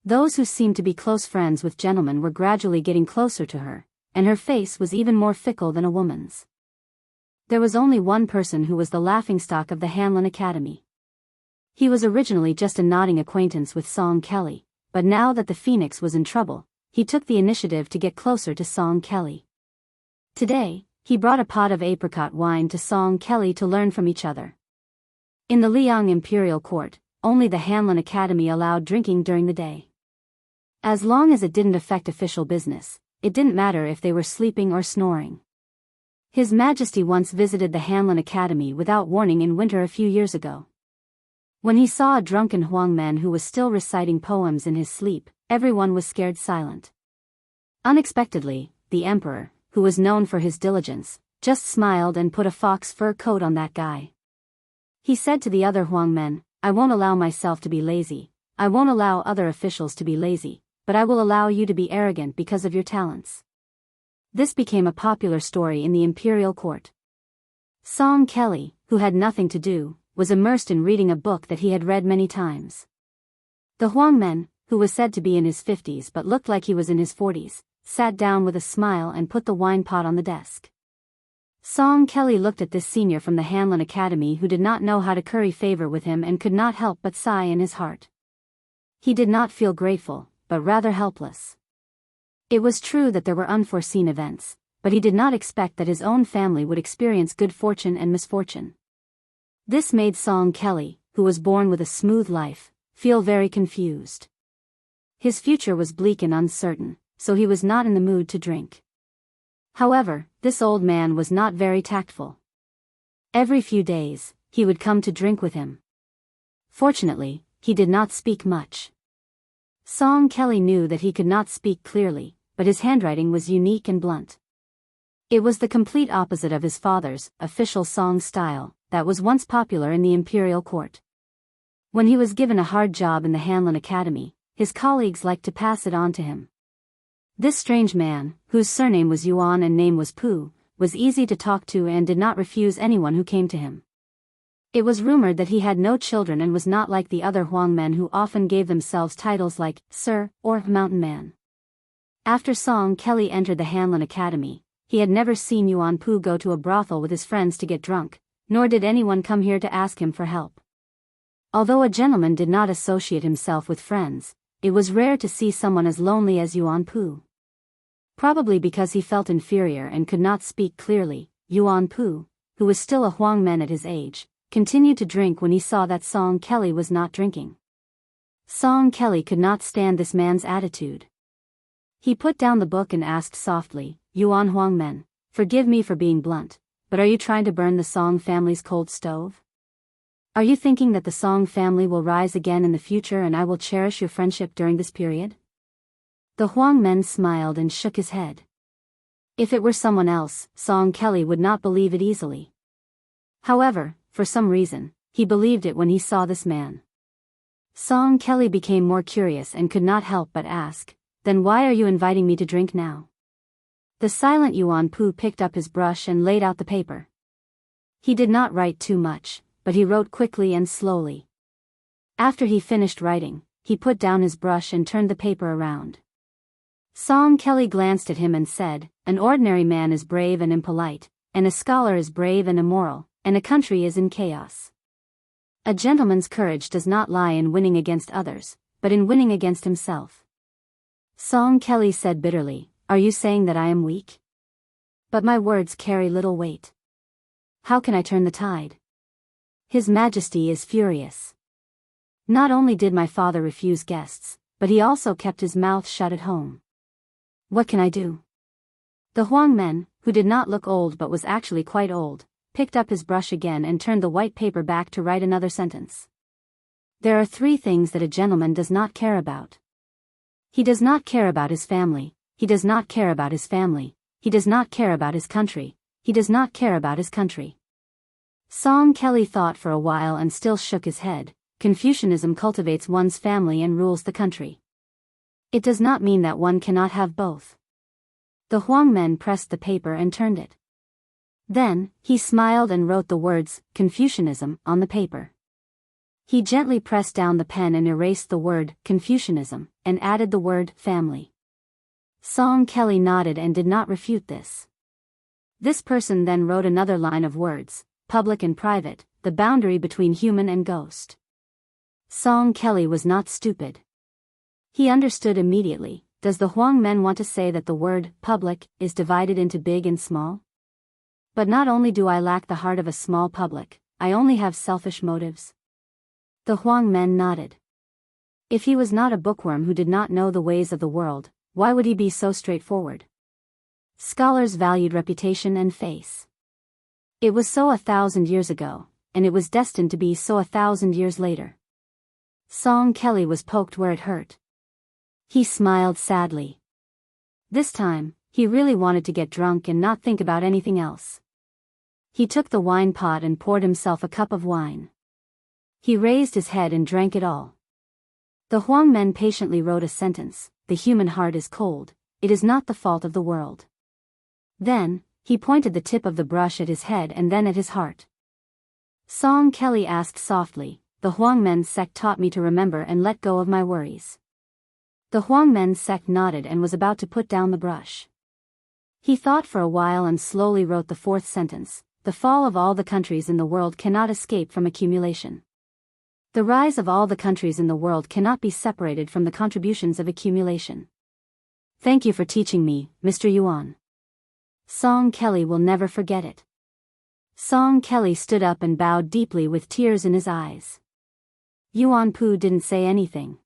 Those who seemed to be close friends with gentlemen were gradually getting closer to her, and her face was even more fickle than a woman's. There was only one person who was the laughingstock of the Hanlin Academy. He was originally just a nodding acquaintance with Song Kelly, but now that the phoenix was in trouble, he took the initiative to get closer to Song Kelly. Today, he brought a pot of apricot wine to Song Kelly to learn from each other. In the Liang Imperial Court, only the Hanlin Academy allowed drinking during the day. As long as it didn't affect official business, it didn't matter if they were sleeping or snoring. His Majesty once visited the Hanlin Academy without warning in winter a few years ago. When he saw a drunken Huang man who was still reciting poems in his sleep, everyone was scared silent. Unexpectedly, the emperor, who was known for his diligence, just smiled and put a fox fur coat on that guy. He said to the other Huang men, "I won't allow myself to be lazy, I won't allow other officials to be lazy, but I will allow you to be arrogant because of your talents." This became a popular story in the imperial court. Song Kelly, who had nothing to do, was immersed in reading a book that he had read many times. The Huang man, who was said to be in his 50s but looked like he was in his 40s, sat down with a smile and put the wine pot on the desk. Song Kelly looked at this senior from the Hanlon Academy who did not know how to curry favor with him and could not help but sigh in his heart. He did not feel grateful, but rather helpless. It was true that there were unforeseen events, but he did not expect that his own family would experience good fortune and misfortune. This made Song Kelly, who was born with a smooth life, feel very confused. His future was bleak and uncertain, so he was not in the mood to drink. However, this old man was not very tactful. Every few days, he would come to drink with him. Fortunately, he did not speak much. Song Kelly knew that he could not speak clearly, but his handwriting was unique and blunt. It was the complete opposite of his father's official song style that was once popular in the imperial court. When he was given a hard job in the Hanlon Academy, his colleagues liked to pass it on to him. This strange man, whose surname was Yuan and name was Pu, was easy to talk to and did not refuse anyone who came to him. It was rumored that he had no children and was not like the other Huang men who often gave themselves titles like Sir or Mountain Man. After Song Kelly entered the Hanlon Academy, he had never seen Yuan Pu go to a brothel with his friends to get drunk, nor did anyone come here to ask him for help. Although a gentleman did not associate himself with friends, it was rare to see someone as lonely as Yuan Pu. Probably because he felt inferior and could not speak clearly, Yuan Pu, who was still a Huang man at his age, continued to drink when he saw that Song Kelly was not drinking. Song Kelly could not stand this man's attitude. He put down the book and asked softly, Yuan Huang men, forgive me for being blunt, but are you trying to burn the Song family's cold stove? Are you thinking that the Song family will rise again in the future and I will cherish your friendship during this period? The Huang men smiled and shook his head. If it were someone else, Song Kelly would not believe it easily. However, for some reason, he believed it when he saw this man. Song Kelly became more curious and could not help but ask, then why are you inviting me to drink now? The silent Yuan Pu picked up his brush and laid out the paper. He did not write too much, but he wrote quickly and slowly. After he finished writing, he put down his brush and turned the paper around. Song Kelly glanced at him and said, an ordinary man is brave and impolite, and a scholar is brave and immoral, and a country is in chaos. A gentleman's courage does not lie in winning against others, but in winning against himself. Song Kelly said bitterly, are you saying that I am weak? But my words carry little weight. How can I turn the tide? His Majesty is furious. Not only did my father refuse guests, but he also kept his mouth shut at home. What can I do? The Huang men, who did not look old but was actually quite old, picked up his brush again and turned the white paper back to write another sentence. There are 3 things that a gentleman does not care about. He does not care about his family, he does not care about his family, he does not care about his country, he does not care about his country. Song Kelly thought for a while and still shook his head. Confucianism cultivates one's family and rules the country. It does not mean that one cannot have both. The Huang men pressed the paper and turned it. Then, he smiled and wrote the words, Confucianism, on the paper. He gently pressed down the pen and erased the word, Confucianism, and added the word, family. Song Kelly nodded and did not refute this. This person then wrote another line of words, public and private, the boundary between human and ghost. Song Kelly was not stupid. He understood immediately, does the Huang men want to say that the word, public, is divided into big and small? But not only do I lack the heart of a small public, I only have selfish motives. The Huang men nodded. If he was not a bookworm who did not know the ways of the world, why would he be so straightforward? Scholars valued reputation and face. It was so 1,000 years ago, and it was destined to be so 1,000 years later. Song Kelly was poked where it hurt. He smiled sadly. This time, he really wanted to get drunk and not think about anything else. He took the wine pot and poured himself a cup of wine. He raised his head and drank it all. The Huang men patiently wrote a sentence, the human heart is cold, it is not the fault of the world. Then, he pointed the tip of the brush at his head and then at his heart. Song Kelly asked softly, the Huang men's sect taught me to remember and let go of my worries. The Huang men's sect nodded and was about to put down the brush. He thought for a while and slowly wrote the fourth sentence. The fall of all the countries in the world cannot escape from accumulation. The rise of all the countries in the world cannot be separated from the contributions of accumulation. Thank you for teaching me, Mr. Yuan. Song Kelly will never forget it. Song Kelly stood up and bowed deeply with tears in his eyes. Yuan Pu didn't say anything.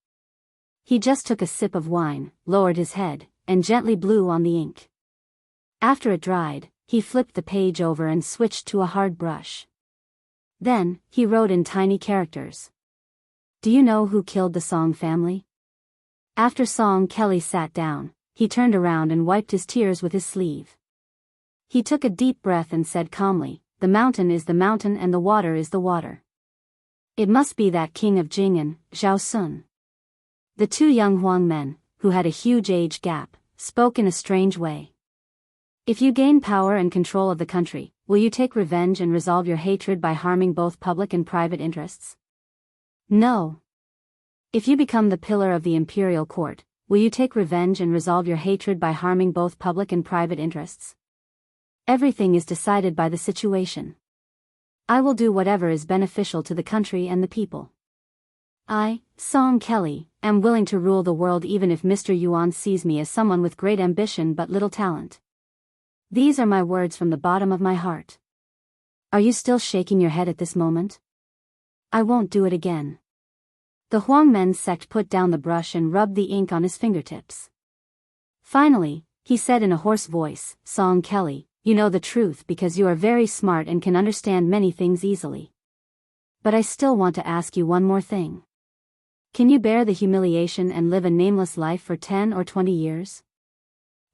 He just took a sip of wine, lowered his head, and gently blew on the ink. After it dried, he flipped the page over and switched to a hard brush. Then, he wrote in tiny characters. Do you know who killed the Song family? After Song Kelly sat down, he turned around and wiped his tears with his sleeve. He took a deep breath and said calmly, the mountain is the mountain and the water is the water. It must be that king of Jing'an, Zhao Sun. The two young Huang men, who had a huge age gap, spoke in a strange way. If you gain power and control of the country, will you take revenge and resolve your hatred by harming both public and private interests? No. If you become the pillar of the imperial court, will you take revenge and resolve your hatred by harming both public and private interests? Everything is decided by the situation. I will do whatever is beneficial to the country and the people. I, Song Kelly, am willing to rule the world even if Mr. Yuan sees me as someone with great ambition but little talent. These are my words from the bottom of my heart. Are you still shaking your head at this moment? I won't do it again. The Huang men sect put down the brush and rubbed the ink on his fingertips. Finally, he said in a hoarse voice, Song Kelly, you know the truth because you are very smart and can understand many things easily. But I still want to ask you one more thing. Can you bear the humiliation and live a nameless life for 10 or 20 years?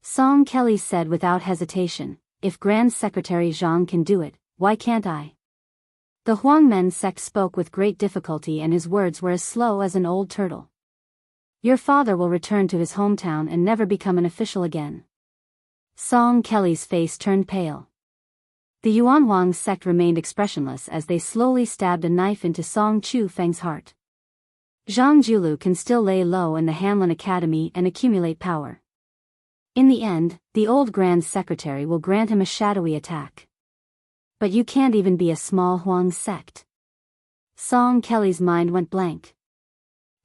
Song Kelly said without hesitation, if Grand Secretary Zhang can do it, why can't I? The Huang men sect spoke with great difficulty and his words were as slow as an old turtle. Your father will return to his hometown and never become an official again. Song Kelly's face turned pale. The Yuan Huang sect remained expressionless as they slowly stabbed a knife into Song Chu Feng's heart. Zhang Julu can still lay low in the Hanlin Academy and accumulate power. In the end, the old Grand Secretary will grant him a shadowy attack. But you can't even be a small Huang sect. Song Kelly's mind went blank.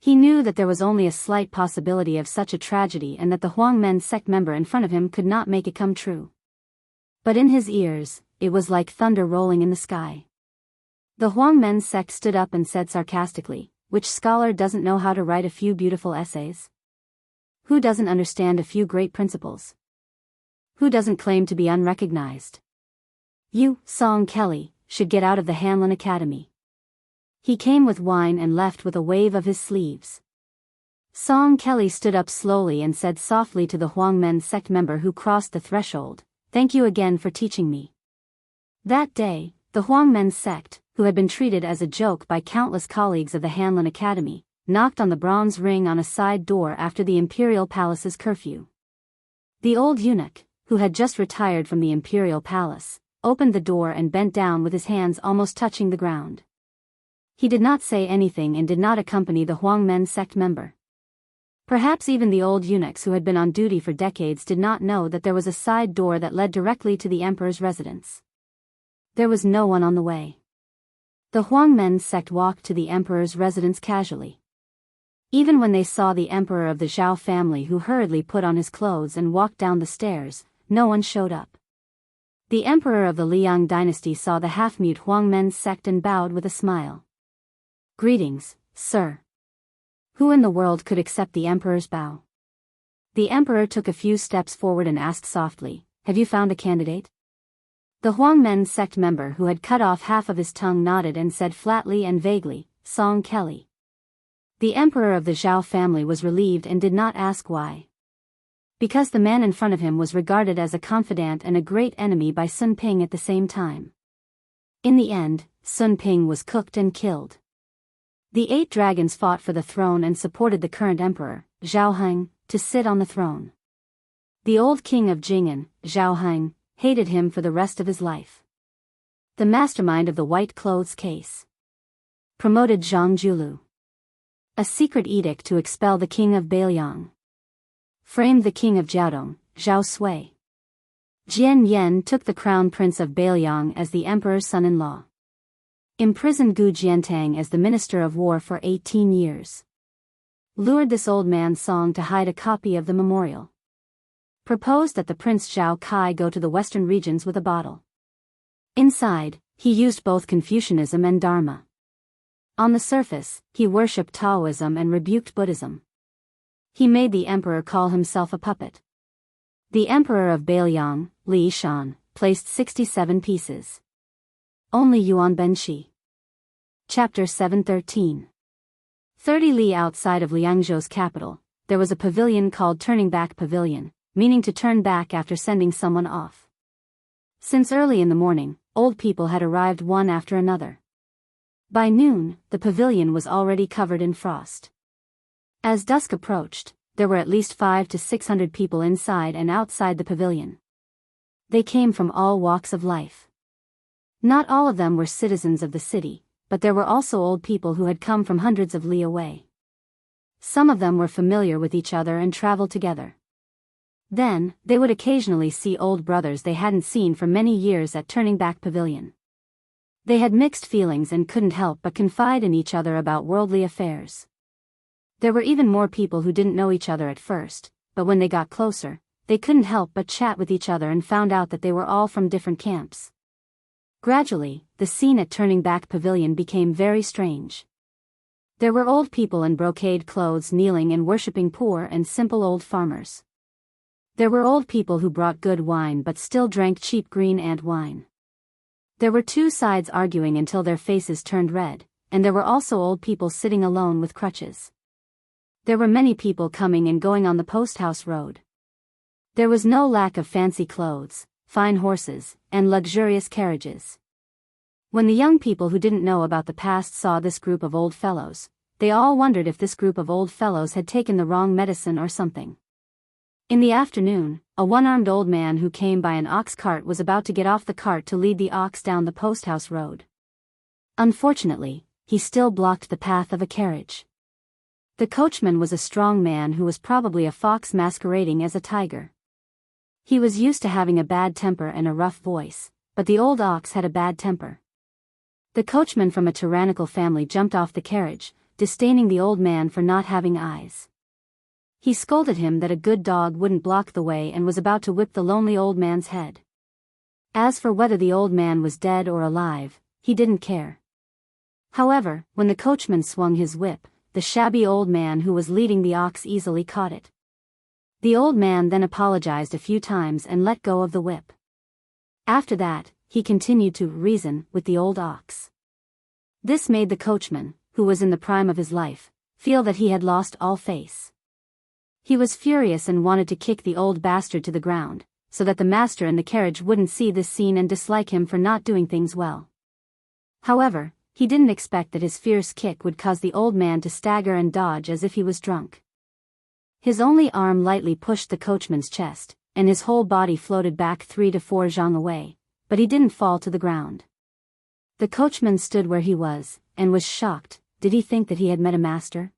He knew that there was only a slight possibility of such a tragedy and that the Huang men sect member in front of him could not make it come true. But in his ears, it was like thunder rolling in the sky. The Huang men sect stood up and said sarcastically, which scholar doesn't know how to write a few beautiful essays? Who doesn't understand a few great principles? Who doesn't claim to be unrecognized? You, Song Kelly, should get out of the Hanlin Academy. He came with wine and left with a wave of his sleeves. Song Kelly stood up slowly and said softly to the Huang men sect member who crossed the threshold, thank you again for teaching me. That day, the Huang men sect, who had been treated as a joke by countless colleagues of the Hanlin Academy, knocked on the bronze ring on a side door after the imperial palace's curfew. The old eunuch, who had just retired from the imperial palace, opened the door and bent down with his hands almost touching the ground. He did not say anything and did not accompany the Huang men sect member. Perhaps even the old eunuchs who had been on duty for decades did not know that there was a side door that led directly to the emperor's residence. There was no one on the way. The Huang men sect walked to the emperor's residence casually. Even when they saw the emperor of the Zhao family who hurriedly put on his clothes and walked down the stairs, no one showed up. The emperor of the Liang dynasty saw the half-mute Huang men sect and bowed with a smile. Greetings, sir. Who in the world could accept the emperor's bow? The emperor took a few steps forward and asked softly, have you found a candidate? The Huang men sect member who had cut off half of his tongue nodded and said flatly and vaguely, Song Kelly. The emperor of the Zhao family was relieved and did not ask why. Because the man in front of him was regarded as a confidant and a great enemy by Sun Ping at the same time. In the end, Sun Ping was cooked and killed. The 8 dragons fought for the throne and supported the current emperor, Zhao Heng, to sit on the throne. The old king of Jing'an, Zhao Heng, hated him for the rest of his life. The mastermind of the white clothes case. Promoted Zhang Julu. A secret edict to expel the king of Biyao. Framed the king of Jiaodong, Zhao Sui. Jian Yen took the crown prince of Biyao as the emperor's son-in-law. Imprisoned Gu Jiantang as the minister of war for 18 years. Lured this old man Song to hide a copy of the memorial. Proposed that the Prince Zhao Kai go to the western regions with a bottle. Inside, he used both Confucianism and Dharma. On the surface, he worshipped Taoism and rebuked Buddhism. He made the emperor call himself a puppet. The emperor of Biyao, Li Shan, placed 67 pieces. Only Yuan Benshi. Chapter 713. 30 li outside of Liangzhou's capital, there was a pavilion called Turning Back Pavilion, meaning to turn back after sending someone off. Since early in the morning, old people had arrived one after another. By noon, the pavilion was already covered in frost. As dusk approached, there were at least 500 to 600 people inside and outside the pavilion. They came from all walks of life. Not all of them were citizens of the city, but there were also old people who had come from hundreds of li away. Some of them were familiar with each other and traveled together. Then, they would occasionally see old brothers they hadn't seen for many years at Turning Back Pavilion. They had mixed feelings and couldn't help but confide in each other about worldly affairs. There were even more people who didn't know each other at first, but when they got closer, they couldn't help but chat with each other and found out that they were all from different camps. Gradually, the scene at Turning Back Pavilion became very strange. There were old people in brocade clothes kneeling and worshipping poor and simple old farmers. There were old people who brought good wine but still drank cheap green ant wine. There were two sides arguing until their faces turned red, and there were also old people sitting alone with crutches. There were many people coming and going on the post house road. There was no lack of fancy clothes, fine horses, and luxurious carriages. When the young people who didn't know about the past saw this group of old fellows, they all wondered if this group of old fellows had taken the wrong medicine or something. In the afternoon, a one-armed old man who came by an ox cart was about to get off the cart to lead the ox down the post house road. Unfortunately, he still blocked the path of a carriage. The coachman was a strong man who was probably a fox masquerading as a tiger. He was used to having a bad temper and a rough voice, but the old ox had a bad temper. The coachman from a tyrannical family jumped off the carriage, disdaining the old man for not having eyes. He scolded him that a good dog wouldn't block the way and was about to whip the lonely old man's head. As for whether the old man was dead or alive, he didn't care. However, when the coachman swung his whip, the shabby old man who was leading the ox easily caught it. The old man then apologized a few times and let go of the whip. After that, he continued to reason with the old ox. This made the coachman, who was in the prime of his life, feel that he had lost all face. He was furious and wanted to kick the old bastard to the ground, so that the master in the carriage wouldn't see this scene and dislike him for not doing things well. However, he didn't expect that his fierce kick would cause the old man to stagger and dodge as if he was drunk. His only arm lightly pushed the coachman's chest, and his whole body floated back 3 to 4 zhang away, but he didn't fall to the ground. The coachman stood where he was, and was shocked. Did he think that he had met a master?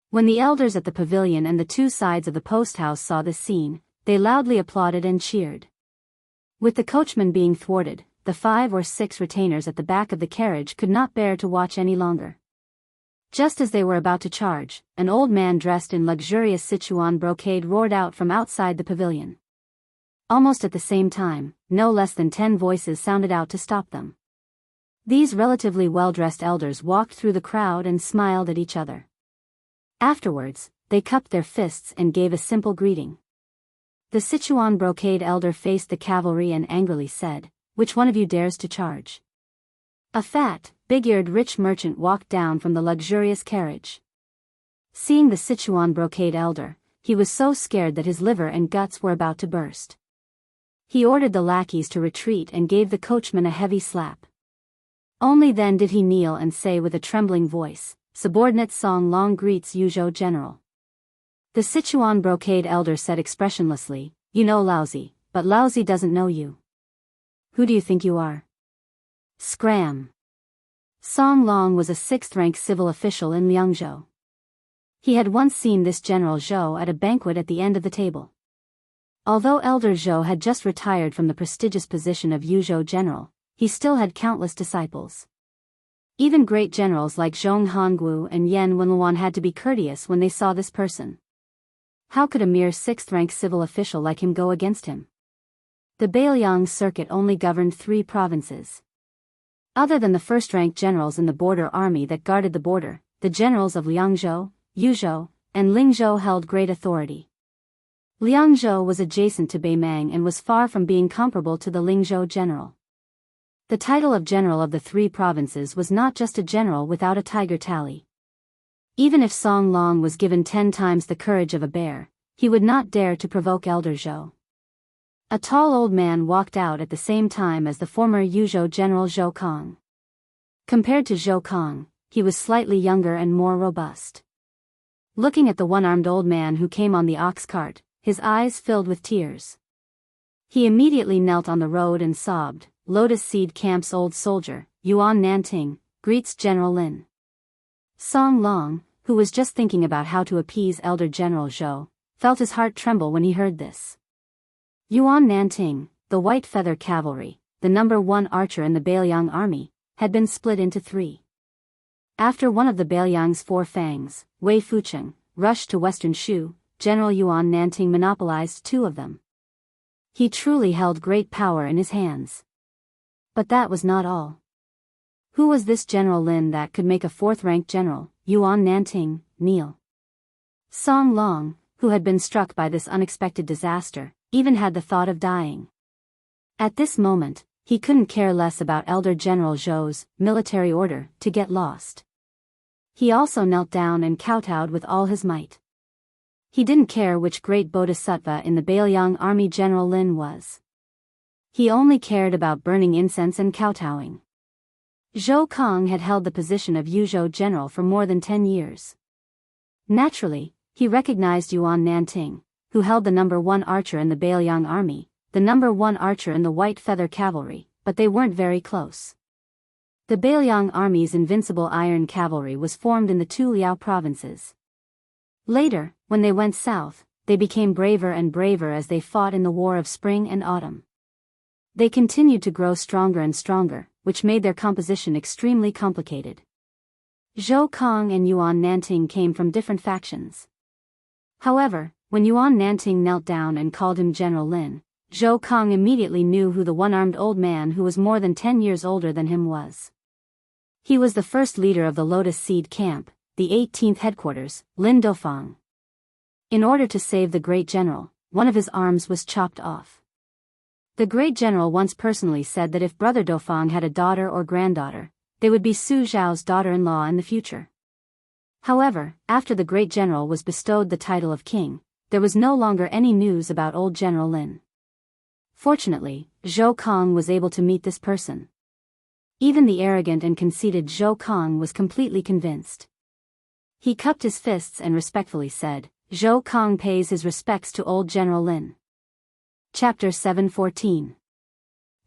When the elders at the pavilion and the two sides of the post house saw this scene, they loudly applauded and cheered. With the coachman being thwarted, the 5 or 6 retainers at the back of the carriage could not bear to watch any longer. Just as they were about to charge, an old man dressed in luxurious Sichuan brocade roared out from outside the pavilion. Almost at the same time, no less than 10 voices sounded out to stop them. These relatively well-dressed elders walked through the crowd and smiled at each other. Afterwards, they cupped their fists and gave a simple greeting. The Sichuan brocade elder faced the cavalry and angrily said, "Which one of you dares to charge?" A fat, big-eared rich merchant walked down from the luxurious carriage. Seeing the Sichuan brocade elder, he was so scared that his liver and guts were about to burst. He ordered the lackeys to retreat and gave the coachman a heavy slap. Only then did he kneel and say with a trembling voice, "Subordinate Song Long greets Yuzhou General." The Sichuan brocade elder said expressionlessly, "You know Laozi, but Laozi doesn't know you. Who do you think you are?" Scram. Song Long was a 6th-rank civil official in Liangzhou. He had once seen this General Zhou at a banquet at the end of the table. Although Elder Zhou had just retired from the prestigious position of Yuzhou general, he still had countless disciples. Even great generals like Zhong Hongwu and Yan Wenluan had to be courteous when they saw this person. How could a mere 6th-rank civil official like him go against him? The Beiliang circuit only governed 3 provinces. Other than the first-rank generals in the border army that guarded the border, the generals of Liangzhou, Yuzhou, and Lingzhou held great authority. Liangzhou was adjacent to Beimang and was far from being comparable to the Lingzhou general. The title of general of the 3 provinces was not just a general without a tiger tally. Even if Song Long was given 10 times the courage of a bear, he would not dare to provoke Elder Zhou. A tall old man walked out at the same time as the former Yuzhou general Zhou Kong. Compared to Zhou Kong, he was slightly younger and more robust. Looking at the one-armed old man who came on the ox cart, his eyes filled with tears. He immediately knelt on the road and sobbed, "Lotus Seed Camp's old soldier, Yuan Nanting, greets General Lin." Song Long, who was just thinking about how to appease Elder General Zhou, felt his heart tremble when he heard this. Yuan Nanting, the White Feather Cavalry, the number 1 archer in the Beiliang army, had been split into 3. After one of the Beiliang's 4 fangs, Wei Fucheng, rushed to Western Shu, General Yuan Nanting monopolized 2 of them. He truly held great power in his hands. But that was not all. Who was this General Lin that could make a 4th-rank general, Yuan Nanting, kneel? Song Long, who had been struck by this unexpected disaster, even had the thought of dying. At this moment, he couldn't care less about Elder General Zhou's military order to get lost. He also knelt down and kowtowed with all his might. He didn't care which great bodhisattva in the Beiliang army General Lin was. He only cared about burning incense and kowtowing. Zhou Kong had held the position of Yuzhou general for more than 10 years. Naturally, he recognized Yuan Nanting, who held the number 1 archer in the Beiliang army, the number 1 archer in the White Feather Cavalry, but they weren't very close. The Beiliang army's invincible iron cavalry was formed in the 2 Liao provinces. Later, when they went south, they became braver and braver as they fought in the War of Spring and Autumn. They continued to grow stronger and stronger, which made their composition extremely complicated. Zhou Kong and Yuan Nanting came from different factions. However, when Yuan Nanting knelt down and called him General Lin, Zhou Kong immediately knew who the one-armed old man who was more than 10 years older than him was. He was the first leader of the Lotus Seed Camp, the 18th headquarters, Lin Dofang. In order to save the great general, one of his arms was chopped off. The great general once personally said that if Brother Dofang had a daughter or granddaughter, they would be Su Zhao's daughter-in-law in the future. However, after the great general was bestowed the title of king, there was no longer any news about old General Lin. Fortunately, Zhou Kong was able to meet this person. Even the arrogant and conceited Zhou Kong was completely convinced. He cupped his fists and respectfully said, "Zhou Kong pays his respects to old General Lin." Chapter 714.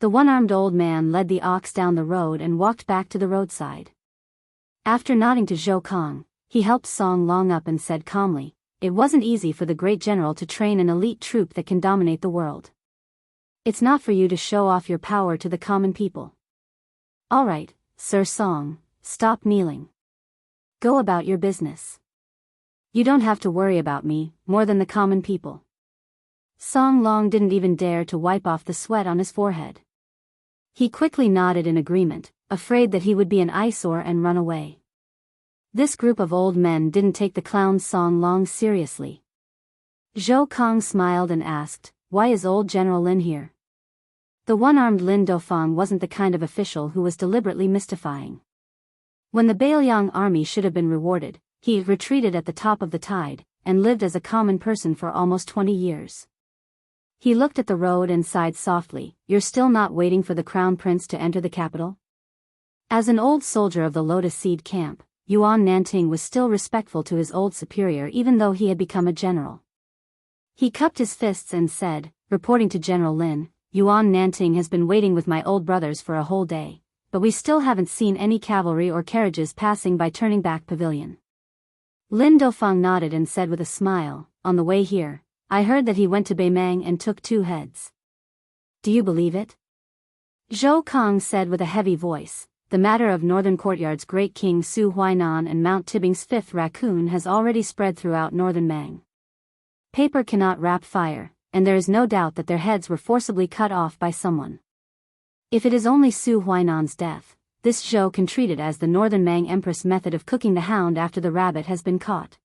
The one-armed old man led the ox down the road and walked back to the roadside. After nodding to Zhou Kong, he helped Song Long up and said calmly, "It wasn't easy for the great general to train an elite troop that can dominate the world. It's not for you to show off your power to the common people. All right, Sir Song, stop kneeling. Go about your business. You don't have to worry about me more than the common people." Song Long didn't even dare to wipe off the sweat on his forehead. He quickly nodded in agreement, afraid that he would be an eyesore and run away. This group of old men didn't take the clown Song Long seriously. Zhou Kong smiled and asked, "Why is old General Lin here?" The one-armed Lin Dofang wasn't the kind of official who was deliberately mystifying. When the Beiliang army should have been rewarded, he retreated at the top of the tide, and lived as a common person for almost 20 years. He looked at the road and sighed softly, "You're still not waiting for the crown prince to enter the capital?" As an old soldier of the Lotus Seed Camp, Yuan Nanting was still respectful to his old superior even though he had become a general. He cupped his fists and said, reporting to General Lin, "Yuan Nanting has been waiting with my old brothers for a whole day, but we still haven't seen any cavalry or carriages passing by turning back pavilion." Lin Dofang nodded and said with a smile, "On the way here, I heard that he went to Beimang and took 2 heads. Do you believe it? Zhou Kong said with a heavy voice. The matter of Northern Courtyard's great king Su Huainan and Mount Tibing's 5th raccoon has already spread throughout northern Mang. Paper cannot wrap fire, and there is no doubt that their heads were forcibly cut off by someone. If it is only Su Huainan's death, this Zhou can treat it as the Northern Mang Empress method of cooking the hound after the rabbit has been caught.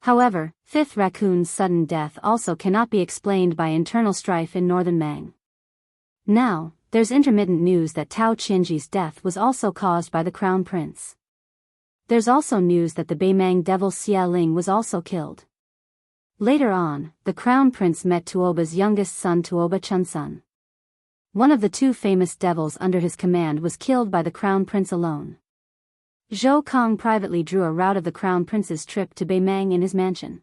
However, 5th raccoon's sudden death also cannot be explained by internal strife in northern Mang. Now, there's intermittent news that Tao Qianji's death was also caused by the crown prince. There's also news that the Beimang devil Xia Ling was also killed. Later on, the crown prince met Tuoba's youngest son Tuoba Chunsun. One of the 2 famous devils under his command was killed by the crown prince alone. Zhou Kong privately drew a route of the crown prince's trip to Beimang in his mansion.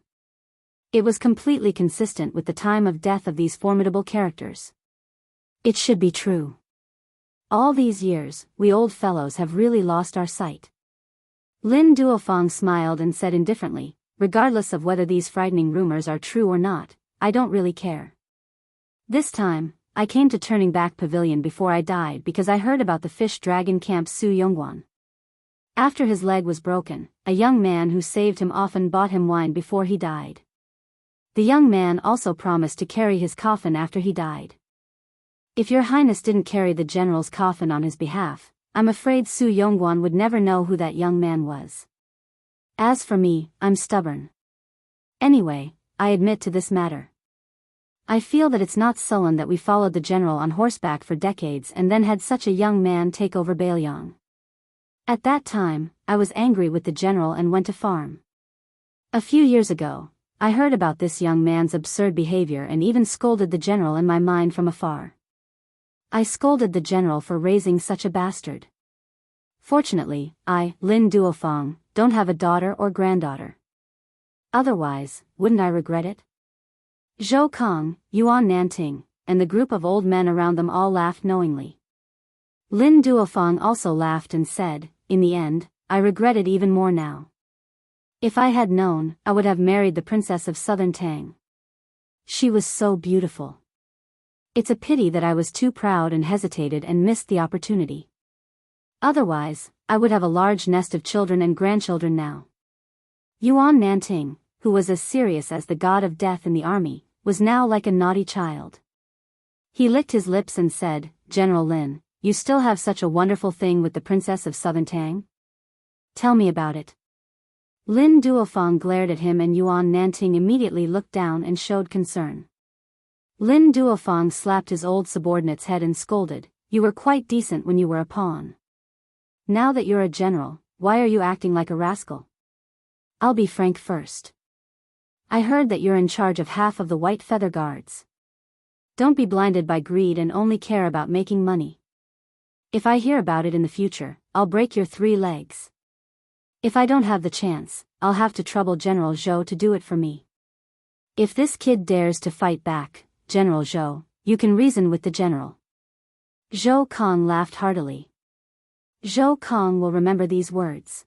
It was completely consistent with the time of death of these formidable characters. It should be true. All these years, we old fellows have really lost our sight. Lin Duofang smiled and said indifferently, regardless of whether these frightening rumors are true or not, I don't really care. This time, I came to Turning Back Pavilion before I died because I heard about the fish dragon camp Su Yongguan. After his leg was broken, a young man who saved him often bought him wine before he died. The young man also promised to carry his coffin after he died. If your highness didn't carry the general's coffin on his behalf, I'm afraid Su Yongguan would never know who that young man was. As for me, I'm stubborn. Anyway, I admit to this matter. I feel that it's not sullen that we followed the general on horseback for decades and then had such a young man take over Bailiang. At that time, I was angry with the general and went to farm. A few years ago, I heard about this young man's absurd behavior and even scolded the general in my mind from afar. I scolded the general for raising such a bastard. Fortunately, I, Lin Duofang, don't have a daughter or granddaughter. Otherwise, wouldn't I regret it? Zhou Kong, Yuan Nanting, and the group of old men around them all laughed knowingly. Lin Duofang also laughed and said, in the end, I regret it even more now. If I had known, I would have married the princess of Southern Tang. She was so beautiful. It's a pity that I was too proud and hesitated and missed the opportunity. Otherwise, I would have a large nest of children and grandchildren now. Yuan Nanting, who was as serious as the god of death in the army, was now like a naughty child. He licked his lips and said, General Lin, you still have such a wonderful thing with the princess of Southern Tang? Tell me about it. Lin Duofang glared at him and Yuan Nanting immediately looked down and showed concern. Lin Duofang slapped his old subordinate's head and scolded, you were quite decent when you were a pawn. Now that you're a general, why are you acting like a rascal? I'll be frank first. I heard that you're in charge of half of the White Feather Guards. Don't be blinded by greed and only care about making money. If I hear about it in the future, I'll break your 3 legs. If I don't have the chance, I'll have to trouble General Zhou to do it for me. If this kid dares to fight back, General Zhou, you can reason with the general. Zhou Kong laughed heartily. Zhou Kong will remember these words.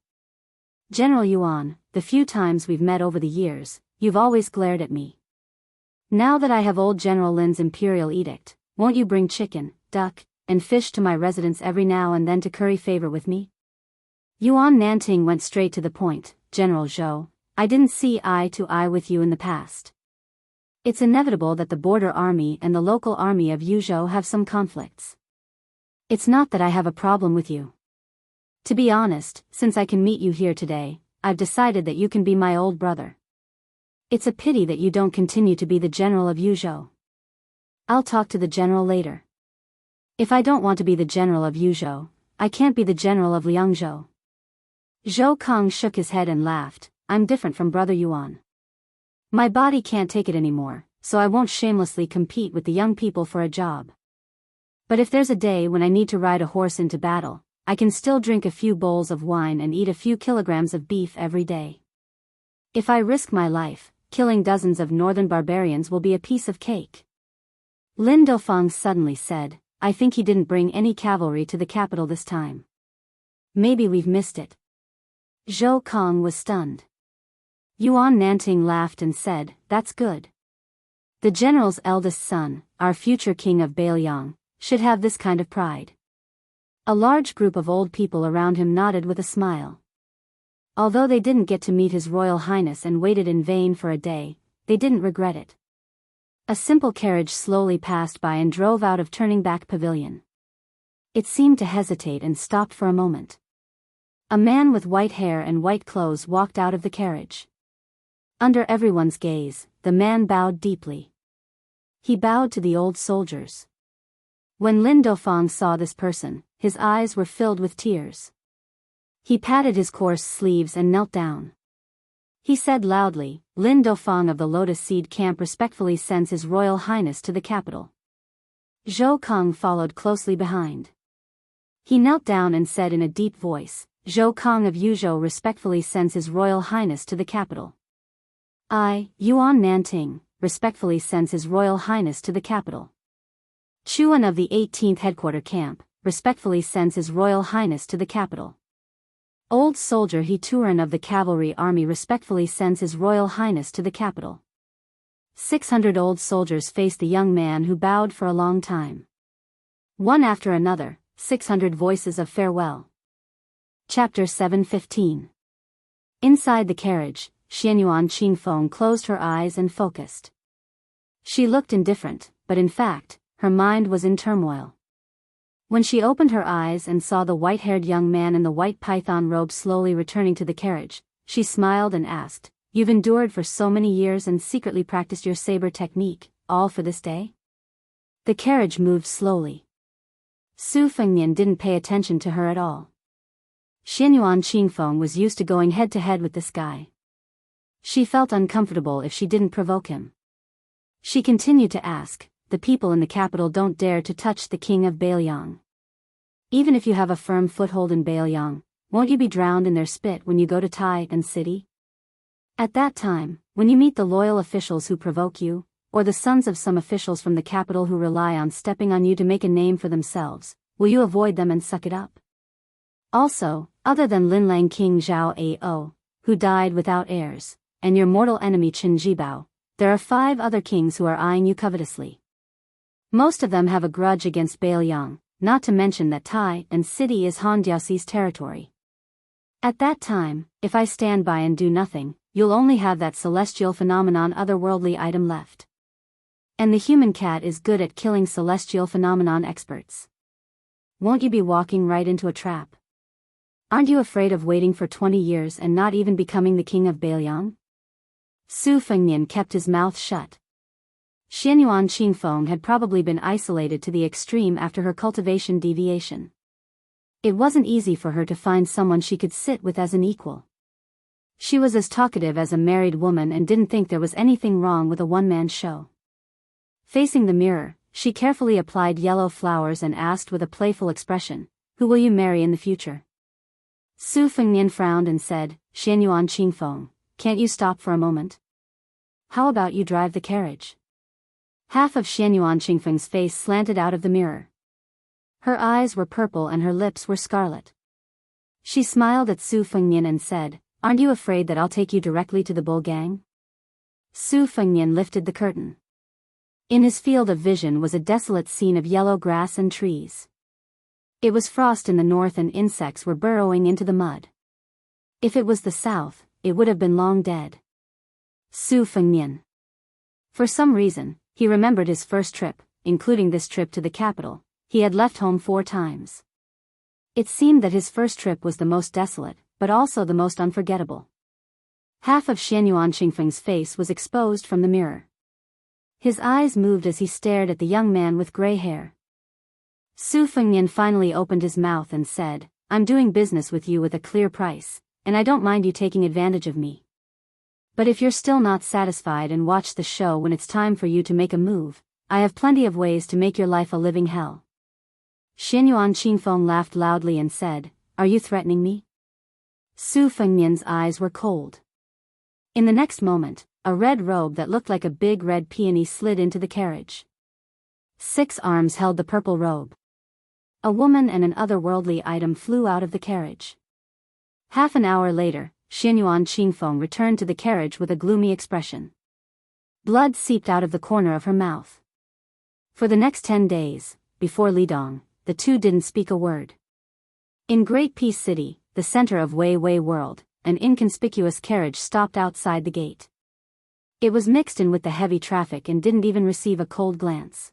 General Yuan, the few times we've met over the years, you've always glared at me. Now that I have old General Lin's imperial edict, won't you bring chicken, duck, and fish to my residence every now and then to curry favor with me? Yuan Nanting went straight to the point, General Zhou, I didn't see eye to eye with you in the past. It's inevitable that the border army and the local army of Yuzhou have some conflicts. It's not that I have a problem with you. To be honest, since I can meet you here today, I've decided that you can be my old brother. It's a pity that you don't continue to be the general of Yuzhou. I'll talk to the general later. If I don't want to be the general of Yuzhou, I can't be the general of Liangzhou. Zhou Kong shook his head and laughed, I'm different from Brother Yuan. My body can't take it anymore, so I won't shamelessly compete with the young people for a job. But if there's a day when I need to ride a horse into battle, I can still drink a few bowls of wine and eat a few kilograms of beef every day. If I risk my life, killing dozens of northern barbarians will be a piece of cake. Lin Dofang suddenly said, I think he didn't bring any cavalry to the capital this time. Maybe we've missed it. Zhou Kong was stunned. Yuan Nanting laughed and said, that's good. The general's eldest son, our future king of Biyao, should have this kind of pride. A large group of old people around him nodded with a smile. Although they didn't get to meet His Royal Highness and waited in vain for a day, they didn't regret it. A simple carriage slowly passed by and drove out of turning back pavilion. It seemed to hesitate and stopped for a moment. A man with white hair and white clothes walked out of the carriage. Under everyone's gaze, the man bowed deeply. He bowed to the old soldiers. When Lin Dofang saw this person, his eyes were filled with tears. He patted his coarse sleeves and knelt down. He said loudly, "Lin Dofang of the Lotus Seed Camp respectfully sends His Royal Highness to the capital." Zhou Kong followed closely behind. He knelt down and said in a deep voice, "Zhou Kong of Yuzhou respectfully sends His Royal Highness to the capital." I, Yuan Nanting, respectfully sends His Royal Highness to the capital. Chuan of the 18th Headquarter Camp, respectfully sends His Royal Highness to the capital. Old Soldier He Turan of the Cavalry Army respectfully sends His Royal Highness to the capital. 600 old soldiers faced the young man who bowed for a long time. One after another, 600 voices of farewell. Chapter 7:15. Inside the carriage, Xianyuan Qingfeng closed her eyes and focused. She looked indifferent, but in fact, her mind was in turmoil. When she opened her eyes and saw the white-haired young man in the white python robe slowly returning to the carriage, she smiled and asked, "You've endured for so many years and secretly practiced your saber technique, all for this day?" The carriage moved slowly. Su Fengnian didn't pay attention to her at all. Xianyuan Qingfeng was used to going head-to-head with this guy. She felt uncomfortable if she didn't provoke him. She continued to ask, "The people in the capital don't dare to touch the king of Biyao. Even if you have a firm foothold in Biyao, won't you be drowned in their spit when you go to Tai and city? At that time, when you meet the loyal officials who provoke you, or the sons of some officials from the capital who rely on stepping on you to make a name for themselves, will you avoid them and suck it up? Also, other than Linlang King Zhao Ao, who died without heirs, and your mortal enemy Qin Jibao, there are 5 other kings who are eyeing you covetously. Most of them have a grudge against Biyao, not to mention that Tai and city is Han Diaoxi's territory. At that time, if I stand by and do nothing, you'll only have that celestial phenomenon otherworldly item left. And the human cat is good at killing celestial phenomenon experts. Won't you be walking right into a trap? Aren't you afraid of waiting for 20 years and not even becoming the king of Biyao?" Su Fengnian kept his mouth shut. Xianyuan Qingfeng had probably been isolated to the extreme after her cultivation deviation. It wasn't easy for her to find someone she could sit with as an equal. She was as talkative as a married woman and didn't think there was anything wrong with a one-man show. Facing the mirror, she carefully applied yellow flowers and asked with a playful expression, "Who will you marry in the future?" Su Fengnian frowned and said, "Xianyuan Qingfeng, can't you stop for a moment? How about you drive the carriage?" Half of Xianyuan Qingfeng's face slanted out of the mirror. Her eyes were purple and her lips were scarlet. She smiled at Su Fengnian and said, "Aren't you afraid that I'll take you directly to the bull gang?" Su Fengnian lifted the curtain. In his field of vision was a desolate scene of yellow grass and trees. It was frost in the north and insects were burrowing into the mud. If it was the south, it would have been long dead. Su Fengnian. For some reason, he remembered his first trip, including this trip to the capital. He had left home 4 times. It seemed that his first trip was the most desolate, but also the most unforgettable. Half of Xianyuan Qingfeng's face was exposed from the mirror. His eyes moved as he stared at the young man with gray hair. Su Fengnian finally opened his mouth and said, "I'm doing business with you with a clear price, and I don't mind you taking advantage of me. But if you're still not satisfied and watch the show when it's time for you to make a move, I have plenty of ways to make your life a living hell." Xianyuan Qingfeng laughed loudly and said, "Are you threatening me?" Su Fengnian's eyes were cold. In the next moment, a red robe that looked like a big red peony slid into the carriage. 6 arms held the purple robe. A woman and an otherworldly item flew out of the carriage. Half an hour later, Xianyuan Qingfeng returned to the carriage with a gloomy expression. Blood seeped out of the corner of her mouth. For the next 10 days, before Lidong, the two didn't speak a word. In Great Peace City, the center of Wei Wei World, an inconspicuous carriage stopped outside the gate. It was mixed in with the heavy traffic and didn't even receive a cold glance.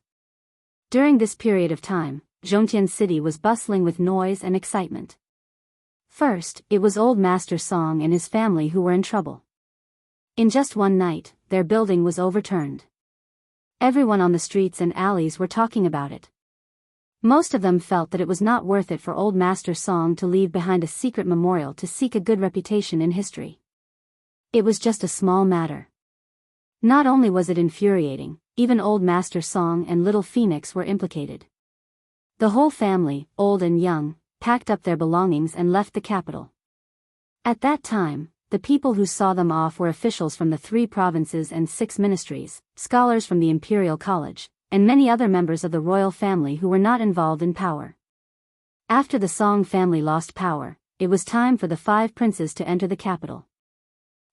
During this period of time, Zhongtian City was bustling with noise and excitement. First, it was old Master Song and his family who were in trouble. In just one night, their building was overturned. Everyone on the streets and alleys were talking about it. Most of them felt that it was not worth it for old Master Song to leave behind a secret memorial to seek a good reputation in history. It was just a small matter. Not only was it infuriating, even old Master Song and little Phoenix were implicated. The whole family, old and young, packed up their belongings and left the capital. At that time, the people who saw them off were officials from the 3 provinces and 6 ministries, scholars from the Imperial College, and many other members of the royal family who were not involved in power. After the Song family lost power, it was time for the 5 princes to enter the capital.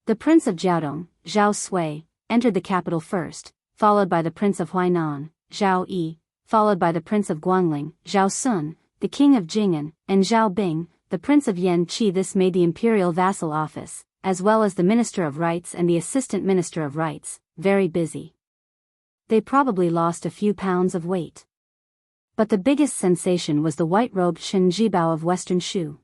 The Prince of Jiaodong, Zhao Sui, entered the capital first, followed by the Prince of Huainan, Zhao Yi, followed by the Prince of Guangling, Zhao Sun, the King of Jing'an, and Zhao Bing, the Prince of Yanqi. This made the imperial vassal office, as well as the Minister of Rights and the Assistant Minister of Rights, very busy. They probably lost a few pounds of weight. But the biggest sensation was the white-robed Shen Jibao of Western Shu.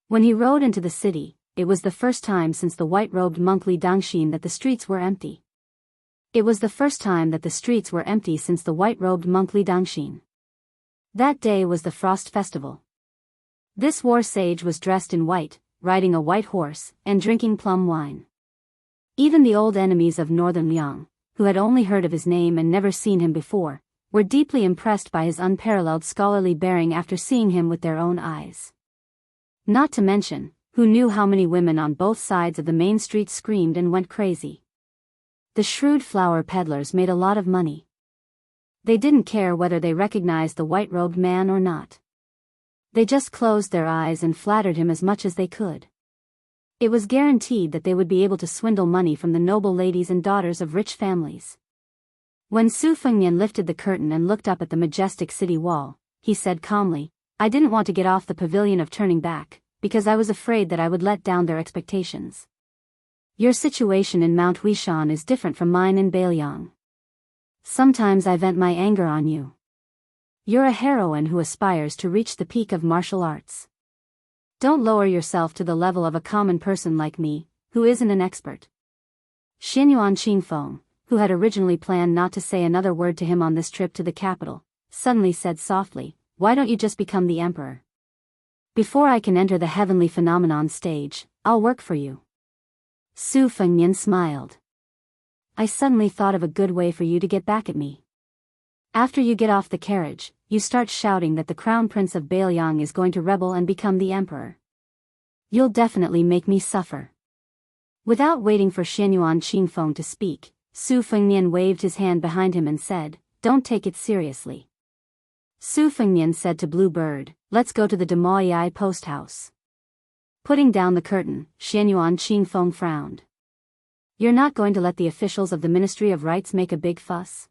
When he rode into the city, it was the first time since the white-robed monk Li Dangxin that the streets were empty. It was the first time that the streets were empty since the white-robed monk Li Dangxin. That day was the Frost Festival. This war sage was dressed in white, riding a white horse, and drinking plum wine. Even the old enemies of Northern Liang, who had only heard of his name and never seen him before, were deeply impressed by his unparalleled scholarly bearing after seeing him with their own eyes. Not to mention, who knew how many women on both sides of the main street screamed and went crazy. The shrewd flower peddlers made a lot of money. They didn't care whether they recognized the white-robed man or not. They just closed their eyes and flattered him as much as they could. It was guaranteed that they would be able to swindle money from the noble ladies and daughters of rich families. When Su Fengnian lifted the curtain and looked up at the majestic city wall, he said calmly, "I didn't want to get off the pavilion of turning back, because I was afraid that I would let down their expectations. Your situation in Mount Huishan is different from mine in Beiliang. Sometimes I vent my anger on you. You're a heroine who aspires to reach the peak of martial arts. Don't lower yourself to the level of a common person like me, who isn't an expert." Xianyuan Qingfeng, who had originally planned not to say another word to him on this trip to the capital, suddenly said softly, "Why don't you just become the emperor? Before I can enter the heavenly phenomenon stage, I'll work for you." Su Fengnian smiled. "I suddenly thought of a good way for you to get back at me. After you get off the carriage, you start shouting that the Crown Prince of Beiliang is going to rebel and become the emperor. You'll definitely make me suffer." Without waiting for Xianyuan Qingfeng to speak, Su Fengnian waved his hand behind him and said, "Don't take it seriously." Su Fengnian said to Blue Bird, "Let's go to the Demoyi post house." Putting down the curtain, Xianyuan Qingfeng frowned. "You're not going to let the officials of the Ministry of Rights make a big fuss?"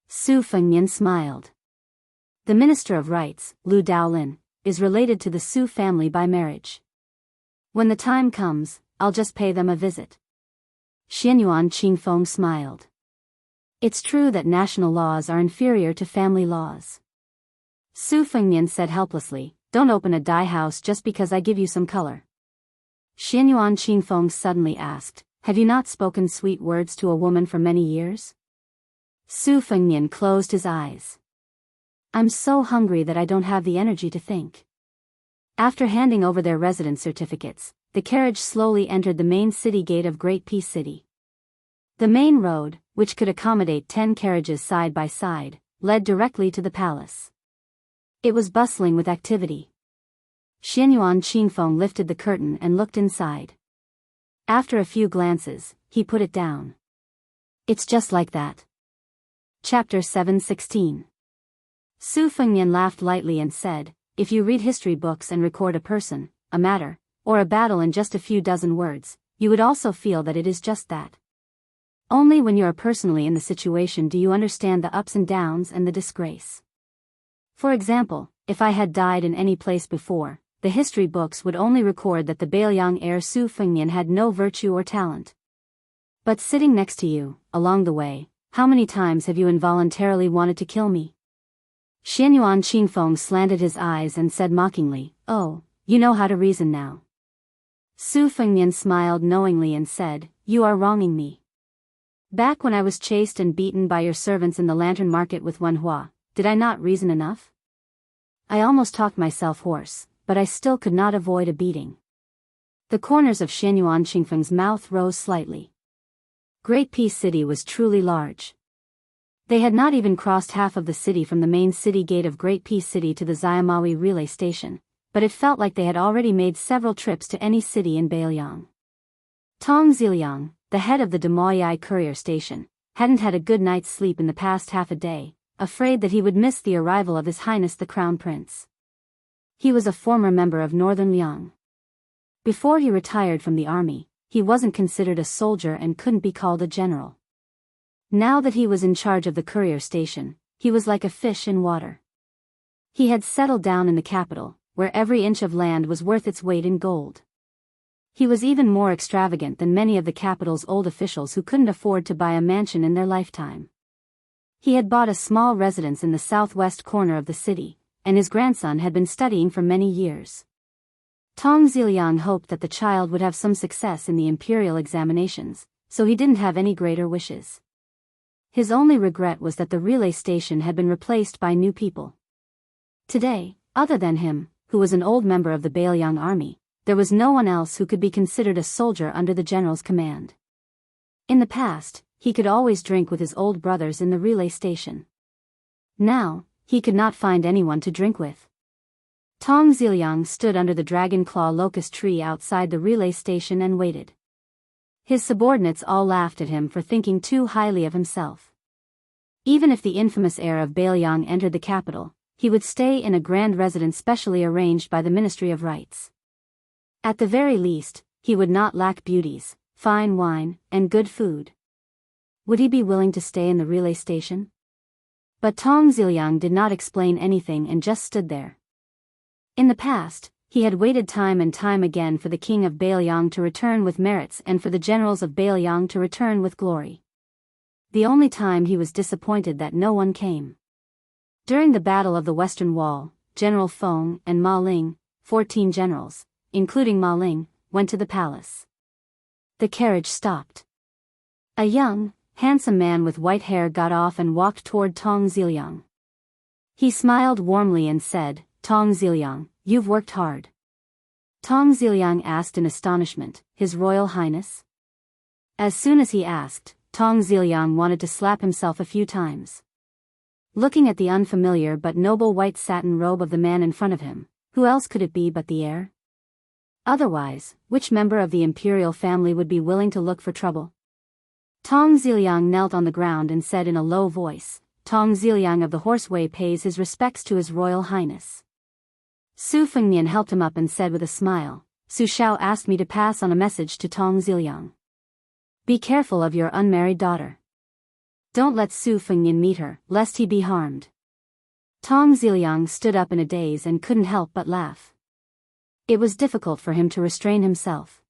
Su Fengnian smiled. The Minister of Rights, Lu Daolin, is related to the Su family by marriage. When the time comes, I'll just pay them a visit. Xianyuan Qingfeng smiled. It's true that national laws are inferior to family laws. Su Fengnian said helplessly, "Don't open a dye house just because I give you some color." Xianyuan Qingfeng suddenly asked, "Have you not spoken sweet words to a woman for many years?" Su Fengnian closed his eyes. "I'm so hungry that I don't have the energy to think." After handing over their residence certificates, the carriage slowly entered the main city gate of Great Peace City. The main road, which could accommodate 10 carriages side by side, led directly to the palace. It was bustling with activity. Xianyuan Qingfeng lifted the curtain and looked inside. After a few glances, he put it down. "It's just like that." Chapter 716. Su Fengnian laughed lightly and said, "If you read history books and record a person, a matter, or a battle in just a few dozen words, you would also feel that it is just that." Only when you are personally in the situation do you understand the ups and downs and the disgrace. For example, if I had died in any place before, the history books would only record that the Biyao heir Su Fengnian had no virtue or talent. But sitting next to you, along the way, how many times have you involuntarily wanted to kill me? Xianyuan Qingfeng slanted his eyes and said mockingly, "Oh, you know how to reason now." Su Fengnian smiled knowingly and said, "You are wronging me. Back when I was chased and beaten by your servants in the lantern market with Wenhua, did I not reason enough? I almost talked myself hoarse, but I still could not avoid a beating." The corners of Xianyuan Qingfeng's mouth rose slightly. Great Peace City was truly large. They had not even crossed half of the city from the main city gate of Great Peace City to the Xiaomawi relay station, but it felt like they had already made several trips to any city in Biyao. Tong Ziliang, the head of the Demoyai courier station, hadn't had a good night's sleep in the past half a day, afraid that he would miss the arrival of His Highness the Crown Prince. He was a former member of Northern Liang. Before he retired from the army, he wasn't considered a soldier and couldn't be called a general. Now that he was in charge of the courier station, he was like a fish in water. He had settled down in the capital, where every inch of land was worth its weight in gold. He was even more extravagant than many of the capital's old officials who couldn't afford to buy a mansion in their lifetime. He had bought a small residence in the southwest corner of the city, and his grandson had been studying for many years. Tong Ziliang hoped that the child would have some success in the imperial examinations, so he didn't have any greater wishes. His only regret was that the relay station had been replaced by new people. Today, other than him, who was an old member of the Biyao army, there was no one else who could be considered a soldier under the general's command. In the past, he could always drink with his old brothers in the relay station. Now, he could not find anyone to drink with. Tong Ziliang stood under the dragon claw locust tree outside the relay station and waited. His subordinates all laughed at him for thinking too highly of himself. Even if the infamous heir of Biyao entered the capital, he would stay in a grand residence specially arranged by the Ministry of Rites. At the very least, he would not lack beauties, fine wine, and good food. Would he be willing to stay in the relay station? But Tong Ziliang did not explain anything and just stood there. In the past, he had waited time and time again for the king of Biyao to return with merits and for the generals of Biyao to return with glory. The only time he was disappointed that no one came. During the Battle of the Western Wall, General Feng and Ma Ling, 14 generals, including Ma Ling, went to the palace. The carriage stopped. A young, handsome man with white hair got off and walked toward Tong Ziliang. He smiled warmly and said, "Tong Ziliang, you've worked hard." Tong Ziliang asked in astonishment, "His Royal Highness?" As soon as he asked, Tong Ziliang wanted to slap himself a few times. Looking at the unfamiliar but noble white satin robe of the man in front of him, who else could it be but the heir? Otherwise, which member of the imperial family would be willing to look for trouble? Tong Ziliang knelt on the ground and said in a low voice, "Tong Ziliang of the Horseway pays his respects to His Royal Highness." Su Fengnian helped him up and said with a smile, "Su Shao asked me to pass on a message to Tong Ziliang. Be careful of your unmarried daughter. Don't let Su Fengnian meet her, lest he be harmed." Tong Ziliang stood up in a daze and couldn't help but laugh. It was difficult for him to restrain himself.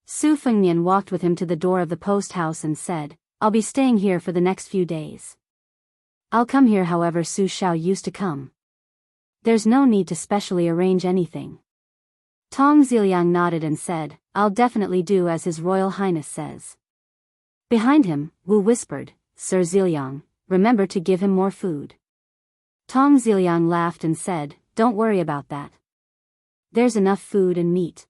Su Fengnian walked with him to the door of the post house and said, "I'll be staying here for the next few days. I'll come here however Su Shao used to come. There's no need to specially arrange anything." Tong Ziliang nodded and said, "I'll definitely do as His Royal Highness says." Behind him, Wu whispered, "Sir Ziliang, remember to give him more food." Tong Ziliang laughed and said, "Don't worry about that. There's enough food and meat."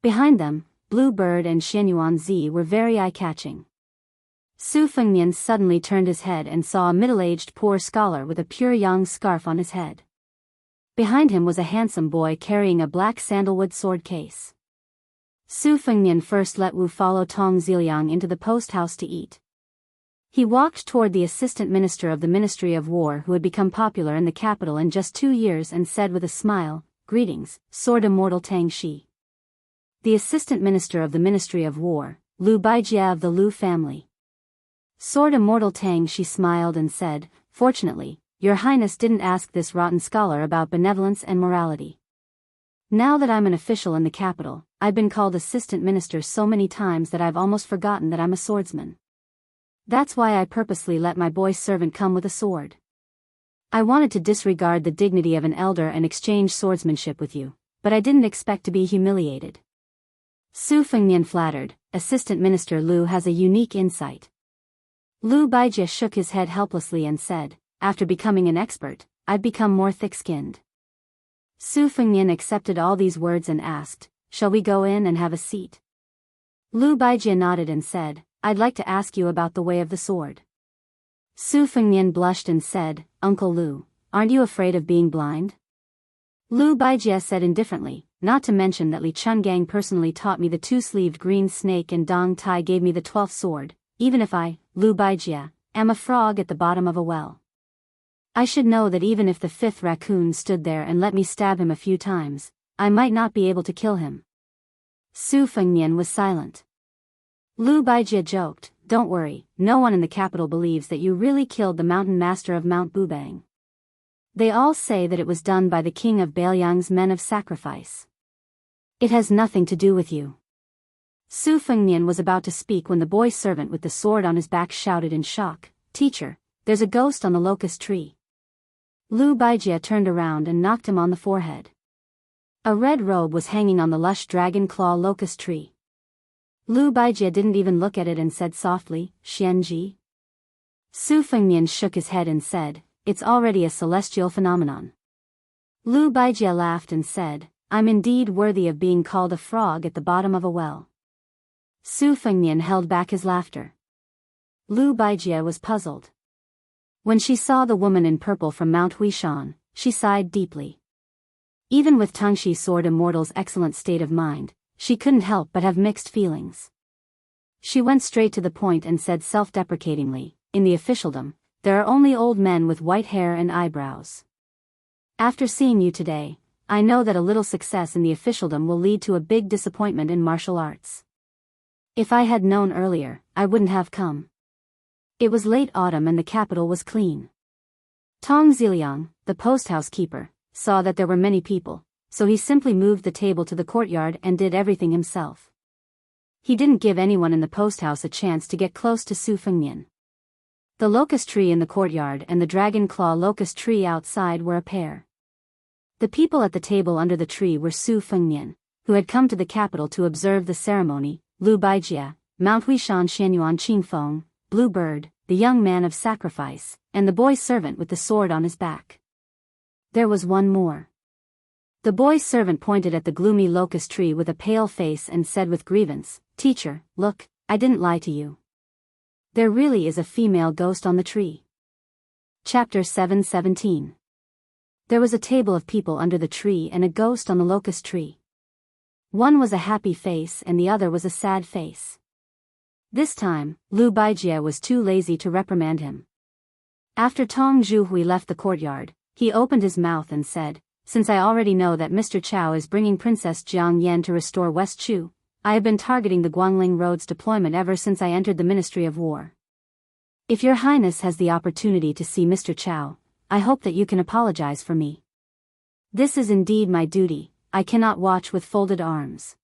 Behind them, Blue Bird and Xianyuan Zi were very eye-catching. Su Fengnian suddenly turned his head and saw a middle-aged poor scholar with a pure yang scarf on his head. Behind him was a handsome boy carrying a black sandalwood sword case. Su Fengnian first let Wu follow Tong Ziliang into the post house to eat. He walked toward the assistant minister of the Ministry of War who had become popular in the capital in just 2 years and said with a smile, "Greetings, Sword Immortal Tang Shi." The assistant minister of the Ministry of War, Liu Baijia of the Liu family, Sword Immortal Tang, she smiled and said, fortunately, Your Highness didn't ask this rotten scholar about benevolence and morality. Now that I'm an official in the capital, I've been called assistant minister so many times that I've almost forgotten that I'm a swordsman. That's why I purposely let my boy servant come with a sword. I wanted to disregard the dignity of an elder and exchange swordsmanship with you, but I didn't expect to be humiliated. Su Fengnian flattered, Assistant Minister Lu has a unique insight. Lu Baijie shook his head helplessly and said, after becoming an expert, I've become more thick-skinned. Su Fengnian accepted all these words and asked, shall we go in and have a seat? Lu Baijie nodded and said, I'd like to ask you about the way of the sword. Su Fengnian blushed and said, Uncle Lu, aren't you afraid of being blind? Lu Baijie said indifferently, not to mention that Li Chungang personally taught me the two-sleeved green snake and Dong Tai gave me the 12th sword, even if I, Lu Baijie, am a frog at the bottom of a well. I should know that even if the 5th raccoon stood there and let me stab him a few times, I might not be able to kill him. Su Fengnian was silent. Lu Baijie joked, don't worry, no one in the capital believes that you really killed the mountain master of Mount Bubang. They all say that it was done by the king of Bailiang's men of sacrifice. It has nothing to do with you. Su Fengnian was about to speak when the boy servant with the sword on his back shouted in shock, Teacher, there's a ghost on the locust tree. Lu Baijie turned around and knocked him on the forehead. A red robe was hanging on the lush dragon claw locust tree. Lu Baijie didn't even look at it and said softly, Xianji. Su Fengnian shook his head and said, it's already a celestial phenomenon. Lu Baijie laughed and said, I'm indeed worthy of being called a frog at the bottom of a well. Su Fengnian held back his laughter. Lu Baijie was puzzled. When she saw the woman in purple from Mount Huishan, she sighed deeply. Even with Tangshi Sword Immortal's excellent state of mind, she couldn't help but have mixed feelings. She went straight to the point and said self-deprecatingly, in the officialdom, there are only old men with white hair and eyebrows. After seeing you today, I know that a little success in the officialdom will lead to a big disappointment in martial arts. If I had known earlier, I wouldn't have come. It was late autumn and the capital was clean. Tong Ziliang, the post-house keeper, saw that there were many people, so he simply moved the table to the courtyard and did everything himself. He didn't give anyone in the post-house a chance to get close to Su Fengnian. The locust tree in the courtyard and the dragon claw locust tree outside were a pair. The people at the table under the tree were Su Fengnian, who had come to the capital to observe the ceremony, Lu Baijie, Mount Huishan Xianyuan Qingfeng, Blue Bird, the young man of sacrifice, and the boy servant with the sword on his back. There was one more. The boy servant pointed at the gloomy locust tree with a pale face and said with grievance, Teacher, look, I didn't lie to you. There really is a female ghost on the tree. Chapter 7:17. There was a table of people under the tree and a ghost on the locust tree. One was a happy face and the other was a sad face. This time, Lu Baijie was too lazy to reprimand him. After Tong Zhuhui left the courtyard, he opened his mouth and said, Since I already know that Mr. Chao is bringing Princess Jiang Yan to restore West Chu, I have been targeting the Guangling Road's deployment ever since I entered the Ministry of War. If Your Highness has the opportunity to see Mr. Chao, I hope that you can apologize for me. This is indeed my duty, I cannot watch with folded arms.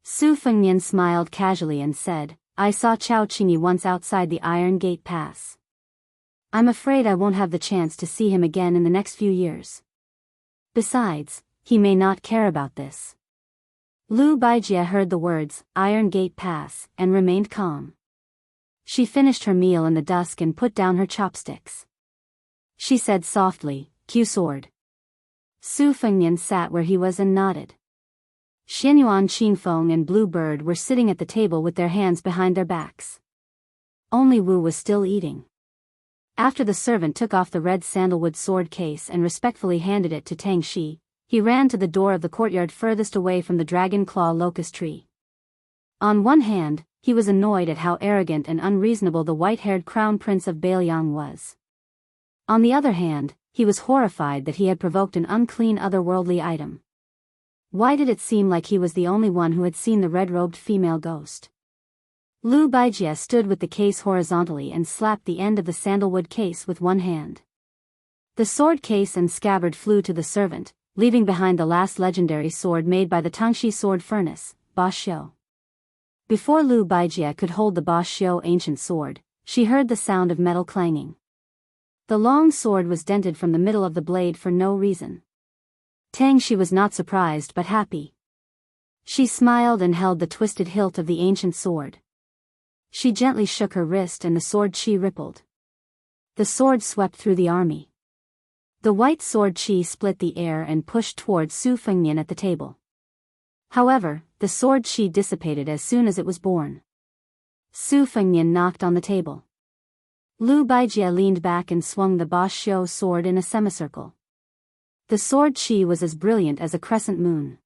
Su Fengnian smiled casually and said, I saw Chao Qingyi once outside the Iron Gate Pass. I'm afraid I won't have the chance to see him again in the next few years. Besides, he may not care about this. Lu Baijie heard the words, Iron Gate Pass, and remained calm. She finished her meal in the dusk and put down her chopsticks. She said softly, Q sword. Su Fengnian sat where he was and nodded. Xianyuan Qingfeng and Blue Bird were sitting at the table with their hands behind their backs. Only Wu was still eating. After the servant took off the red sandalwood sword case and respectfully handed it to Tang Shi, he ran to the door of the courtyard furthest away from the dragon claw locust tree. On one hand, he was annoyed at how arrogant and unreasonable the white-haired crown prince of Bailiang was. On the other hand, he was horrified that he had provoked an unclean otherworldly item. Why did it seem like he was the only one who had seen the red-robed female ghost? Lu Baijie stood with the case horizontally and slapped the end of the sandalwood case with one hand. The sword case and scabbard flew to the servant, leaving behind the last legendary sword made by the Tangxi sword furnace, Ba Xiu. Before Lu Baijie could hold the Ba Xiu ancient sword, she heard the sound of metal clanging. The long sword was dented from the middle of the blade for no reason. Tangxi was not surprised but happy. She smiled and held the twisted hilt of the ancient sword. She gently shook her wrist and the sword chi rippled. The sword swept through the army. The white sword chi split the air and pushed towards Su Fengnian at the table. However, the sword chi dissipated as soon as it was born. Su Fengnian knocked on the table. Lu Baijie leaned back and swung the Ba Xiu sword in a semicircle. The sword chi was as brilliant as a crescent moon.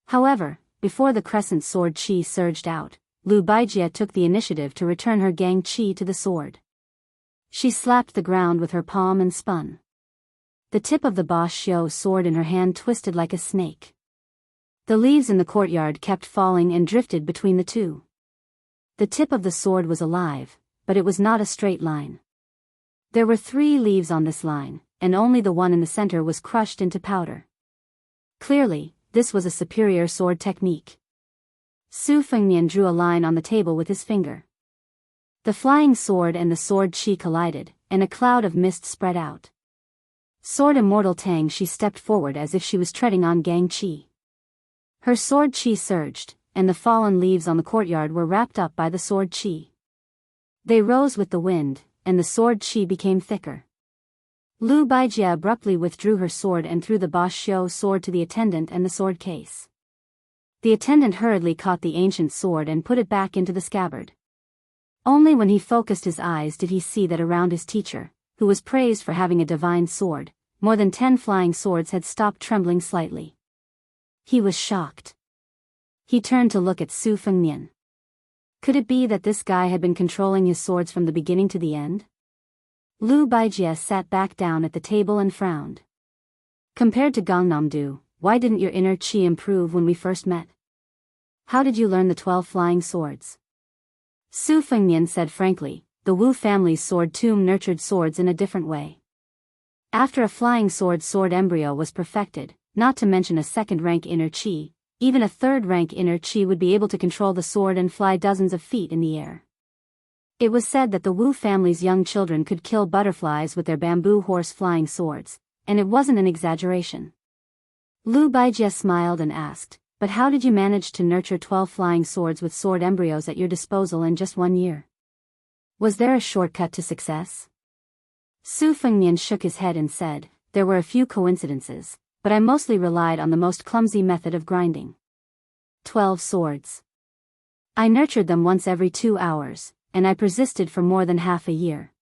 However, before the crescent sword chi surged out, Lu Baijie took the initiative to return her gang chi to the sword. She slapped the ground with her palm and spun. The tip of the Ba Xiu sword in her hand twisted like a snake. The leaves in the courtyard kept falling and drifted between the two. The tip of the sword was alive, but it was not a straight line. There were 3 leaves on this line, and only the one in the center was crushed into powder. Clearly, this was a superior sword technique. Su Fengnian drew a line on the table with his finger. The flying sword and the sword chi collided, and a cloud of mist spread out. Sword Immortal Tang, she stepped forward as if she was treading on gang chi. Her sword chi surged, and the fallen leaves on the courtyard were wrapped up by the sword chi. They rose with the wind, and the sword chi became thicker. Lu Baijie abruptly withdrew her sword and threw the Ba Xiu sword to the attendant and the sword case. The attendant hurriedly caught the ancient sword and put it back into the scabbard. Only when he focused his eyes did he see that around his teacher, who was praised for having a divine sword, more than 10 flying swords had stopped trembling slightly. He was shocked. He turned to look at Su Fengnian. Could it be that this guy had been controlling his swords from the beginning to the end? Lu Baijie sat back down at the table and frowned. Compared to Gangnam-do, why didn't your inner chi improve when we first met? How did you learn the 12 flying swords? Su Fengnian said frankly, the Wu family's sword tomb nurtured swords in a different way. After a flying sword embryo was perfected, not to mention a second-rank inner chi, even a third-rank inner chi would be able to control the sword and fly dozens of feet in the air. It was said that the Wu family's young children could kill butterflies with their bamboo horse flying swords, and it wasn't an exaggeration. Lu Baijie smiled and asked, but how did you manage to nurture 12 flying swords with sword embryos at your disposal in just 1 year? Was there a shortcut to success? Su Fengnian shook his head and said, there were a few coincidences, but I mostly relied on the most clumsy method of grinding. 12 swords. I nurtured them once every 2 hours, and I persisted for more than half a year.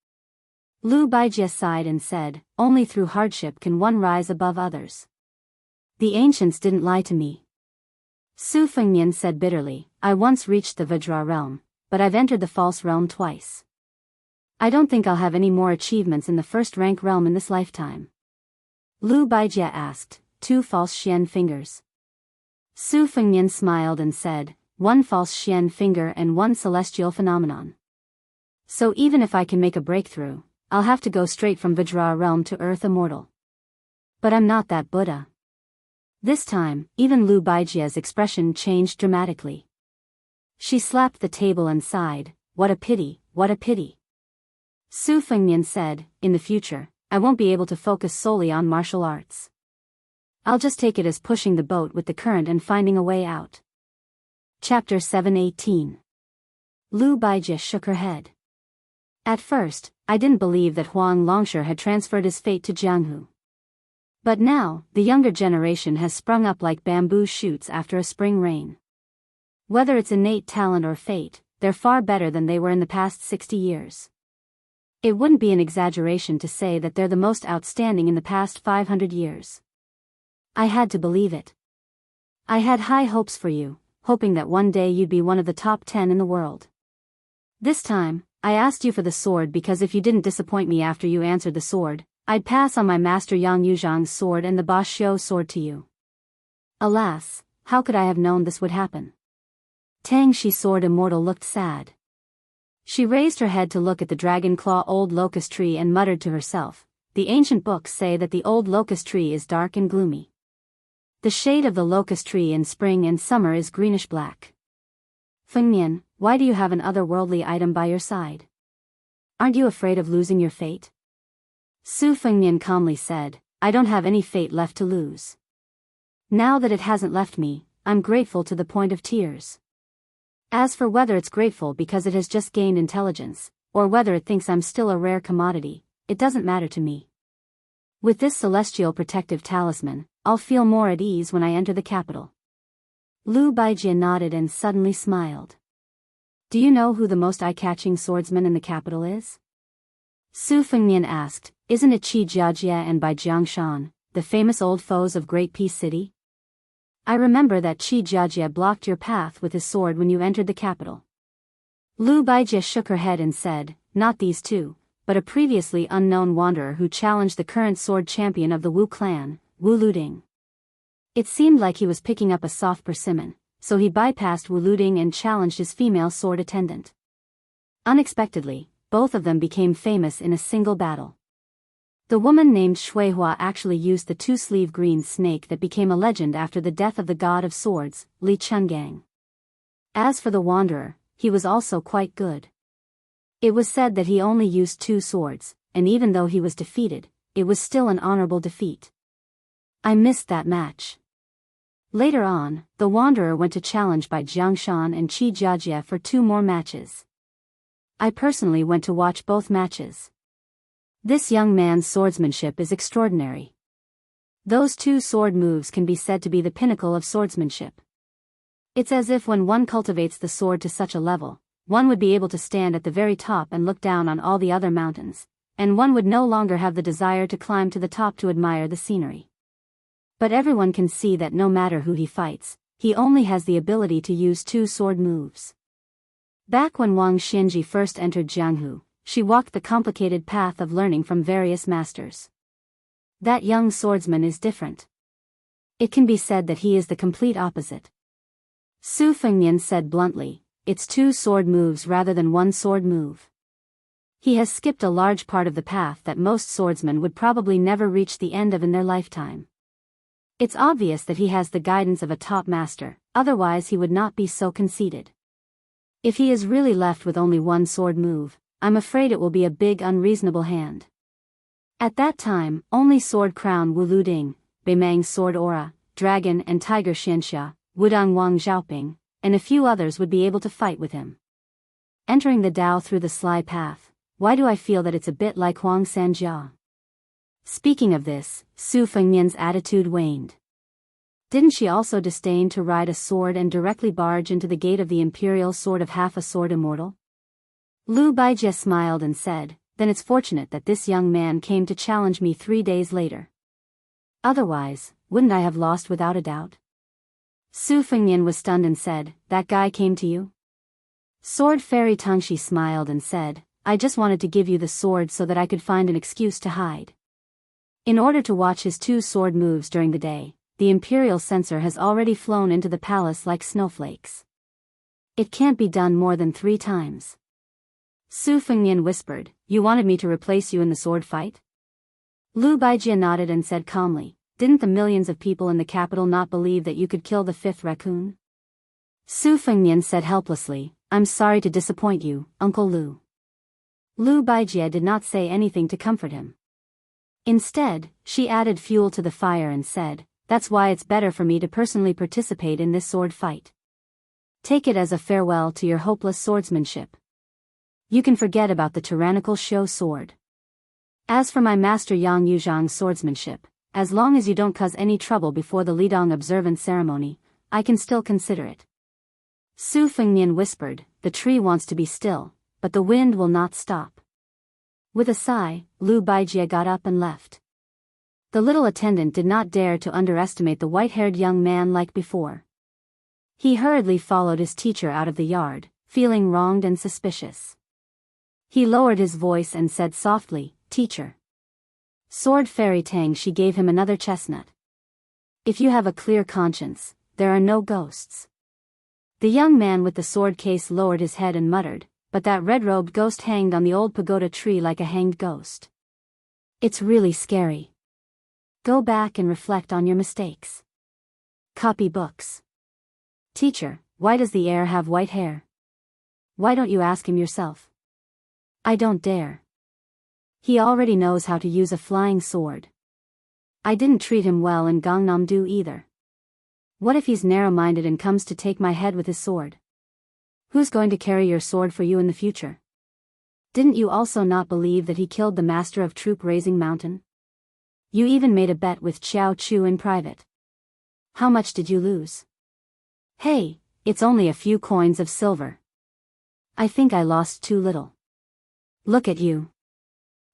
Lu Baijie sighed and said, only through hardship can one rise above others. The ancients didn't lie to me. Su Fengnian said bitterly, I once reached the Vajra realm, but I've entered the false realm twice. I don't think I'll have any more achievements in the first-rank realm in this lifetime. Lu Baijie asked, 2 false Xian fingers. Su Fengnian smiled and said, 1 false Xian finger and 1 celestial phenomenon. So even if I can make a breakthrough, I'll have to go straight from Vajra realm to Earth Immortal. But I'm not that Buddha. This time, even Lu Baijie's expression changed dramatically. She slapped the table and sighed, what a pity, what a pity. Su Fengnian said, in the future, I won't be able to focus solely on martial arts. I'll just take it as pushing the boat with the current and finding a way out. Chapter 718. Lu Baijie shook her head. At first, I didn't believe that Huang Longsher had transferred his fate to Jianghu. But now, the younger generation has sprung up like bamboo shoots after a spring rain. Whether it's innate talent or fate, they're far better than they were in the past 60 years. It wouldn't be an exaggeration to say that they're the most outstanding in the past 500 years. I had to believe it. I had high hopes for you, hoping that one day you'd be one of the top 10 in the world. This time, I asked you for the sword because if you didn't disappoint me after you answered the sword, I'd pass on my master Yang Yuzhang's sword and the Ba Xiu sword to you. Alas, how could I have known this would happen? Tang Shi Sword Immortal looked sad. She raised her head to look at the dragon claw old locust tree and muttered to herself, the ancient books say that the old locust tree is dark and gloomy. The shade of the locust tree in spring and summer is greenish-black. Fengnian, why do you have an otherworldly item by your side? Aren't you afraid of losing your fate? Su Fengnian calmly said, I don't have any fate left to lose. Now that it hasn't left me, I'm grateful to the point of tears. As for whether it's grateful because it has just gained intelligence, or whether it thinks I'm still a rare commodity, it doesn't matter to me. With this celestial protective talisman, I'll feel more at ease when I enter the capital. Lu Baijie nodded and suddenly smiled. Do you know who the most eye-catching swordsman in the capital is? Su Fengnian asked, isn't it Qi Jiajie and Bai Jiangshan, the famous old foes of Great Peace City? I remember that Qi Jiajie blocked your path with his sword when you entered the capital. Lu Baijie shook her head and said, not these two, but a previously unknown wanderer who challenged the current sword champion of the Wu clan, Wu Luding. It seemed like he was picking up a soft persimmon, so he bypassed Wu Luding and challenged his female sword attendant. Unexpectedly, both of them became famous in a single battle. The woman named Shuihua actually used the two-sleeve green snake that became a legend after the death of the god of swords, Li Chungang. As for the wanderer, he was also quite good. It was said that he only used 2 swords, and even though he was defeated, it was still an honorable defeat. I missed that match. Later on, the wanderer went to challenge Bai Jiangshan and Qi Jiajie for 2 more matches. I personally went to watch both matches. This young man's swordsmanship is extraordinary. Those 2 sword moves can be said to be the pinnacle of swordsmanship. It's as if when one cultivates the sword to such a level, one would be able to stand at the very top and look down on all the other mountains, and one would no longer have the desire to climb to the top to admire the scenery. But everyone can see that no matter who he fights, he only has the ability to use 2 sword moves. Back when Wang Xianji first entered Jianghu, she walked the complicated path of learning from various masters. That young swordsman is different. It can be said that he is the complete opposite. Su Fengnian said bluntly, it's 2 sword moves rather than 1 sword move. He has skipped a large part of the path that most swordsmen would probably never reach the end of in their lifetime. It's obvious that he has the guidance of a top master, otherwise he would not be so conceited. If he is really left with only 1 sword move, I'm afraid it will be a big unreasonable hand. At that time, only Sword Crown Wu Luding, Beimang's Sword Aura, Dragon and Tiger Xianxia, Wudang Wang Xiaoping, and a few others would be able to fight with him. Entering the Dao through the sly path, why do I feel that it's a bit like Huang Sanjia? Speaking of this, Su Fengnian's attitude waned. Didn't she also disdain to ride a sword and directly barge into the gate of the imperial sword of half a sword immortal? Lu Baijie smiled and said, then it's fortunate that this young man came to challenge me 3 days later. Otherwise, wouldn't I have lost without a doubt? Su Fengnian was stunned and said, that guy came to you? Sword Fairy Tangxi smiled and said, I just wanted to give you the sword so that I could find an excuse to hide. In order to watch his 2 sword moves during the day, the imperial censor has already flown into the palace like snowflakes. It can't be done more than 3 times. Su Fengnian whispered, you wanted me to replace you in the sword fight? Lu Baijie nodded and said calmly, didn't the millions of people in the capital not believe that you could kill the 5th raccoon? Su Fengnian said helplessly, I'm sorry to disappoint you, Uncle Lu. Lu Baijie did not say anything to comfort him. Instead, she added fuel to the fire and said, that's why it's better for me to personally participate in this sword fight. Take it as a farewell to your hopeless swordsmanship. You can forget about the tyrannical show sword. As for my master Yang Yuzhang's swordsmanship, as long as you don't cause any trouble before the Lidong observance ceremony, I can still consider it. Su Fengnian whispered, the tree wants to be still, but the wind will not stop. With a sigh, Lu Baijie got up and left. The little attendant did not dare to underestimate the white-haired young man like before. He hurriedly followed his teacher out of the yard, feeling wronged and suspicious. He lowered his voice and said softly, Teacher. Sword Fairy Tang she gave him another chestnut. If you have a clear conscience, there are no ghosts. The young man with the sword case lowered his head and muttered, but that red-robed ghost hanged on the old pagoda tree like a hanged ghost. It's really scary. Go back and reflect on your mistakes. Copy books. Teacher, why does the heir have white hair? Why don't you ask him yourself? I don't dare. He already knows how to use a flying sword. I didn't treat him well in Gangnam-do either. What if he's narrow-minded and comes to take my head with his sword? Who's going to carry your sword for you in the future? Didn't you also not believe that he killed the master of troop raising mountain? You even made a bet with Xiao Chu in private. How much did you lose? Hey, it's only a few coins of silver. I think I lost too little. Look at you.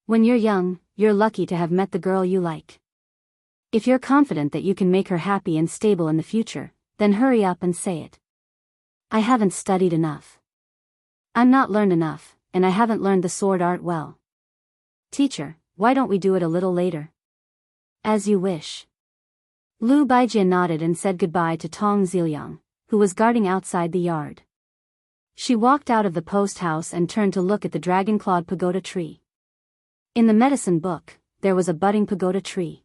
When you're young, you're lucky to have met the girl you like. If you're confident that you can make her happy and stable in the future, then hurry up and say it. I haven't studied enough. I'm not learned enough, and I haven't learned the sword art well. Teacher, why don't we do it a little later? As you wish. Lu Baijie nodded and said goodbye to Tong Ziliang, who was guarding outside the yard. She walked out of the post house and turned to look at the dragon-clawed pagoda tree. In the medicine book, there was a budding pagoda tree.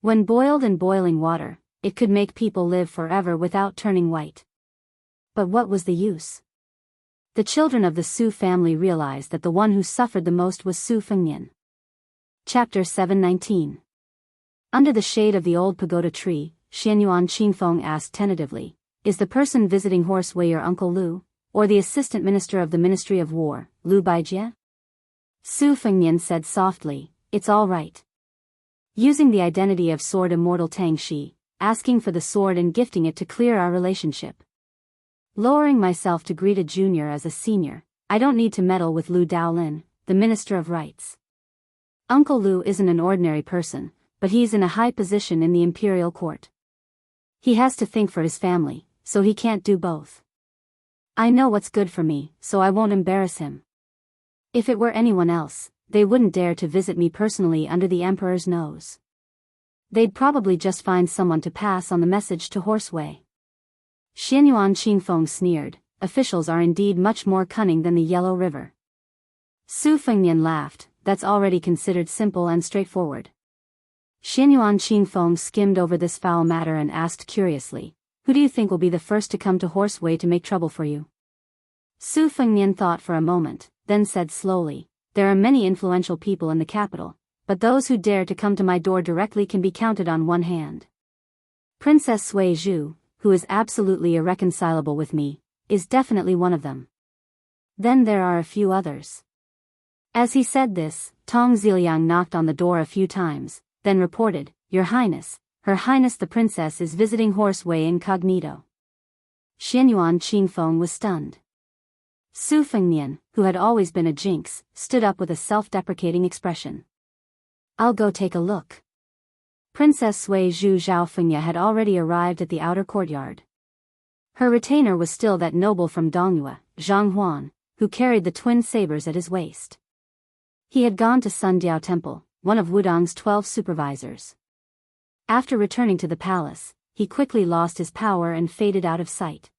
When boiled in boiling water, it could make people live forever without turning white. But what was the use? The children of the Su family realized that the one who suffered the most was Su Fengnian. Chapter 719. Under the shade of the old pagoda tree, Xianyuan Qingfeng asked tentatively, is the person visiting Horseway your Uncle Lu, or the Assistant Minister of the Ministry of War, Lu Baijie? Su Fengnian said softly, it's all right. Using the identity of Sword Immortal Tang Shi, asking for the sword and gifting it to clear our relationship. Lowering myself to greet a junior as a senior, I don't need to meddle with Lu Daolin, the Minister of Rights. Uncle Lu isn't an ordinary person, but he's in a high position in the imperial court. He has to think for his family, so he can't do both. I know what's good for me, so I won't embarrass him. If it were anyone else, they wouldn't dare to visit me personally under the emperor's nose. They'd probably just find someone to pass on the message to Horseway. Xianyuan Qingfeng sneered, officials are indeed much more cunning than the Yellow River. Su Fengnian laughed, that's already considered simple and straightforward. Xianyuan Qingfeng skimmed over this foul matter and asked curiously, who do you think will be the first to come to Horseway to make trouble for you? Su Fengnian thought for a moment, then said slowly, there are many influential people in the capital, but those who dare to come to my door directly can be counted on one hand. Princess Sui Zhu, who is absolutely irreconcilable with me, is definitely one of them. Then there are a few others. As he said this, Tong Ziliang knocked on the door a few times, then reported, Your Highness, Her Highness the Princess is visiting Horseway incognito. Xianyuan Qingfeng was stunned. Su Fengnian, who had always been a jinx, stood up with a self-deprecating expression. I'll go take a look. Princess Sui Zhu Zhaofengya had already arrived at the outer courtyard. Her retainer was still that noble from Dongyue, Zhang Huan, who carried the twin sabers at his waist. He had gone to Sundiao Temple, one of Wudong's 12 supervisors. After returning to the palace, he quickly lost his power and faded out of sight.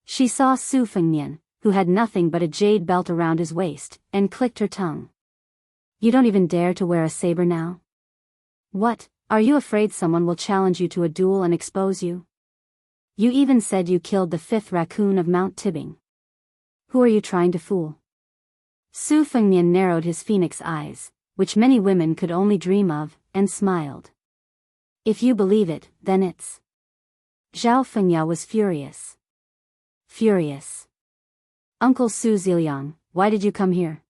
She saw Su Fengnian, who had nothing but a jade belt around his waist, and clicked her tongue. You don't even dare to wear a saber now? What, are you afraid someone will challenge you to a duel and expose you? You even said you killed the 5th raccoon of Mount Tibbing. Who are you trying to fool? Su Fengnian narrowed his phoenix eyes, which many women could only dream of, and smiled. If you believe it, then it's... Zhao Fengya was furious. Furious. Uncle Su Ziliang, why did you come here?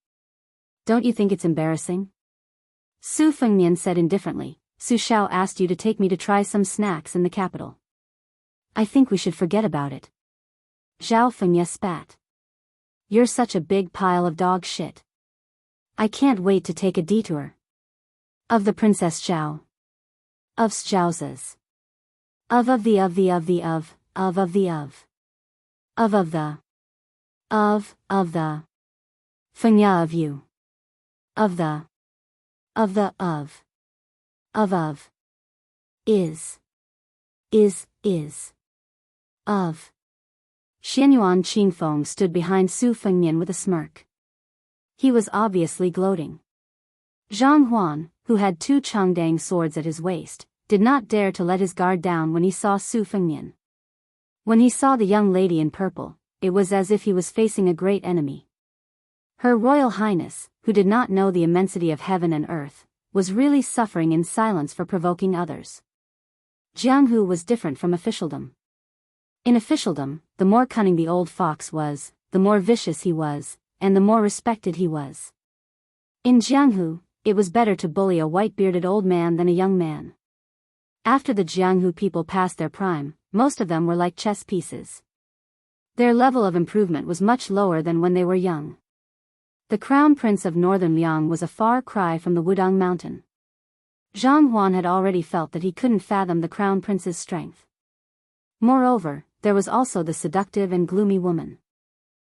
Don't you think it's embarrassing? Su Fengnian said indifferently, Su Xiao asked you to take me to try some snacks in the capital. I think we should forget about it. Zhao Fengya spat. You're such a big pile of dog shit. I can't wait to take a detour. Of the Princess Zhao. Of Zhao's. Of the. Fengya of you. Of the. Is. Of. Xianyuan Qingfeng stood behind Su Fengnian with a smirk. He was obviously gloating. Zhang Huan, who had 2 Changdang swords at his waist, did not dare to let his guard down when he saw Su Fengnian. When he saw the young lady in purple, it was as if he was facing a great enemy. Her Royal Highness, who did not know the immensity of heaven and earth, was really suffering in silence for provoking others. Jianghu was different from officialdom. In officialdom, the more cunning the old fox was, the more vicious he was, and the more respected he was. In Jianghu, it was better to bully a white-bearded old man than a young man. After the Jianghu people passed their prime, most of them were like chess pieces. Their level of improvement was much lower than when they were young. The crown prince of northern Liang was a far cry from the Wudang mountain. Zhang Huan had already felt that he couldn't fathom the crown prince's strength. Moreover, there was also the seductive and gloomy woman.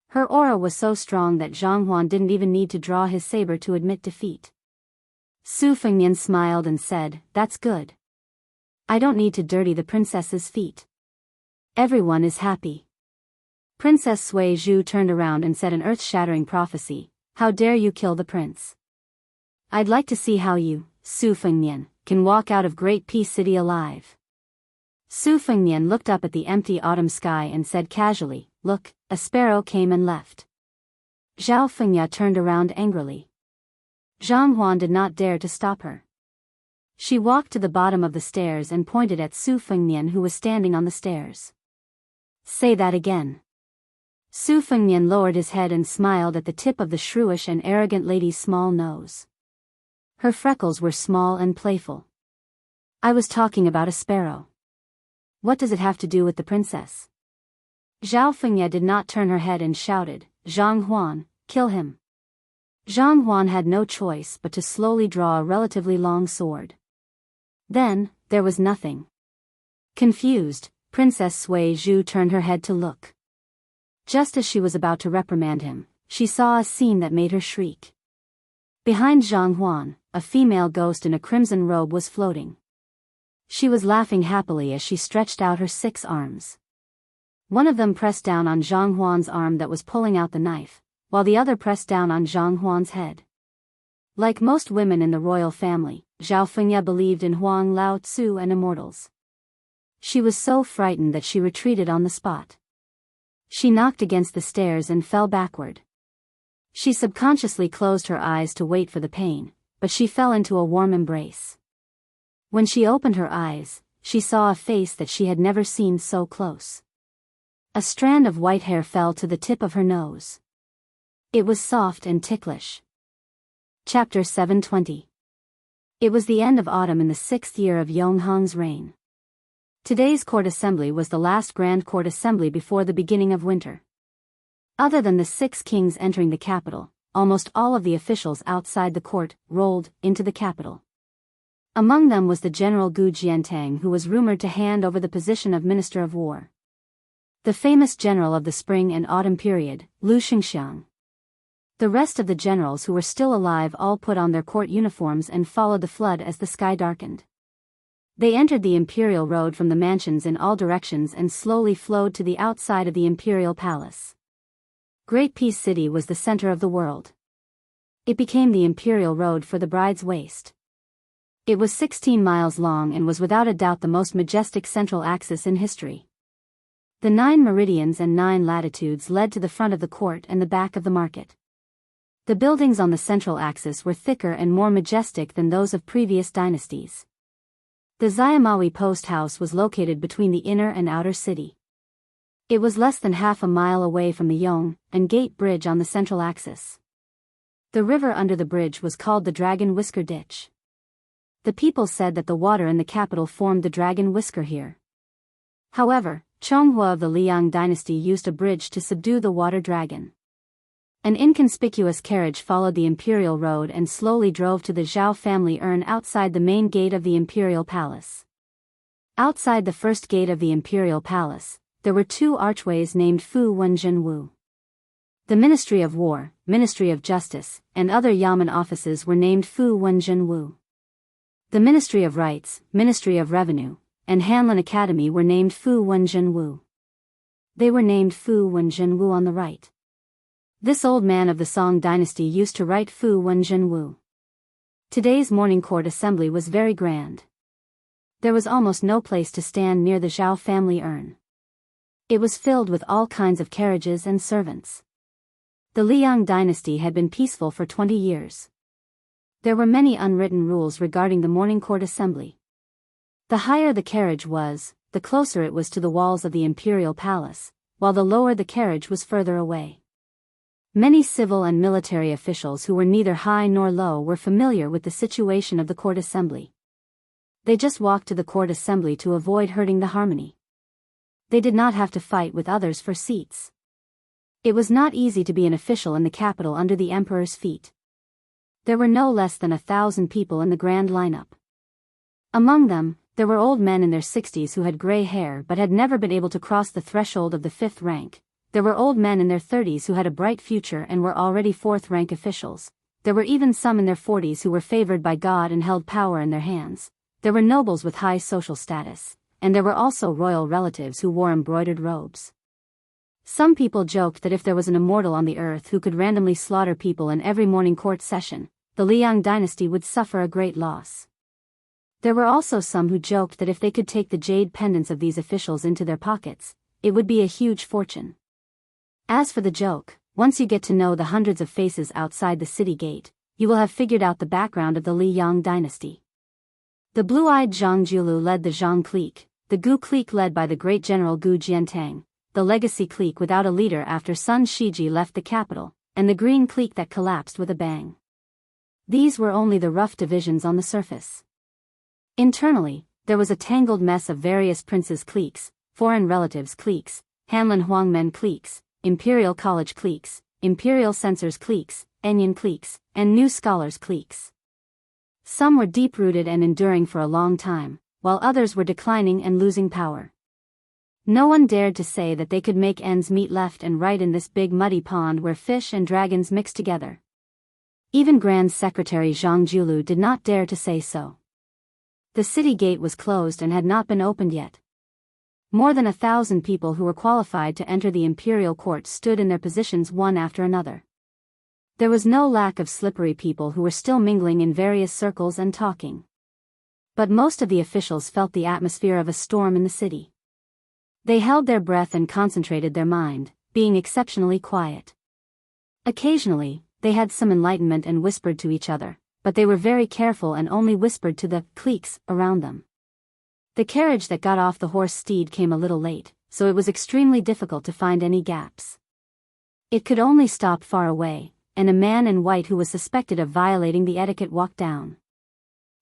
Her aura was so strong that Zhang Huan didn't even need to draw his saber to admit defeat. Su Fengnian smiled and said, "That's good. I don't need to dirty the princess's feet. Everyone is happy." Princess Sui Zhu turned around and said an earth-shattering prophecy, "How dare you kill the prince? I'd like to see how you, Su Fengnian, can walk out of Great Peace City alive." Su Fengnian looked up at the empty autumn sky and said casually, "Look, a sparrow came and left." Zhao Fengya turned around angrily. Zhang Huan did not dare to stop her. She walked to the bottom of the stairs and pointed at Su Fengnian, who was standing on the stairs. "Say that again." Su Fengnian lowered his head and smiled at the tip of the shrewish and arrogant lady's small nose. Her freckles were small and playful. "I was talking about a sparrow. What does it have to do with the princess?" Zhao Fengya did not turn her head and shouted, "Zhang Huan, kill him." Zhang Huan had no choice but to slowly draw a relatively long sword. Then, there was nothing. Confused, Princess Sui Zhu turned her head to look. Just as she was about to reprimand him, she saw a scene that made her shriek. Behind Zhang Huan, a female ghost in a crimson robe was floating. She was laughing happily as she stretched out her 6 arms. One of them pressed down on Zhang Huan's arm that was pulling out the knife, while the other pressed down on Zhang Huan's head. Like most women in the royal family, Zhao Fengya believed in Huang Lao Tzu and immortals. She was so frightened that she retreated on the spot. She knocked against the stairs and fell backward. She subconsciously closed her eyes to wait for the pain, but she fell into a warm embrace. When she opened her eyes, she saw a face that she had never seen so close. A strand of white hair fell to the tip of her nose. It was soft and ticklish. Chapter 720. It was the end of autumn in the 6th year of Yongheng's reign. Today's court assembly was the last grand court assembly before the beginning of winter. Other than the 6 kings entering the capital, almost all of the officials outside the court rolled into the capital. Among them was the general Gu Jiantang, who was rumored to hand over the position of Minister of War. The famous general of the spring and autumn period, Lu Xingxiang. The rest of the generals who were still alive all put on their court uniforms and followed the flood as the sky darkened. They entered the imperial road from the mansions in all directions and slowly flowed to the outside of the imperial palace. Great Peace City was the center of the world. It became the imperial road for the bride's waist. It was 16 miles long and was without a doubt the most majestic central axis in history. The 9 meridians and 9 latitudes led to the front of the court and the back of the market. The buildings on the central axis were thicker and more majestic than those of previous dynasties. The Xiamawi post house was located between the inner and outer city. It was less than half a mile away from the Yong and Gate Bridge on the central axis. The river under the bridge was called the Dragon Whisker Ditch. The people said that the water in the capital formed the Dragon Whisker here. However, Chonghua of the Liang dynasty used a bridge to subdue the water dragon. An inconspicuous carriage followed the imperial road and slowly drove to the Zhao family urn outside the main gate of the imperial palace. Outside the first gate of the imperial palace, there were 2 archways named Fu Wenjin Wu. The Ministry of War, Ministry of Justice, and other Yamen offices were named Fu Wenjin Wu. The Ministry of Rights, Ministry of Revenue, and Hanlin Academy were named Fu Wenjin Wu. They were named Fu Wen Zhenwu on the right. This old man of the Song dynasty used to write Fu Wen Zhenwu. Today's morning court assembly was very grand. There was almost no place to stand near the Zhao family urn. It was filled with all kinds of carriages and servants. The Liang dynasty had been peaceful for 20 years. There were many unwritten rules regarding the morning court assembly. The higher the carriage was, the closer it was to the walls of the imperial palace, while the lower the carriage was further away. Many civil and military officials who were neither high nor low were familiar with the situation of the court assembly. They just walked to the court assembly to avoid hurting the harmony. They did not have to fight with others for seats. It was not easy to be an official in the capital under the emperor's feet. There were no less than 1,000 people in the grand lineup. Among them, there were old men in their 60s who had gray hair but had never been able to cross the threshold of the 5th rank. There were old men in their 30s who had a bright future and were already 4th-rank officials. There were even some in their 40s who were favored by God and held power in their hands. There were nobles with high social status, and there were also royal relatives who wore embroidered robes. Some people joked that if there was an immortal on the earth who could randomly slaughter people in every morning court session, the Liang dynasty would suffer a great loss. There were also some who joked that if they could take the jade pendants of these officials into their pockets, it would be a huge fortune. As for the joke, once you get to know the hundreds of faces outside the city gate, you will have figured out the background of the Liang dynasty. The blue-eyed Zhang Jiulu led the Zhang clique, the Gu clique led by the great general Gu Jiantang, the legacy clique without a leader after Sun Shiji left the capital, and the green clique that collapsed with a bang. These were only the rough divisions on the surface. Internally, there was a tangled mess of various princes' cliques, foreign relatives' cliques, Hanlin Huangmen cliques, imperial college cliques, imperial censors' cliques, Enyan cliques, and new scholars' cliques. Some were deep-rooted and enduring for a long time, while others were declining and losing power. No one dared to say that they could make ends meet left and right in this big muddy pond where fish and dragons mixed together. Even Grand Secretary Zhang Jiulu did not dare to say so. The city gate was closed and had not been opened yet. More than 1,000 people who were qualified to enter the imperial court stood in their positions one after another. There was no lack of slippery people who were still mingling in various circles and talking. But most of the officials felt the atmosphere of a storm in the city. They held their breath and concentrated their mind, being exceptionally quiet. Occasionally, they had some enlightenment and whispered to each other, but they were very careful and only whispered to the cliques around them. The carriage that got off the horse steed came a little late, so it was extremely difficult to find any gaps. It could only stop far away, and a man in white who was suspected of violating the etiquette walked down.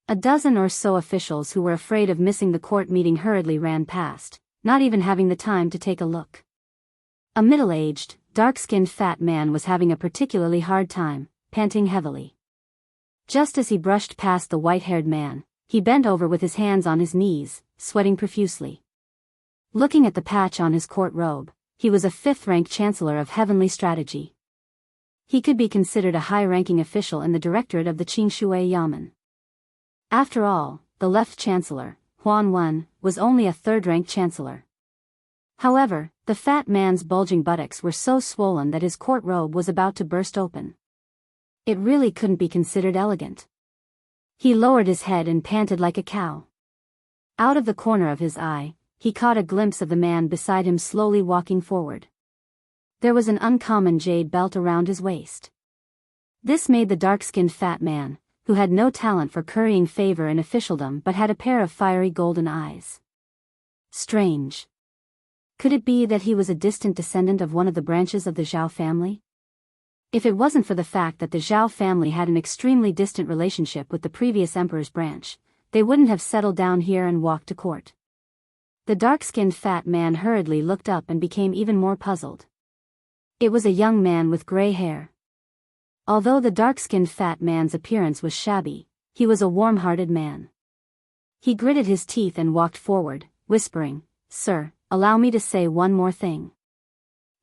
A dozen or so officials who were afraid of missing the court meeting hurriedly ran past, not even having the time to take a look. A middle-aged, dark-skinned fat man was having a particularly hard time, panting heavily. Just as he brushed past the white-haired man, he bent over with his hands on his knees, sweating profusely. Looking at the patch on his court robe, he was a 5th-rank chancellor of heavenly strategy. He could be considered a high-ranking official in the directorate of the Qingshui Yamen. After all, the left chancellor, Huan Wen, was only a 3rd-rank chancellor. However, the fat man's bulging buttocks were so swollen that his court robe was about to burst open. It really couldn't be considered elegant. He lowered his head and panted like a cow. Out of the corner of his eye, he caught a glimpse of the man beside him slowly walking forward. There was an uncommon jade belt around his waist. This made the dark-skinned fat man, who had no talent for currying favor in officialdom but had a pair of fiery golden eyes. Strange. Could it be that he was a distant descendant of one of the branches of the Zhao family? If it wasn't for the fact that the Zhao family had an extremely distant relationship with the previous emperor's branch, they wouldn't have settled down here and walked to court. The dark-skinned fat man hurriedly looked up and became even more puzzled. It was a young man with gray hair. Although the dark-skinned fat man's appearance was shabby, he was a warm-hearted man. He gritted his teeth and walked forward, whispering, "Sir, allow me to say one more thing.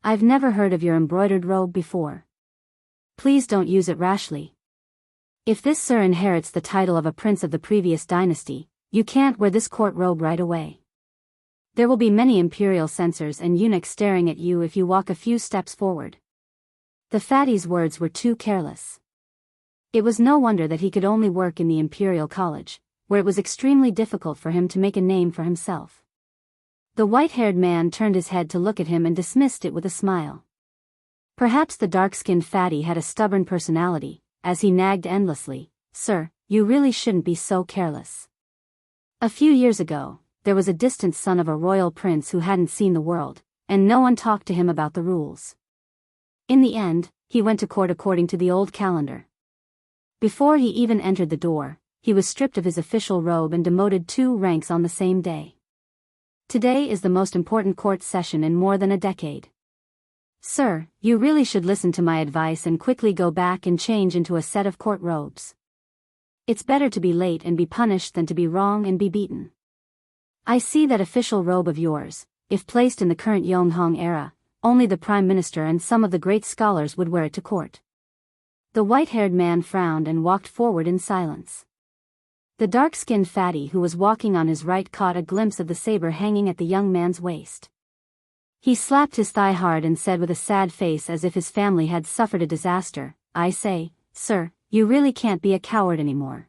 I've never heard of your embroidered robe before. Please don't use it rashly. If this sir inherits the title of a prince of the previous dynasty, you can't wear this court robe right away. There will be many imperial censors and eunuchs staring at you if you walk a few steps forward. The fatty's words were too careless. It was no wonder that he could only work in the imperial college, where it was extremely difficult for him to make a name for himself. The white-haired man turned his head to look at him and dismissed it with a smile. Perhaps the dark-skinned fatty had a stubborn personality, as he nagged endlessly, "Sir, you really shouldn't be so careless." A few years ago, there was a distant son of a royal prince who hadn't seen the world, and no one talked to him about the rules. In the end, he went to court according to the old calendar. Before he even entered the door, he was stripped of his official robe and demoted 2 ranks on the same day. Today is the most important court session in more than a decade. Sir, you really should listen to my advice and quickly go back and change into a set of court robes. It's better to be late and be punished than to be wrong and be beaten. I see that official robe of yours. If placed in the current Yonghong era, only the Prime Minister and some of the great scholars would wear it to court. The white-haired man frowned and walked forward in silence. The dark-skinned fatty who was walking on his right caught a glimpse of the saber hanging at the young man's waist. He slapped his thigh hard and said with a sad face as if his family had suffered a disaster, "I say, sir, you really can't be a coward anymore.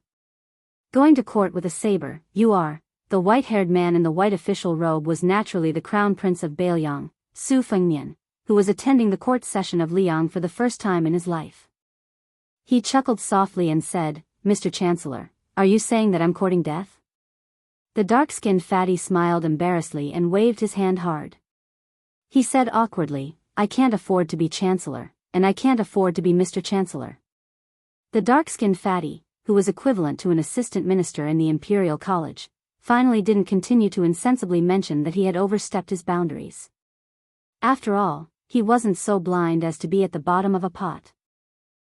Going to court with a saber, you are." The white-haired man in the white official robe was naturally the crown prince of Biyao, Su Fengmian, who was attending the court session of Liang for the first time in his life. He chuckled softly and said, "Mr. Chancellor, are you saying that I'm courting death?" The dark-skinned fatty smiled embarrassedly and waved his hand hard. He said awkwardly, "I can't afford to be Chancellor, and I can't afford to be Mr. Chancellor." The dark-skinned fatty, who was equivalent to an assistant minister in the Imperial College, finally didn't continue to insensibly mention that he had overstepped his boundaries. After all, he wasn't so blind as to be at the bottom of a pot.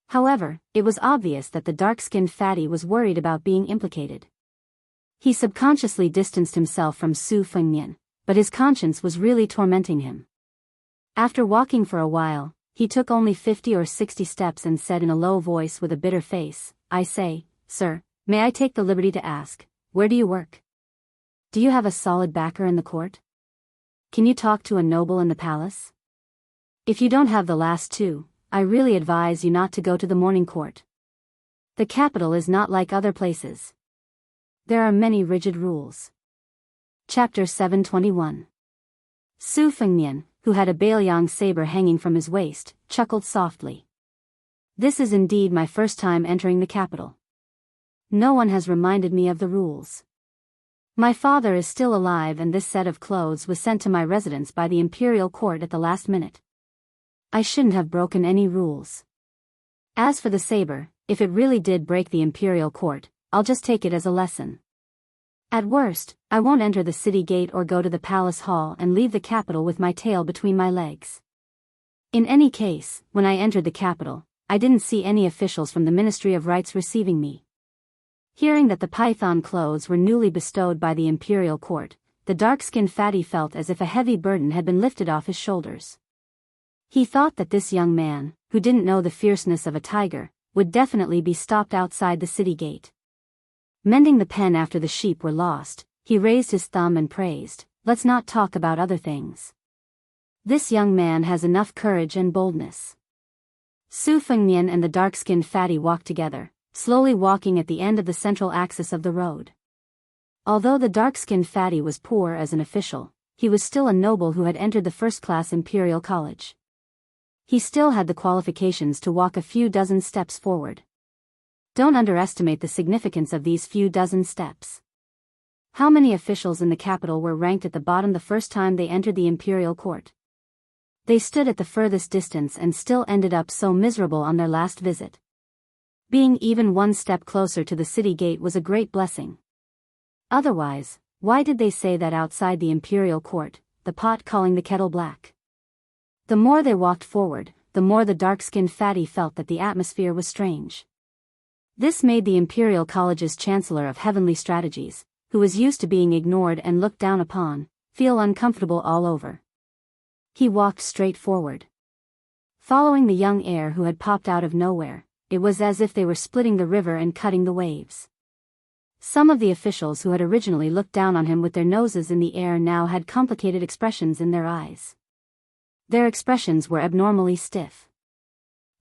However, it was obvious that the dark-skinned fatty was worried about being implicated. He subconsciously distanced himself from Su Fengmian, but his conscience was really tormenting him. After walking for a while, he took only 50 or 60 steps and said in a low voice with a bitter face, "I say, sir, may I take the liberty to ask, where do you work? Do you have a solid backer in the court? Can you talk to a noble in the palace? If you don't have the last 2, I really advise you not to go to the morning court. The capital is not like other places. There are many rigid rules." Chapter 721. Su Fengmian, who had a Biyao saber hanging from his waist, chuckled softly. "This is indeed my first time entering the capital. No one has reminded me of the rules. My father is still alive and this set of clothes was sent to my residence by the imperial court at the last minute. I shouldn't have broken any rules. As for the saber, if it really did break the imperial court, I'll just take it as a lesson. At worst, I won't enter the city gate or go to the palace hall and leave the capital with my tail between my legs." In any case, when I entered the capital, I didn't see any officials from the Ministry of Rights receiving me. Hearing that the python clothes were newly bestowed by the imperial court, the dark-skinned fatty felt as if a heavy burden had been lifted off his shoulders. He thought that this young man, who didn't know the fierceness of a tiger, would definitely be stopped outside the city gate. Mending the pen after the sheep were lost, he raised his thumb and praised, "Let's not talk about other things. This young man has enough courage and boldness." Su Fengmian and the dark-skinned fatty walked together, slowly walking at the end of the central axis of the road. Although the dark-skinned fatty was poor as an official, he was still a noble who had entered the first-class imperial college. He still had the qualifications to walk a few dozen steps forward. Don't underestimate the significance of these few dozen steps. How many officials in the capital were ranked at the bottom the first time they entered the imperial court? They stood at the furthest distance and still ended up so miserable on their last visit. Being even one step closer to the city gate was a great blessing. Otherwise, why did they say that outside the imperial court, the pot calling the kettle black? The more they walked forward, the more the dark-skinned fatty felt that the atmosphere was strange. This made the Imperial College's Chancellor of Heavenly Strategies, who was used to being ignored and looked down upon, feel uncomfortable all over. He walked straight forward. Following the young heir who had popped out of nowhere, it was as if they were splitting the river and cutting the waves. Some of the officials who had originally looked down on him with their noses in the air now had complicated expressions in their eyes. Their expressions were abnormally stiff.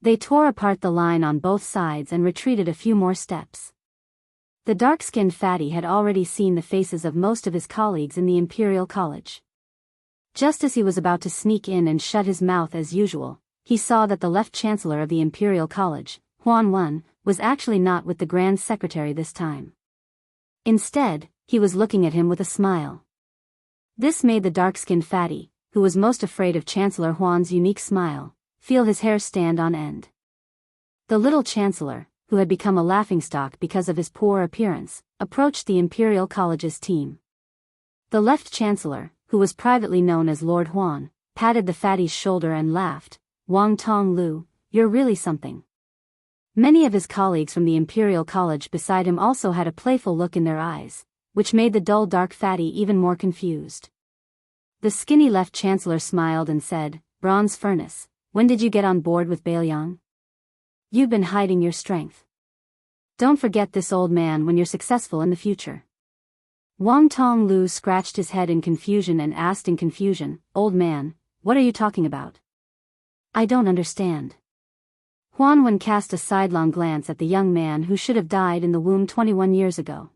They tore apart the line on both sides and retreated a few more steps. The dark-skinned fatty had already seen the faces of most of his colleagues in the Imperial College. Just as he was about to sneak in and shut his mouth as usual, he saw that the left chancellor of the Imperial College, Huan Wen, was actually not with the Grand Secretary this time. Instead, he was looking at him with a smile. This made the dark-skinned fatty, who was most afraid of Chancellor Huan's unique smile, feel his hair stand on end. The little chancellor, who had become a laughingstock because of his poor appearance, approached the Imperial College's team. The left chancellor, who was privately known as Lord Huan, patted the fatty's shoulder and laughed. "Wang Tong Lu, you're really something." Many of his colleagues from the Imperial College beside him also had a playful look in their eyes, which made the dull dark fatty even more confused. The skinny left chancellor smiled and said, "Bronze Furnace, when did you get on board with Biyao? You've been hiding your strength. Don't forget this, old man, when you're successful in the future." Wang Tong Lu scratched his head in confusion and asked in confusion, "Old man, what are you talking about? I don't understand." Huan Wen cast a sidelong glance at the young man who should have died in the womb 21 years ago.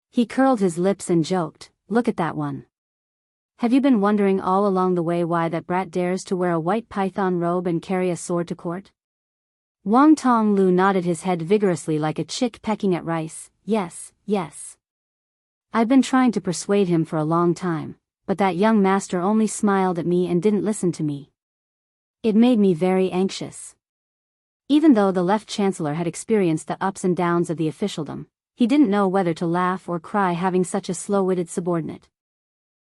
He curled his lips and joked, "Look at that one. Have you been wondering all along the way why that brat dares to wear a white python robe and carry a sword to court?" Wang Tong Lu nodded his head vigorously like a chick pecking at rice. "Yes, yes. I've been trying to persuade him for a long time, but that young master only smiled at me and didn't listen to me. It made me very anxious." Even though the left chancellor had experienced the ups and downs of the officialdom, he didn't know whether to laugh or cry having such a slow-witted subordinate.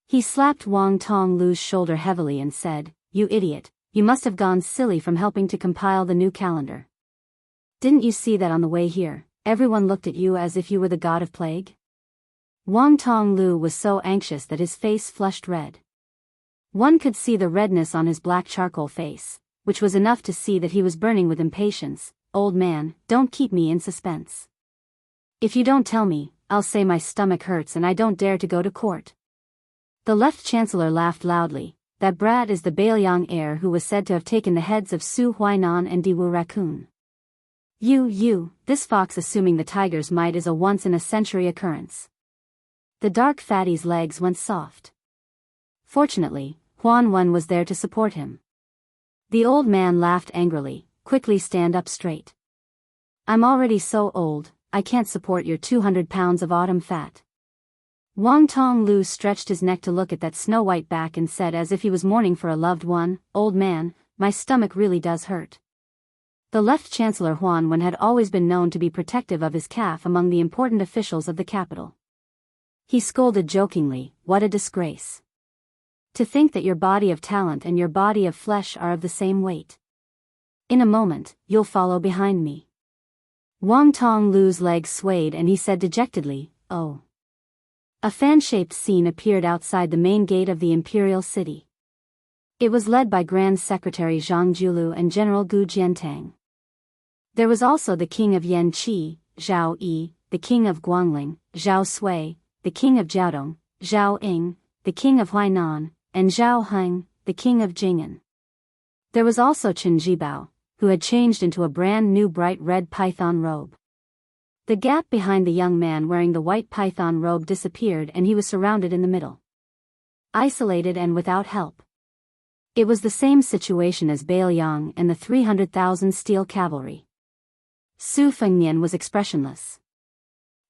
He slapped Wang Tong Lu's shoulder heavily and said, "You idiot, you must have gone silly from helping to compile the new calendar. Didn't you see that on the way here, everyone looked at you as if you were the god of plague?" Wang Tong Lu was so anxious that his face flushed red. One could see the redness on his black charcoal face, which was enough to see that he was burning with impatience. "Old man, don't keep me in suspense. If you don't tell me, I'll say my stomach hurts and I don't dare to go to court." The left chancellor laughed loudly. "That brat is the Biyao heir who was said to have taken the heads of Su Huainan and Diwu Raccoon. This fox assuming the tiger's might is a once-in-a-century occurrence." The dark fatty's legs went soft. Fortunately, Huan Wen was there to support him. The old man laughed angrily. "Quickly stand up straight. I'm already so old, I can't support your 200 pounds of autumn fat." Wang Tong Lu stretched his neck to look at that snow-white back and said as if he was mourning for a loved one, "Old man, my stomach really does hurt." The left chancellor Huan Wen had always been known to be protective of his calf among the important officials of the capital. He scolded jokingly, "What a disgrace. To think that your body of talent and your body of flesh are of the same weight. In a moment, you'll follow behind me." Wang Tong Lu's legs swayed and he said dejectedly, "Oh." A fan-shaped scene appeared outside the main gate of the imperial city. It was led by Grand Secretary Zhang Julu and General Gu Jiantang. There was also the king of Yanqi, Zhao Yi, the king of Guangling, Zhao Sui, the king of Jiaodong, Zhao Ying, the king of Huainan, and Zhao Heng, the king of Jing'an. There was also Chen Jibao, who had changed into a brand new bright red python robe. The gap behind the young man wearing the white python robe disappeared and he was surrounded in the middle. Isolated and without help. It was the same situation as Biyao and the 300,000 steel cavalry. Su Fengnian was expressionless.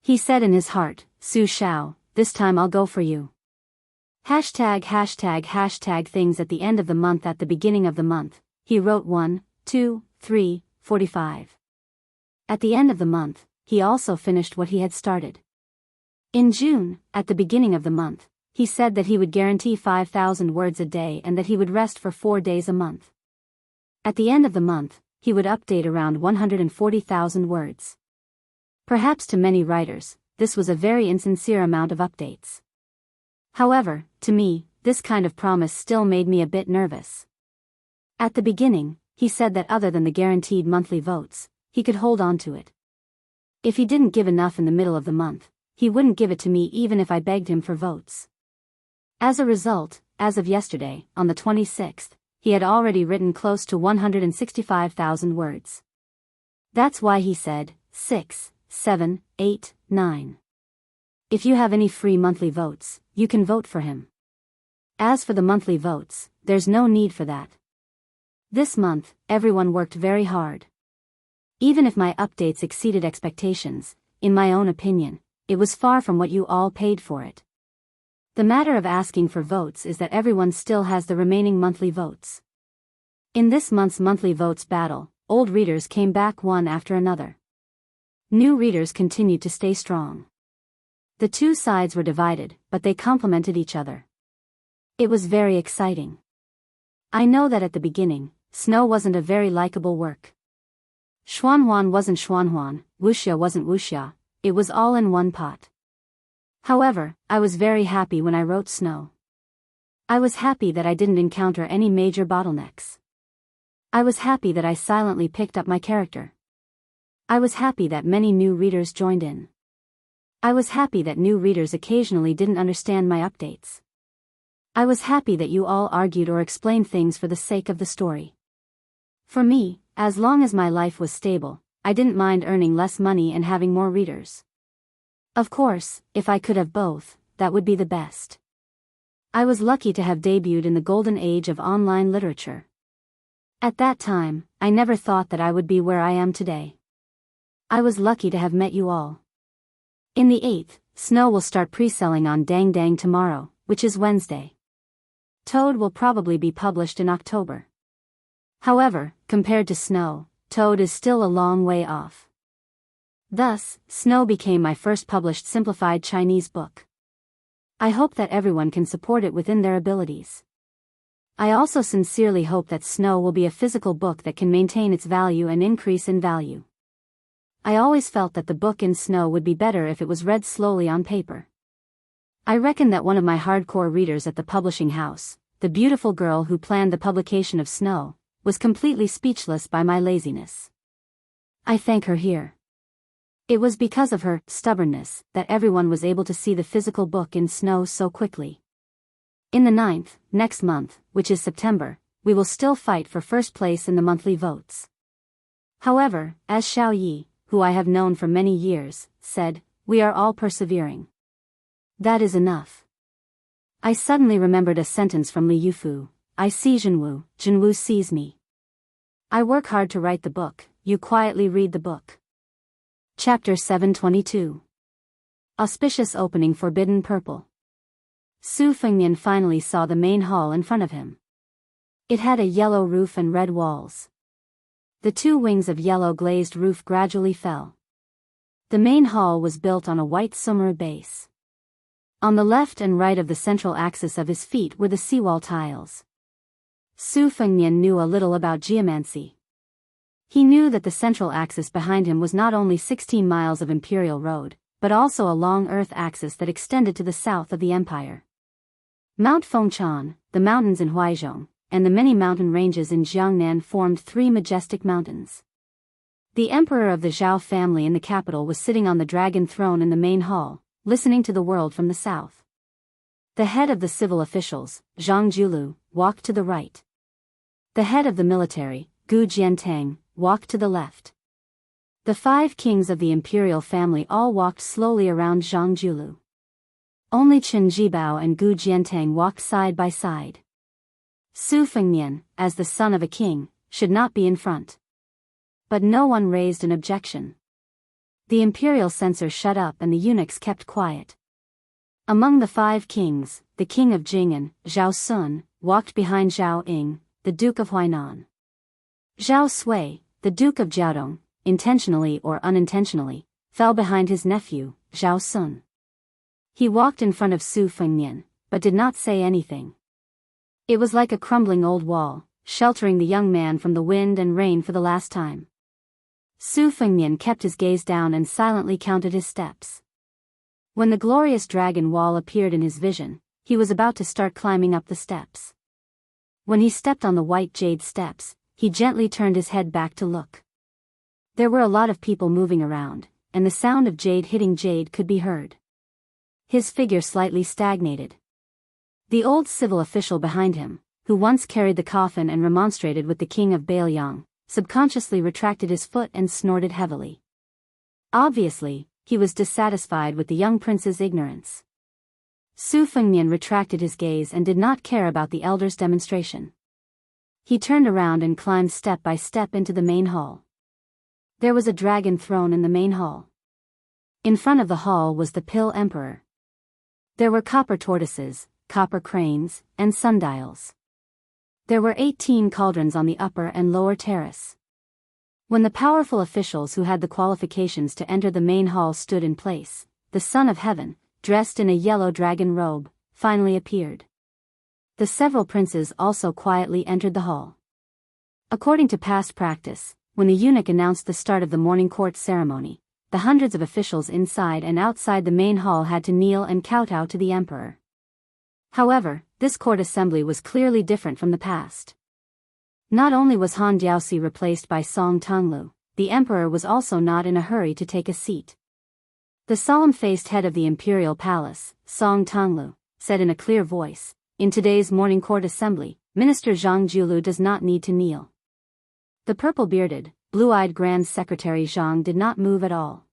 He said in his heart, "Su Shao, this time I'll go for you." #### things at the end of the month. At the beginning of the month, he wrote 1, 2, 3, 45. At the end of the month, he also finished what he had started. In June, at the beginning of the month, he said that he would guarantee 5,000 words a day and that he would rest for 4 days a month. At the end of the month, he would update around 140,000 words. Perhaps to many writers, this was a very insincere amount of updates. However, to me, this kind of promise still made me a bit nervous. At the beginning, he said that other than the guaranteed monthly votes, he could hold on to it. If he didn't give enough in the middle of the month, he wouldn't give it to me even if I begged him for votes. As a result, as of yesterday, on the 26th, he had already written close to 165,000 words. That's why he said, 6, 7, 8, 9. If you have any free monthly votes, you can vote for him. As for the monthly votes, there's no need for that. This month, everyone worked very hard. Even if my updates exceeded expectations, in my own opinion, it was far from what you all paid for it. The matter of asking for votes is that everyone still has the remaining monthly votes. In this month's monthly votes battle, old readers came back one after another. New readers continued to stay strong. The two sides were divided, but they complemented each other. It was very exciting. I know that at the beginning, Snow wasn't a very likable work. Xuanhuan wasn't Xuanhuan, Wuxia wasn't Wuxia, it was all in one pot. However, I was very happy when I wrote Snow. I was happy that I didn't encounter any major bottlenecks. I was happy that I silently picked up my character. I was happy that many new readers joined in. I was happy that new readers occasionally didn't understand my updates. I was happy that you all argued or explained things for the sake of the story. For me, as long as my life was stable, I didn't mind earning less money and having more readers. Of course, if I could have both, that would be the best. I was lucky to have debuted in the golden age of online literature. At that time, I never thought that I would be where I am today. I was lucky to have met you all. In the 8th, Snow will start pre-selling on Dang Dang tomorrow, which is Wednesday. Toad will probably be published in October. However, compared to Snow, Toad is still a long way off. Thus, Snow became my first published simplified Chinese book. I hope that everyone can support it within their abilities. I also sincerely hope that Snow will be a physical book that can maintain its value and increase in value. I always felt that the book in Snow would be better if it was read slowly on paper. I reckon that one of my hardcore readers at the publishing house, the beautiful girl who planned the publication of Snow, was completely speechless by my laziness. I thank her here. It was because of her stubbornness that everyone was able to see the physical book in Snow so quickly. In the 9th, next month, which is September, we will still fight for first place in the monthly votes. However, as Xiao Yi, who I have known for many years, said, we are all persevering. That is enough. I suddenly remembered a sentence from Li Yufu, I see Jianwu, Jianwu sees me. I work hard to write the book, you quietly read the book. Chapter 722. Auspicious opening forbidden purple. Su Fengnian finally saw the main hall in front of him. It had a yellow roof and red walls. The two wings of yellow glazed roof gradually fell. The main hall was built on a white sumer base. On the left and right of the central axis of his feet were the seawall tiles. Su Fengnian knew a little about geomancy. He knew that the central axis behind him was not only 16 miles of imperial road, but also a long earth axis that extended to the south of the empire. Mount Fengshan, the mountains in Huaizhong, and the many mountain ranges in Jiangnan formed three majestic mountains. The emperor of the Zhao family in the capital was sitting on the dragon throne in the main hall, listening to the world from the south. The head of the civil officials, Zhang Julu, walked to the right. The head of the military, Gu Jiantang, walked to the left. The 5 kings of the imperial family all walked slowly around Zhang Julu. Only Chen Jibao and Gu Jiantang walked side by side. Su Fengnian, as the son of a king, should not be in front. But no one raised an objection. The imperial censor shut up and the eunuchs kept quiet. Among the 5 kings, the king of Jing'an, Zhao Sun, walked behind Zhao Ying, the duke of Huainan. Zhao Sui, the duke of Jiaodong, intentionally or unintentionally, fell behind his nephew, Zhao Sun. He walked in front of Su Fengnian, but did not say anything. It was like a crumbling old wall, sheltering the young man from the wind and rain for the last time. Su Fengnian kept his gaze down and silently counted his steps. When the glorious dragon wall appeared in his vision, he was about to start climbing up the steps. When he stepped on the white jade steps, he gently turned his head back to look. There were a lot of people moving around, and the sound of jade hitting jade could be heard. his figure slightly stagnated. The old civil official behind him, who once carried the coffin and remonstrated with the king of Biyao, subconsciously retracted his foot and snorted heavily. Obviously, he was dissatisfied with the young prince's ignorance. Su Fengmian retracted his gaze and did not care about the elder's demonstration. He turned around and climbed step by step into the main hall. There was a dragon throne in the main hall. In front of the hall was the Pill Emperor. There were copper tortoises, copper cranes, and sundials. There were 18 cauldrons on the upper and lower terrace. When the powerful officials who had the qualifications to enter the main hall stood in place, the Son of Heaven, dressed in a yellow dragon robe, finally appeared. The several princes also quietly entered the hall. According to past practice, when the eunuch announced the start of the morning court ceremony, the hundreds of officials inside and outside the main hall had to kneel and kowtow to the emperor. However, this court assembly was clearly different from the past. Not only was Han Jiaoxi replaced by Song Tonglu, the emperor was also not in a hurry to take a seat. The solemn-faced head of the imperial palace, Song Tonglu, said in a clear voice, "In today's morning court assembly, Minister Zhang Jiulu does not need to kneel." The purple-bearded, blue-eyed Grand Secretary Zhang did not move at all.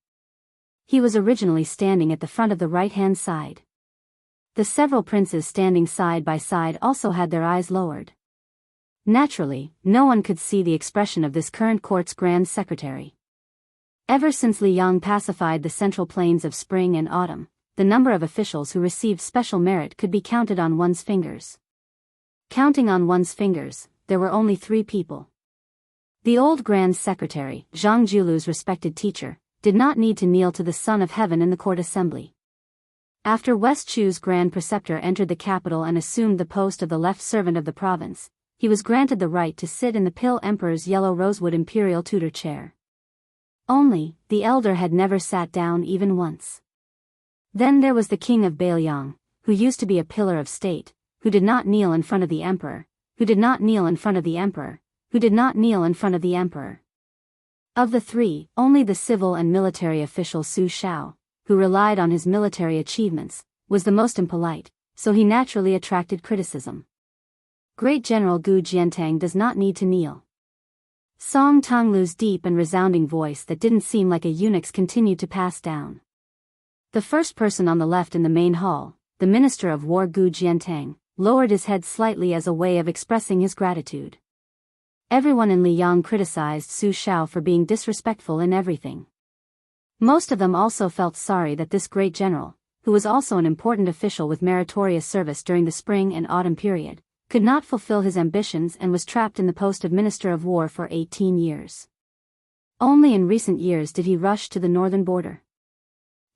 He was originally standing at the front of the right-hand side. The several princes standing side by side also had their eyes lowered. Naturally, no one could see the expression of this current court's Grand Secretary. Ever since Li Yang pacified the central plains of spring and autumn, the number of officials who received special merit could be counted on one's fingers. Counting on one's fingers, there were only 3 people. The old Grand Secretary, Zhang Jiulu's respected teacher, did not need to kneel to the Son of Heaven in the court assembly. After West Chu's Grand Preceptor entered the capital and assumed the post of the left servant of the province, he was granted the right to sit in the Pill Emperor's yellow rosewood imperial tutor chair. Only, the elder had never sat down even once. Then there was the king of Biyao, who used to be a pillar of state, who did not kneel in front of the emperor, who did not kneel in front of the emperor, who did not kneel in front of the emperor. Of the 3, only the civil and military official Su Shao, who relied on his military achievements, was the most impolite, so he naturally attracted criticism. Great General Gu Jiantang does not need to kneel. Song Tonglu's deep and resounding voice that didn't seem like a eunuch's continued to pass down. The first person on the left in the main hall, the Minister of War Gu Jiantang, lowered his head slightly as a way of expressing his gratitude. Everyone in Liyang criticized Su Shao for being disrespectful in everything. Most of them also felt sorry that this great general, who was also an important official with meritorious service during the spring and autumn period, could not fulfill his ambitions and was trapped in the post of Minister of War for 18 years. Only in recent years did he rush to the northern border.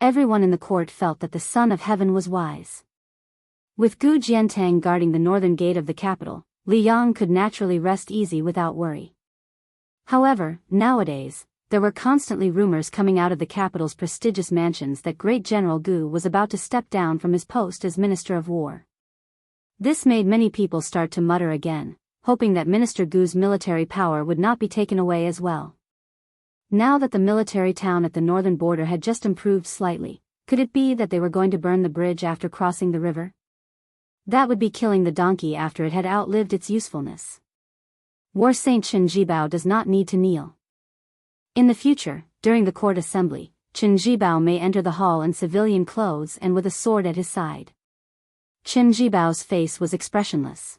Everyone in the court felt that the Son of Heaven was wise. With Gu Jiantang guarding the northern gate of the capital, Li Yang could naturally rest easy without worry. However, nowadays, there were constantly rumors coming out of the capital's prestigious mansions that Great General Gu was about to step down from his post as Minister of War. This made many people start to mutter again, hoping that Minister Gu's military power would not be taken away as well. Now that the military town at the northern border had just improved slightly, could it be that they were going to burn the bridge after crossing the river? That would be killing the donkey after it had outlived its usefulness. War Saint Chen Jibao does not need to kneel. In the future, during the court assembly, Chen Jibao may enter the hall in civilian clothes and with a sword at his side. Chen Jibao's face was expressionless.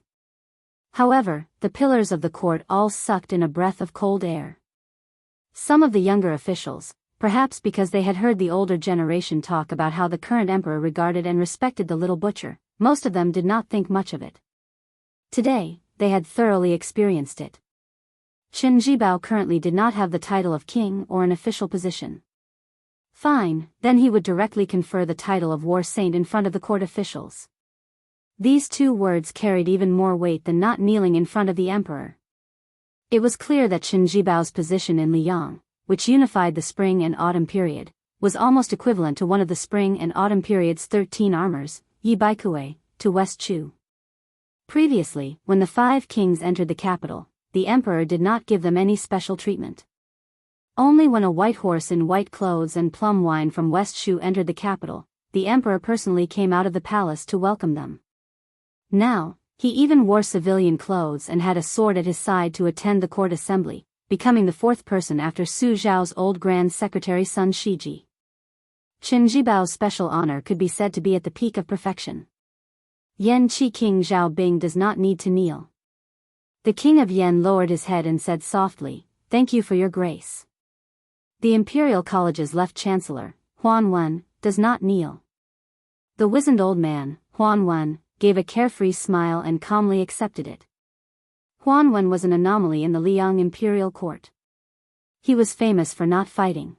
However, the pillars of the court all sucked in a breath of cold air. Some of the younger officials, perhaps because they had heard the older generation talk about how the current emperor regarded and respected the little butcher, most of them did not think much of it. Today, they had thoroughly experienced it. Chen Jibao currently did not have the title of king or an official position. Fine, then he would directly confer the title of War Saint in front of the court officials. These 2 words carried even more weight than not kneeling in front of the emperor. It was clear that Chen Jibao's position in Liyang, which unified the spring and autumn period, was almost equivalent to one of the spring and autumn period's 13 armors, Yi Baikue, to West Chu. Previously, when the 5 kings entered the capital, the emperor did not give them any special treatment. Only when a white horse in white clothes and plum wine from West Chu entered the capital, the emperor personally came out of the palace to welcome them. Now, he even wore civilian clothes and had a sword at his side to attend the court assembly, becoming the fourth person after Su Zhao's old Grand Secretary Sun Shiji. Qin Jibao's special honor could be said to be at the peak of perfection. Yan Qi King Zhao Bing does not need to kneel. The king of Yan lowered his head and said softly, "Thank you for your grace." The Imperial College's left chancellor, Huan Wen, does not kneel. The wizened old man, Huan Wen, gave a carefree smile and calmly accepted it. Huan Wen was an anomaly in the Liang imperial court. He was famous for not fighting.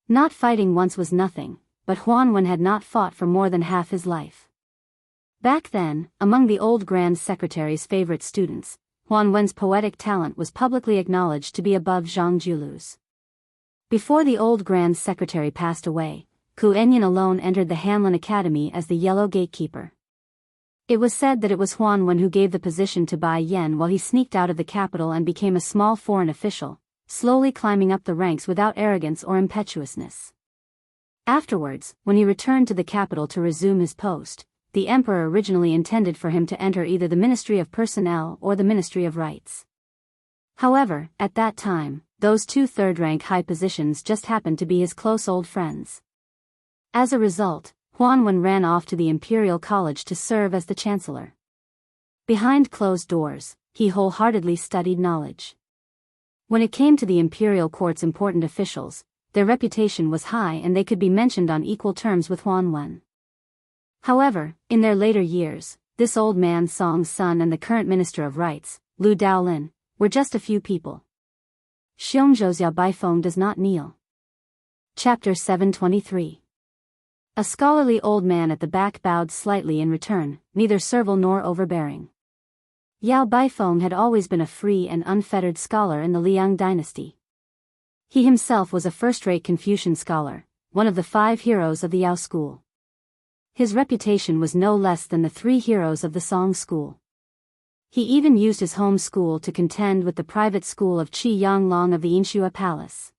Not fighting once was nothing, but Huan Wen had not fought for more than half his life. Back then, among the old Grand Secretary's favorite students, Huan Wen's poetic talent was publicly acknowledged to be above Zhang Julu's. Before the old Grand Secretary passed away, Ku Enyan alone entered the Hanlin Academy as the Yellow Gatekeeper. It was said that it was Huan Wen who gave the position to Bai Yan while he sneaked out of the capital and became a small foreign official, slowly climbing up the ranks without arrogance or impetuousness. Afterwards, when he returned to the capital to resume his post, the emperor originally intended for him to enter either the Ministry of Personnel or the Ministry of Rights. However, at that time, those two third-rank high positions just happened to be his close old friends. As a result, Huan Wen ran off to the Imperial College to serve as the chancellor. Behind closed doors, he wholeheartedly studied knowledge. When it came to the imperial court's important officials, their reputation was high and they could be mentioned on equal terms with Huan Wen. However, in their later years, this old man Song's son and the current Minister of Rights, Lu Daolin, were just a few people. Xiongzhou's Yao Baifeng does not kneel. Chapter 723. A scholarly old man at the back bowed slightly in return, neither servile nor overbearing. Yao Baifeng had always been a free and unfettered scholar in the Liang dynasty. He himself was a first-rate Confucian scholar, one of the 5 heroes of the Yao school. His reputation was no less than the 3 heroes of the Song school. He even used his home school to contend with the private school of Qi Yanglong of the Inshua Palace.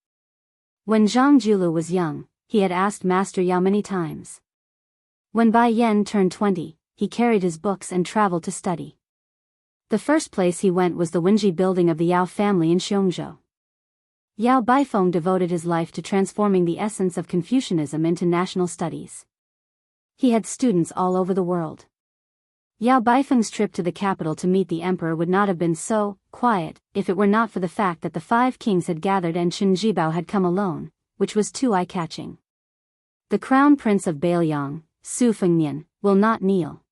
When Zhang Julu was young, he had asked Master Yao many times. When Bai Yan turned 20, he carried his books and traveled to study. The first place he went was the Wenji building of the Yao family in Xiongzhou. Yao Baifeng devoted his life to transforming the essence of Confucianism into national studies. He had students all over the world. Yao Baifeng's trip to the capital to meet the emperor would not have been so quiet if it were not for the fact that the 5 kings had gathered and Qin Jibao had come alone, which was too eye-catching. The crown prince of Biyao, Su Fengnian, will not kneel.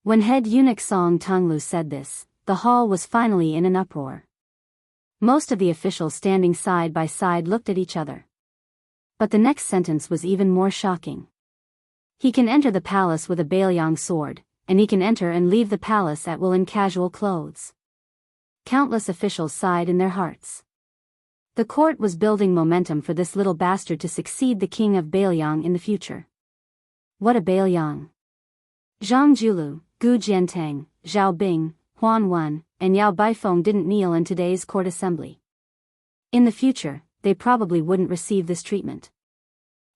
When head eunuch Song Tonglu said this, the hall was finally in an uproar. Most of the officials standing side by side looked at each other. But the next sentence was even more shocking. He can enter the palace with a Biyao sword, and he can enter and leave the palace at will in casual clothes. Countless officials sighed in their hearts. The court was building momentum for this little bastard to succeed the king of Biyao in the future. What a Biyao! Zhang Julu, Gu Jiantang, Zhao Bing, Huan Wen, and Yao Baifeng didn't kneel in today's court assembly. In the future, they probably wouldn't receive this treatment.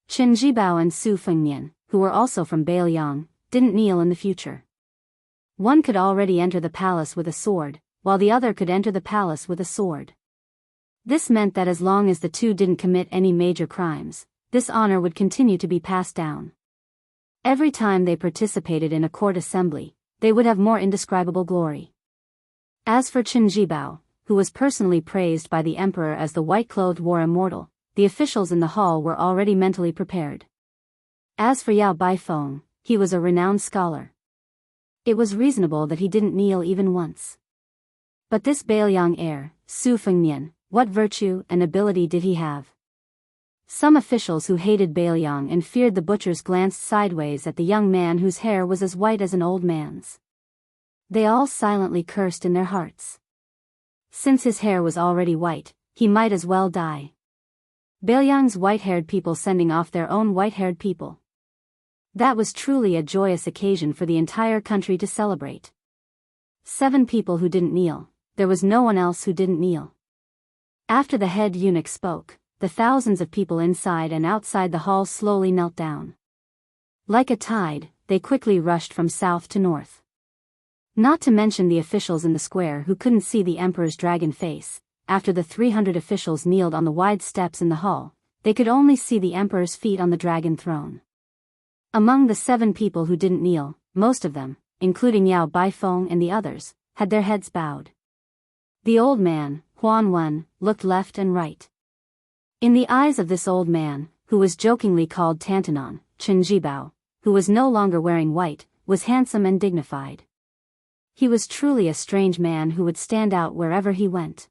Qin Jibao and Su Fengnian, who were also from Biyao, didn't kneel in the future. One could already enter the palace with a sword, while the other could enter the palace with a sword. This meant that as long as the two didn't commit any major crimes, this honor would continue to be passed down. Every time they participated in a court assembly, they would have more indescribable glory. As for Qin Jibao, who was personally praised by the emperor as the white-clothed war immortal, the officials in the hall were already mentally prepared. As for Yao Baifeng, he was a renowned scholar. It was reasonable that he didn't kneel even once. But this Biyao heir, Su Fengnian, what virtue and ability did he have? Some officials who hated Biyao and feared the butchers glanced sideways at the young man whose hair was as white as an old man's. They all silently cursed in their hearts. Since his hair was already white, he might as well die. Biyao's white-haired people sending off their own white-haired people. That was truly a joyous occasion for the entire country to celebrate. 7 people who didn't kneel, there was no one else who didn't kneel. After the head eunuch spoke, the thousands of people inside and outside the hall slowly knelt down. Like a tide, they quickly rushed from south to north. Not to mention the officials in the square who couldn't see the emperor's dragon face. After the 300 officials kneeled on the wide steps in the hall, they could only see the emperor's feet on the dragon throne. Among the 7 people who didn't kneel, most of them, including Yao Baifeng and the others, had their heads bowed. The old man, Huan Wen, looked left and right. In the eyes of this old man, who was jokingly called Tantanon, Chen Jibao, who was no longer wearing white, was handsome and dignified. He was truly a strange man who would stand out wherever he went.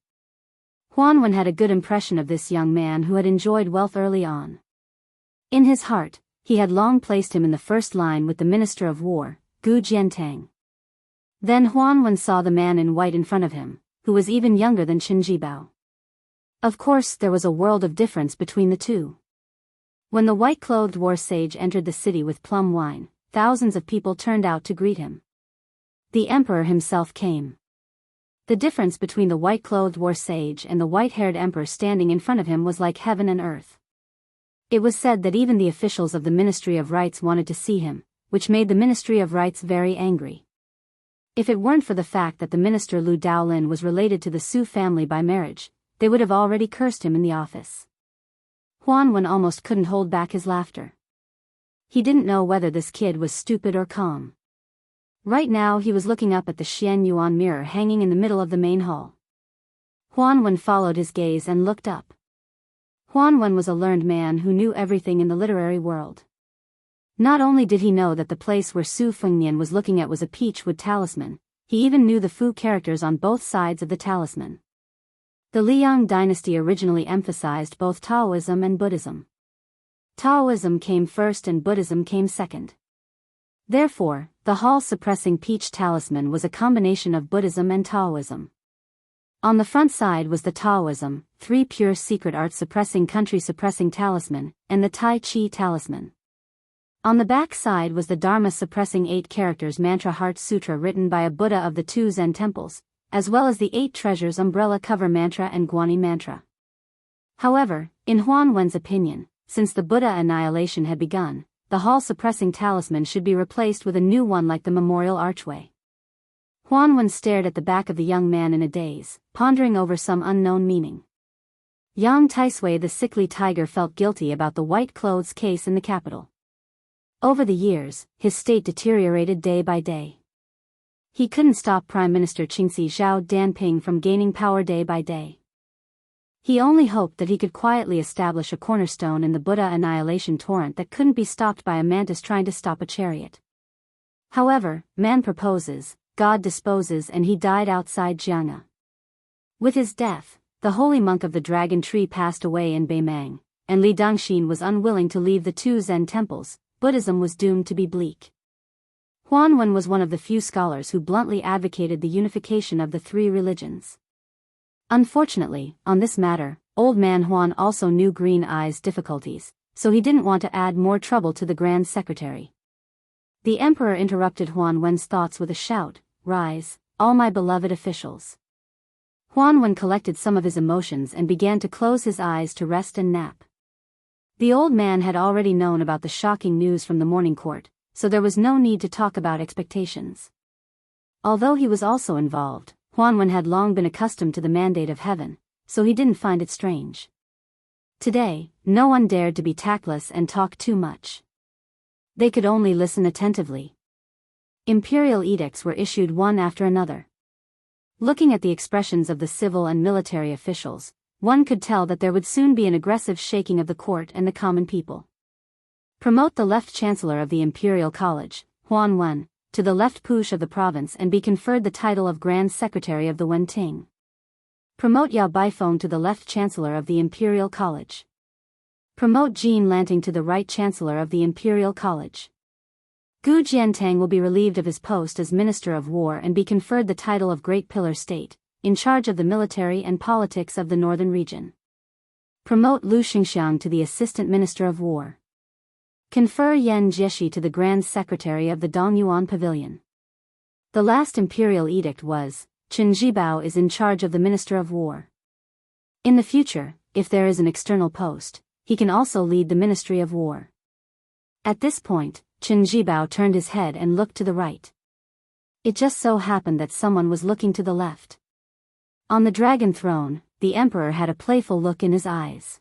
Huan Wen had a good impression of this young man who had enjoyed wealth early on. In his heart, he had long placed him in the first line with the Minister of War, Gu Jiantang. Then Huan Wen saw the man in white in front of him, who was even younger than Chen Jibao. Of course there was a world of difference between the two. When the white-clothed war sage entered the city with plum wine, thousands of people turned out to greet him. The emperor himself came. The difference between the white-clothed war sage and the white-haired emperor standing in front of him was like heaven and earth. It was said that even the officials of the Ministry of Rites wanted to see him, which made the Ministry of Rites very angry. If it weren't for the fact that the minister Lu Daolin was related to the Su family by marriage, they would have already cursed him in the office. Huan Wen almost couldn't hold back his laughter. He didn't know whether this kid was stupid or calm. Right now he was looking up at the Xian Yuan mirror hanging in the middle of the main hall. Huan Wen followed his gaze and looked up. Huan Wen was a learned man who knew everything in the literary world. Not only did he know that the place where Su Fengnian was looking at was a peach-wood talisman, he even knew the Fu characters on both sides of the talisman. The Liang dynasty originally emphasized both Taoism and Buddhism. Taoism came first and Buddhism came second. Therefore, the hall-suppressing peach talisman was a combination of Buddhism and Taoism. On the front side was the Taoism, 3 pure secret art-suppressing country-suppressing talisman, and the Tai Chi talisman. On the back side was the Dharma-suppressing 8 characters mantra heart sutra written by a Buddha of the 2 Zen temples, as well as the 8 treasures umbrella cover mantra and Guanyi mantra. However, in Huan Wen's opinion, since the Buddha annihilation had begun, the hall-suppressing talisman should be replaced with a new one like the memorial archway. Huan Wen stared at the back of the young man in a daze, pondering over some unknown meaning. Yang Taisui the sickly tiger felt guilty about the white clothes case in the capital. Over the years, his state deteriorated day by day. He couldn't stop Prime Minister Qingxi Zhao Danping from gaining power day by day. He only hoped that he could quietly establish a cornerstone in the Buddha annihilation torrent that couldn't be stopped by a mantis trying to stop a chariot. However, man proposes, God disposes, and he died outside Jianghu. With his death, the holy monk of the dragon tree passed away in Beimang, and Li Dongxin was unwilling to leave the 2 Zen temples. Buddhism was doomed to be bleak. Huan Wen was one of the few scholars who bluntly advocated the unification of the 3 religions. Unfortunately, on this matter, old man Huan also knew Green Eye's difficulties, so he didn't want to add more trouble to the Grand Secretary. The Emperor interrupted Huan Wen's thoughts with a shout, "Rise, all my beloved officials." Huan Wen collected some of his emotions and began to close his eyes to rest and nap. The old man had already known about the shocking news from the morning court, so there was no need to talk about expectations. Although he was also involved, Huan Wen had long been accustomed to the mandate of heaven, so he didn't find it strange. Today, no one dared to be tactless and talk too much. They could only listen attentively. Imperial edicts were issued one after another. Looking at the expressions of the civil and military officials, one could tell that there would soon be an aggressive shaking of the court and the common people. Promote the left chancellor of the Imperial College, Huan Wen, to the left push of the province and be conferred the title of Grand Secretary of the Wenting. Promote Yao Baifeng to the left chancellor of the Imperial College. Promote Jean Lanting to the right chancellor of the Imperial College. Gu Jiantang will be relieved of his post as Minister of War and be conferred the title of Great Pillar State, in charge of the military and politics of the northern region. Promote Lu Xingxiang to the Assistant Minister of War. Confer Yan Jieshi to the Grand Secretary of the Dongyuan Pavilion. The last imperial edict was, Chen Jibao is in charge of the Minister of War. In the future, if there is an external post, he can also lead the Ministry of War. At this point, Qin Jibao turned his head and looked to the right. It just so happened that someone was looking to the left. On the dragon throne, the emperor had a playful look in his eyes.